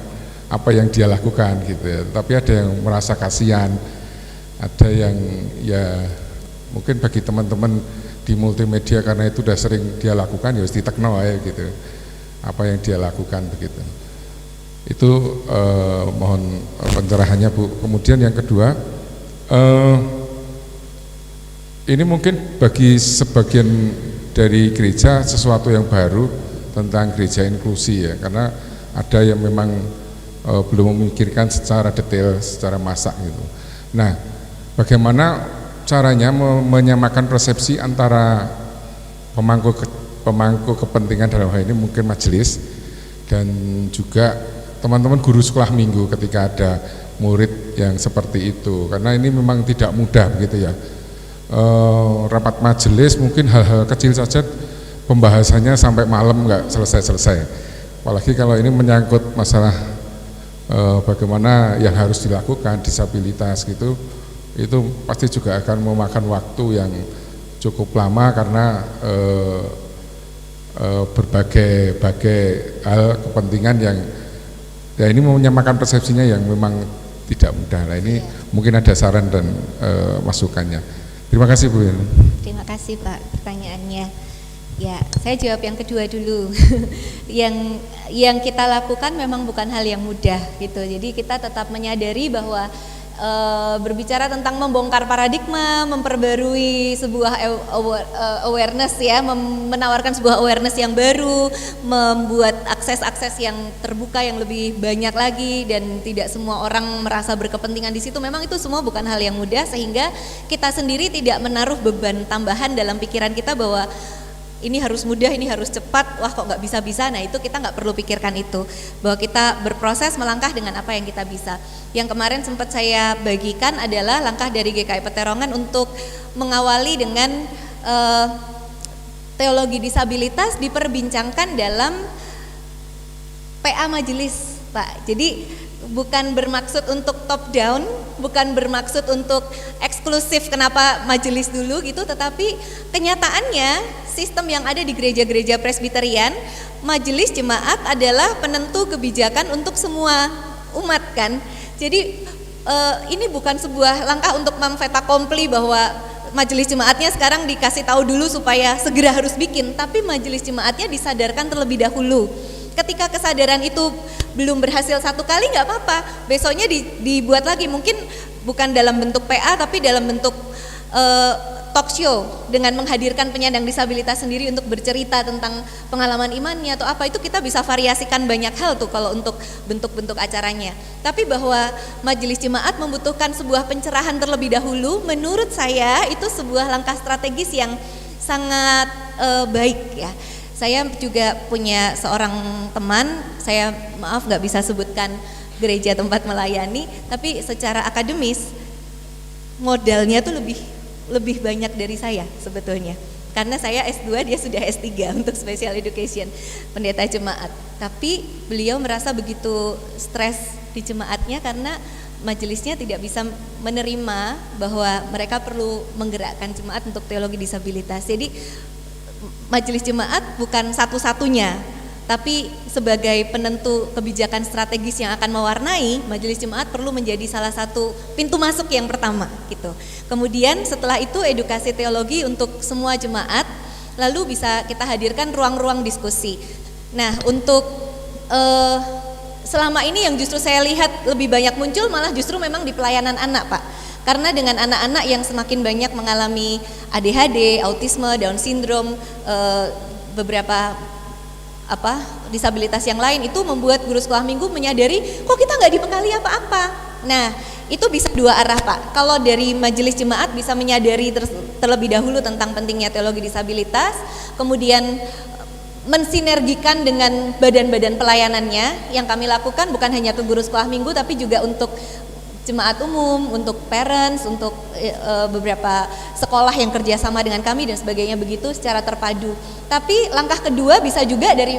apa yang dia lakukan gitu ya. Tapi ada yang merasa kasihan, ada yang ya mungkin bagi teman-teman di multimedia karena itu sudah sering dia lakukan ya harus ditekno aja gitu. Apa yang dia lakukan begitu. Itu mohon pencerahannya, Bu. Kemudian yang kedua, ini mungkin bagi sebagian dari gereja sesuatu yang baru tentang gereja inklusi ya, karena ada yang memang belum memikirkan secara detail, secara masak gitu. Nah, bagaimana caranya menyamakan persepsi antara pemangku kepentingan dalam hal ini mungkin majelis dan juga teman-teman guru sekolah minggu ketika ada murid yang seperti itu, karena ini memang tidak mudah begitu ya. Rapat majelis mungkin hal-hal kecil saja pembahasannya sampai malam nggak selesai-selesai, apalagi kalau ini menyangkut masalah bagaimana yang harus dilakukan disabilitas gitu, itu pasti juga akan memakan waktu yang cukup lama karena berbagai hal kepentingan yang ya ini menyamakan persepsinya yang memang tidak mudah. Nah ini mungkin ada saran dan masukannya. Terima kasih, Bu. Terima kasih, Pak, pertanyaannya. Ya, saya jawab yang kedua dulu. yang kita lakukan memang bukan hal yang mudah gitu. Jadi kita tetap menyadari bahwa berbicara tentang membongkar paradigma, memperbarui sebuah awareness ya, menawarkan sebuah awareness yang baru, membuat akses-akses yang terbuka yang lebih banyak lagi dan tidak semua orang merasa berkepentingan di situ. Memang itu semua bukan hal yang mudah, sehingga kita sendiri tidak menaruh beban tambahan dalam pikiran kita bahwa ini harus mudah, ini harus cepat, wah kok nggak bisa-bisa. Nah itu kita nggak perlu pikirkan itu, bahwa kita berproses melangkah dengan apa yang kita bisa. Yang kemarin sempat saya bagikan adalah langkah dari GKI Peterongan untuk mengawali dengan teologi disabilitas diperbincangkan dalam PA majelis, Pak. Jadi bukan bermaksud untuk top down, bukan bermaksud untuk eksklusif kenapa majelis dulu gitu, tetapi kenyataannya sistem yang ada di gereja-gereja presbiterian, majelis jemaat adalah penentu kebijakan untuk semua umat kan. Jadi ini bukan sebuah langkah untuk memfeta kompli bahwa majelis jemaatnya sekarang dikasih tahu dulu supaya segera harus bikin, tapi majelis jemaatnya disadarkan terlebih dahulu. Ketika kesadaran itu belum berhasil satu kali nggak apa-apa, besoknya dibuat lagi, mungkin bukan dalam bentuk PA tapi dalam bentuk talk show dengan menghadirkan penyandang disabilitas sendiri untuk bercerita tentang pengalaman imannya atau apa. Itu kita bisa variasikan banyak hal tuh kalau untuk bentuk-bentuk acaranya. Tapi bahwa majelis jemaat membutuhkan sebuah pencerahan terlebih dahulu, menurut saya itu sebuah langkah strategis yang sangat baik ya. Saya juga punya seorang teman, saya maaf nggak bisa sebutkan gereja tempat melayani, tapi secara akademis modalnya tuh lebih banyak dari saya sebetulnya. Karena saya S2, dia sudah S3 untuk special education, pendeta jemaat. Tapi beliau merasa begitu stres di jemaatnya karena majelisnya tidak bisa menerima bahwa mereka perlu menggerakkan jemaat untuk teologi disabilitas. Jadi majelis jemaat bukan satu-satunya, tapi sebagai penentu kebijakan strategis yang akan mewarnai, majelis jemaat perlu menjadi salah satu pintu masuk yang pertama gitu. Kemudian setelah itu edukasi teologi untuk semua jemaat, lalu bisa kita hadirkan ruang-ruang diskusi. Nah, untuk selama ini yang justru saya lihat lebih banyak muncul malah justru memang di pelayanan anak, Pak. Karena dengan anak-anak yang semakin banyak mengalami ADHD, autisme, Down syndrome, beberapa disabilitas yang lain, itu membuat guru sekolah minggu menyadari kok kita nggak dibekali apa-apa. Nah, itu bisa dua arah, Pak. Kalau dari majelis jemaat bisa menyadari terlebih dahulu tentang pentingnya teologi disabilitas, kemudian mensinergikan dengan badan-badan pelayanannya yang kami lakukan bukan hanya ke guru sekolah minggu tapi juga untuk jemaat umum, untuk parents, untuk beberapa sekolah yang kerjasama dengan kami dan sebagainya, begitu secara terpadu. Tapi langkah kedua bisa juga dari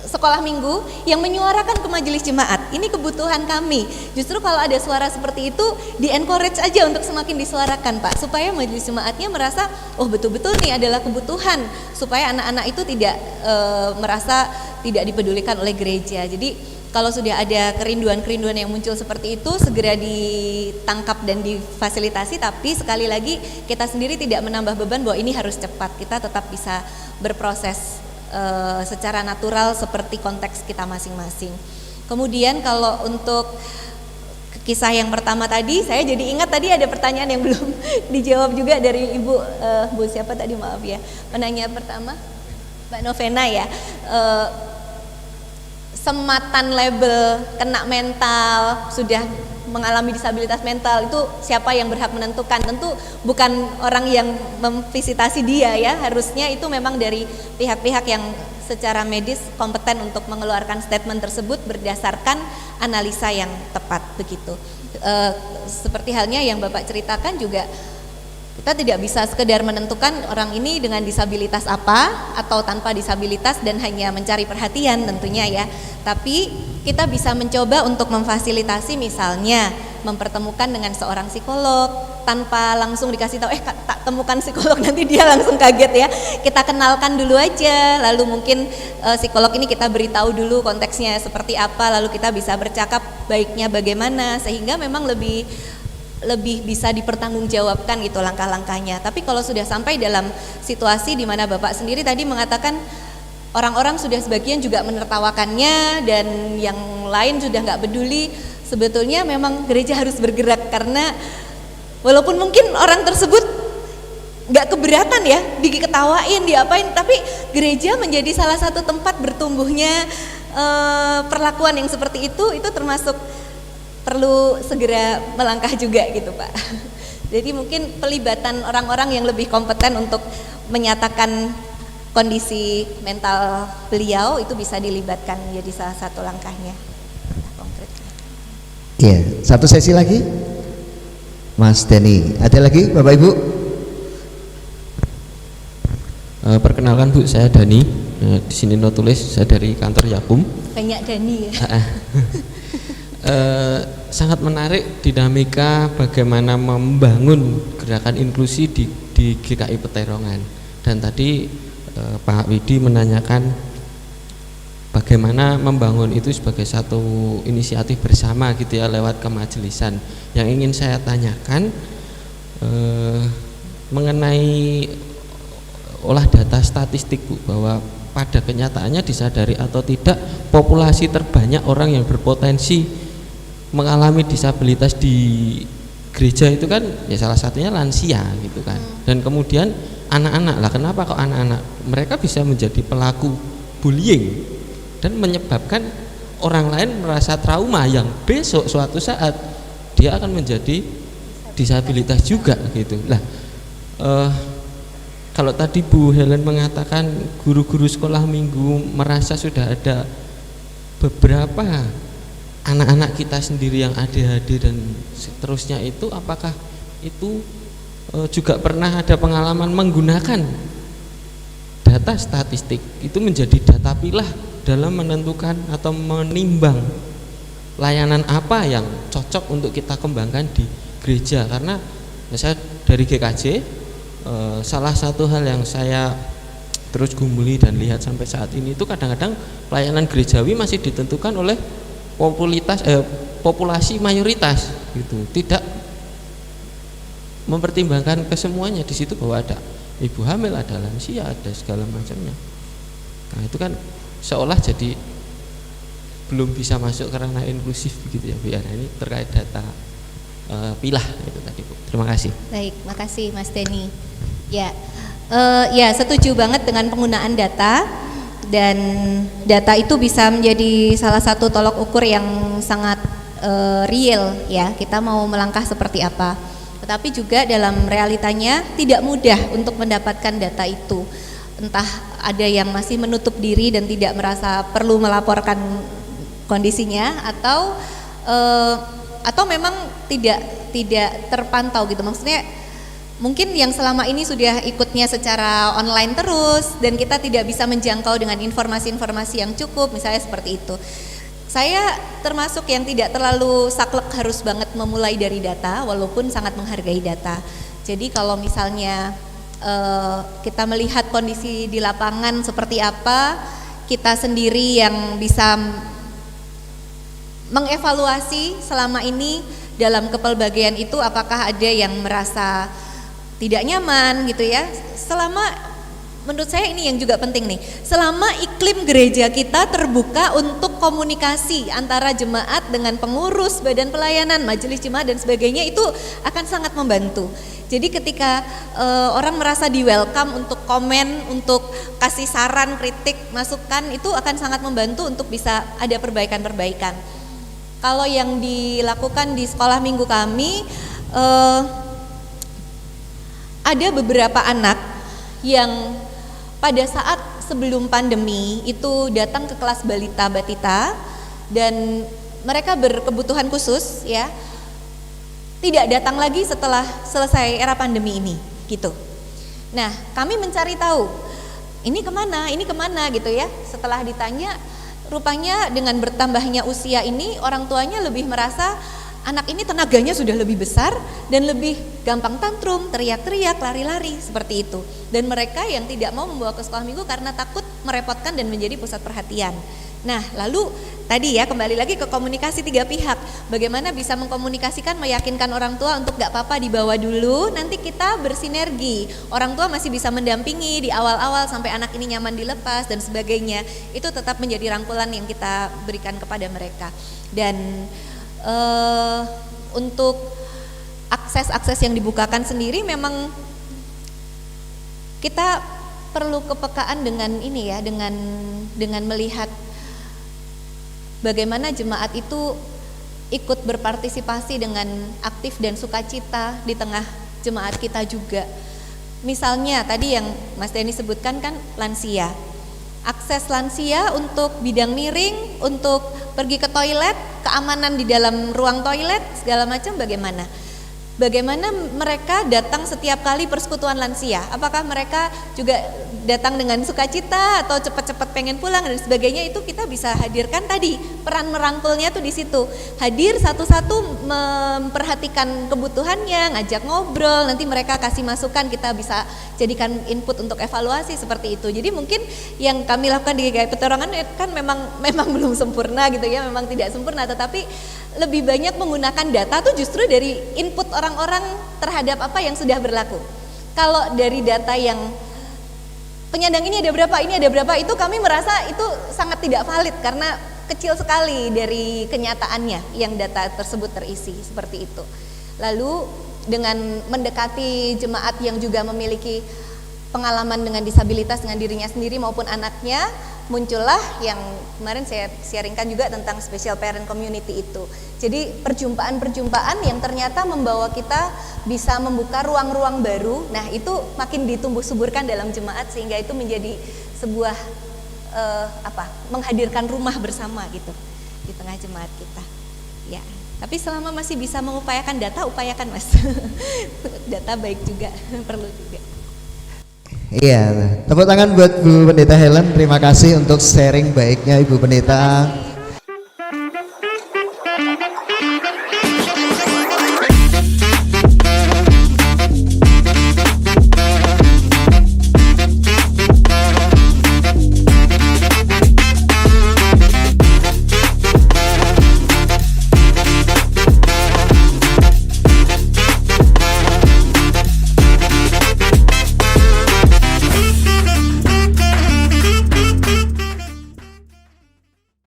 sekolah minggu yang menyuarakan ke majelis jemaat. Ini kebutuhan kami. Justru kalau ada suara seperti itu, di-encourage aja untuk semakin disuarakan, Pak, supaya majelis jemaatnya merasa, oh betul-betul nih adalah kebutuhan, supaya anak-anak itu tidak merasa tidak dipedulikan oleh gereja. Jadi kalau sudah ada kerinduan-kerinduan yang muncul seperti itu, segera ditangkap dan difasilitasi, tapi sekali lagi kita sendiri tidak menambah beban bahwa ini harus cepat. Kita tetap bisa berproses secara natural seperti konteks kita masing-masing. Kemudian kalau untuk kisah yang pertama tadi, saya jadi ingat tadi ada pertanyaan yang belum dijawab juga dari Ibu, Bu siapa tadi, maaf ya, penanya pertama, Mbak Novena ya. Sematan label kena mental, sudah mengalami disabilitas mental, itu siapa yang berhak menentukan? Tentu bukan orang yang memvisitasi dia ya, harusnya itu memang dari pihak-pihak yang secara medis kompeten untuk mengeluarkan statement tersebut berdasarkan analisa yang tepat, begitu. Seperti halnya yang Bapak ceritakan juga, kita tidak bisa sekedar menentukan orang ini dengan disabilitas apa atau tanpa disabilitas dan hanya mencari perhatian tentunya ya. Tapi kita bisa mencoba untuk memfasilitasi, misalnya mempertemukan dengan seorang psikolog tanpa langsung dikasih tahu tak temukan psikolog, nanti dia langsung kaget ya. Kita kenalkan dulu aja, lalu mungkin psikolog ini kita beritahu dulu konteksnya seperti apa, lalu kita bisa bercakap baiknya bagaimana sehingga memang lebih bisa dipertanggungjawabkan gitu langkah-langkahnya. Tapi kalau sudah sampai dalam situasi di mana Bapak sendiri tadi mengatakan orang-orang sudah sebagian juga menertawakannya dan yang lain sudah nggak peduli, sebetulnya memang gereja harus bergerak, karena walaupun mungkin orang tersebut nggak keberatan ya diketawain, diapain, tapi gereja menjadi salah satu tempat bertumbuhnya perlakuan yang seperti itu termasuk perlu segera melangkah juga gitu, Pak. Jadi mungkin pelibatan orang-orang yang lebih kompeten untuk menyatakan kondisi mental beliau itu bisa dilibatkan menjadi salah satu langkahnya konkretnya. Iya, satu sesi lagi, Mas Denny. Ada lagi, Bapak Ibu? Perkenalkan Bu, saya Dani. Di sini no tulis, saya dari kantor Yakum. Banyak Dani ya. Sangat menarik dinamika bagaimana membangun gerakan inklusi di GKI Peterongan. Dan tadi Pak Widi menanyakan bagaimana membangun itu sebagai satu inisiatif bersama gitu ya, lewat kemajelisan. Yang ingin saya tanyakan mengenai olah data statistik Bu, bahwa pada kenyataannya disadari atau tidak, populasi terbanyak orang yang berpotensi mengalami disabilitas di gereja itu kan ya salah satunya lansia gitu kan. Dan kemudian anak-anak lah, kenapa kok anak-anak? Mereka bisa menjadi pelaku bullying dan menyebabkan orang lain merasa trauma yang besok suatu saat dia akan menjadi disabilitas juga gitu. Lah kalau tadi Bu Helen mengatakan guru-guru sekolah minggu merasa sudah ada beberapa anak-anak kita sendiri yang ADHD dan seterusnya, itu apakah itu juga pernah ada pengalaman menggunakan data statistik itu menjadi data pilah dalam menentukan atau menimbang layanan apa yang cocok untuk kita kembangkan di gereja? Karena saya dari GKJ, salah satu hal yang saya terus gumuli dan lihat sampai saat ini itu kadang-kadang pelayanan gerejawi masih ditentukan oleh populasi mayoritas gitu, tidak mempertimbangkan kesemuanya. Di situ bahwa ada ibu hamil, ada lansia, ada segala macamnya. Nah itu kan seolah jadi belum bisa masuk ke ranah inklusif begitu ya Bu ya. Nah, ini terkait data pilah itu tadi Bu. Terima kasih. Baik, makasih Mas Denny. Ya, ya setuju banget dengan penggunaan data, dan data itu bisa menjadi salah satu tolok ukur yang sangat real ya. Kita mau melangkah seperti apa. Tetapi juga dalam realitanya tidak mudah untuk mendapatkan data itu. Entah ada yang masih menutup diri dan tidak merasa perlu melaporkan kondisinya, atau memang tidak terpantau gitu. Maksudnya mungkin yang selama ini sudah ikutnya secara online terus dan kita tidak bisa menjangkau dengan informasi-informasi yang cukup, misalnya seperti itu. Saya termasuk yang tidak terlalu saklek harus banget memulai dari data, walaupun sangat menghargai data. Jadi kalau misalnya kita melihat kondisi di lapangan seperti apa, kita sendiri yang bisa mengevaluasi selama ini dalam kepelbagaian itu, apakah ada yang merasa tidak nyaman gitu ya. Selama, menurut saya ini yang juga penting nih, selama iklim gereja kita terbuka untuk komunikasi antara jemaat dengan pengurus, badan pelayanan, majelis jemaat dan sebagainya, itu akan sangat membantu. Jadi ketika orang merasa di welcome untuk komen, untuk kasih saran, kritik, masukan, itu akan sangat membantu untuk bisa ada perbaikan-perbaikan. Kalau yang dilakukan di sekolah minggu kami, ada beberapa anak yang pada saat sebelum pandemi itu datang ke kelas balita batita, dan mereka berkebutuhan khusus ya, tidak datang lagi setelah selesai era pandemi ini gitu. Nah kami mencari tahu ini kemana gitu ya. Setelah ditanya, rupanya dengan bertambahnya usia ini orang tuanya lebih merasa anak ini tenaganya sudah lebih besar dan lebih gampang tantrum, teriak-teriak, lari-lari seperti itu. Dan mereka yang tidak mau membawa ke sekolah minggu karena takut merepotkan dan menjadi pusat perhatian. Nah lalu tadi ya, kembali lagi ke komunikasi tiga pihak. Bagaimana bisa mengkomunikasikan, meyakinkan orang tua untuk gak apa-apa dibawa dulu, nanti kita bersinergi. Orang tua masih bisa mendampingi di awal-awal sampai anak ini nyaman dilepas dan sebagainya. Itu tetap menjadi rangkulan yang kita berikan kepada mereka. Dan untuk akses-akses yang dibukakan sendiri, memang kita perlu kepekaan dengan ini ya, dengan melihat bagaimana jemaat itu ikut berpartisipasi dengan aktif dan sukacita di tengah jemaat kita juga. Misalnya tadi yang Mas Denny sebutkan kan lansia. Akses lansia untuk bidang miring, untuk pergi ke toilet, keamanan di dalam ruang toilet, segala macam bagaimana? Bagaimana mereka datang setiap kali persekutuan lansia? Apakah mereka juga datang dengan sukacita atau cepat-cepat pengen pulang dan sebagainya? Itu kita bisa hadirkan tadi, peran merangkulnya tuh di situ. Hadir satu-satu memperhatikan kebutuhannya, ngajak ngobrol, nanti mereka kasih masukan, kita bisa jadikan input untuk evaluasi seperti itu. Jadi mungkin yang kami lakukan di GKI Peterongan kan memang belum sempurna gitu ya, memang tidak sempurna, tetapi lebih banyak menggunakan data tuh justru dari input orang-orang terhadap apa yang sudah berlaku. Kalau dari data yang penyandang ini ada berapa, itu kami merasa itu sangat tidak valid karena kecil sekali dari kenyataannya yang data tersebut terisi seperti itu. Lalu dengan mendekati jemaat yang juga memiliki pengalaman dengan disabilitas dengan dirinya sendiri maupun anaknya, muncullah yang kemarin saya sharingkan juga tentang special parent community itu. Jadi perjumpaan-perjumpaan yang ternyata membawa kita bisa membuka ruang-ruang baru. Nah itu makin ditumbuh suburkan dalam jemaat sehingga itu menjadi sebuah menghadirkan rumah bersama gitu di tengah jemaat kita. Ya, tapi selama masih bisa mengupayakan data, upayakan Mas. Data baik juga, perlu juga. Iya, tepuk tangan buat Bu Pendeta Helen. Terima kasih untuk sharing baiknya Ibu Pendeta.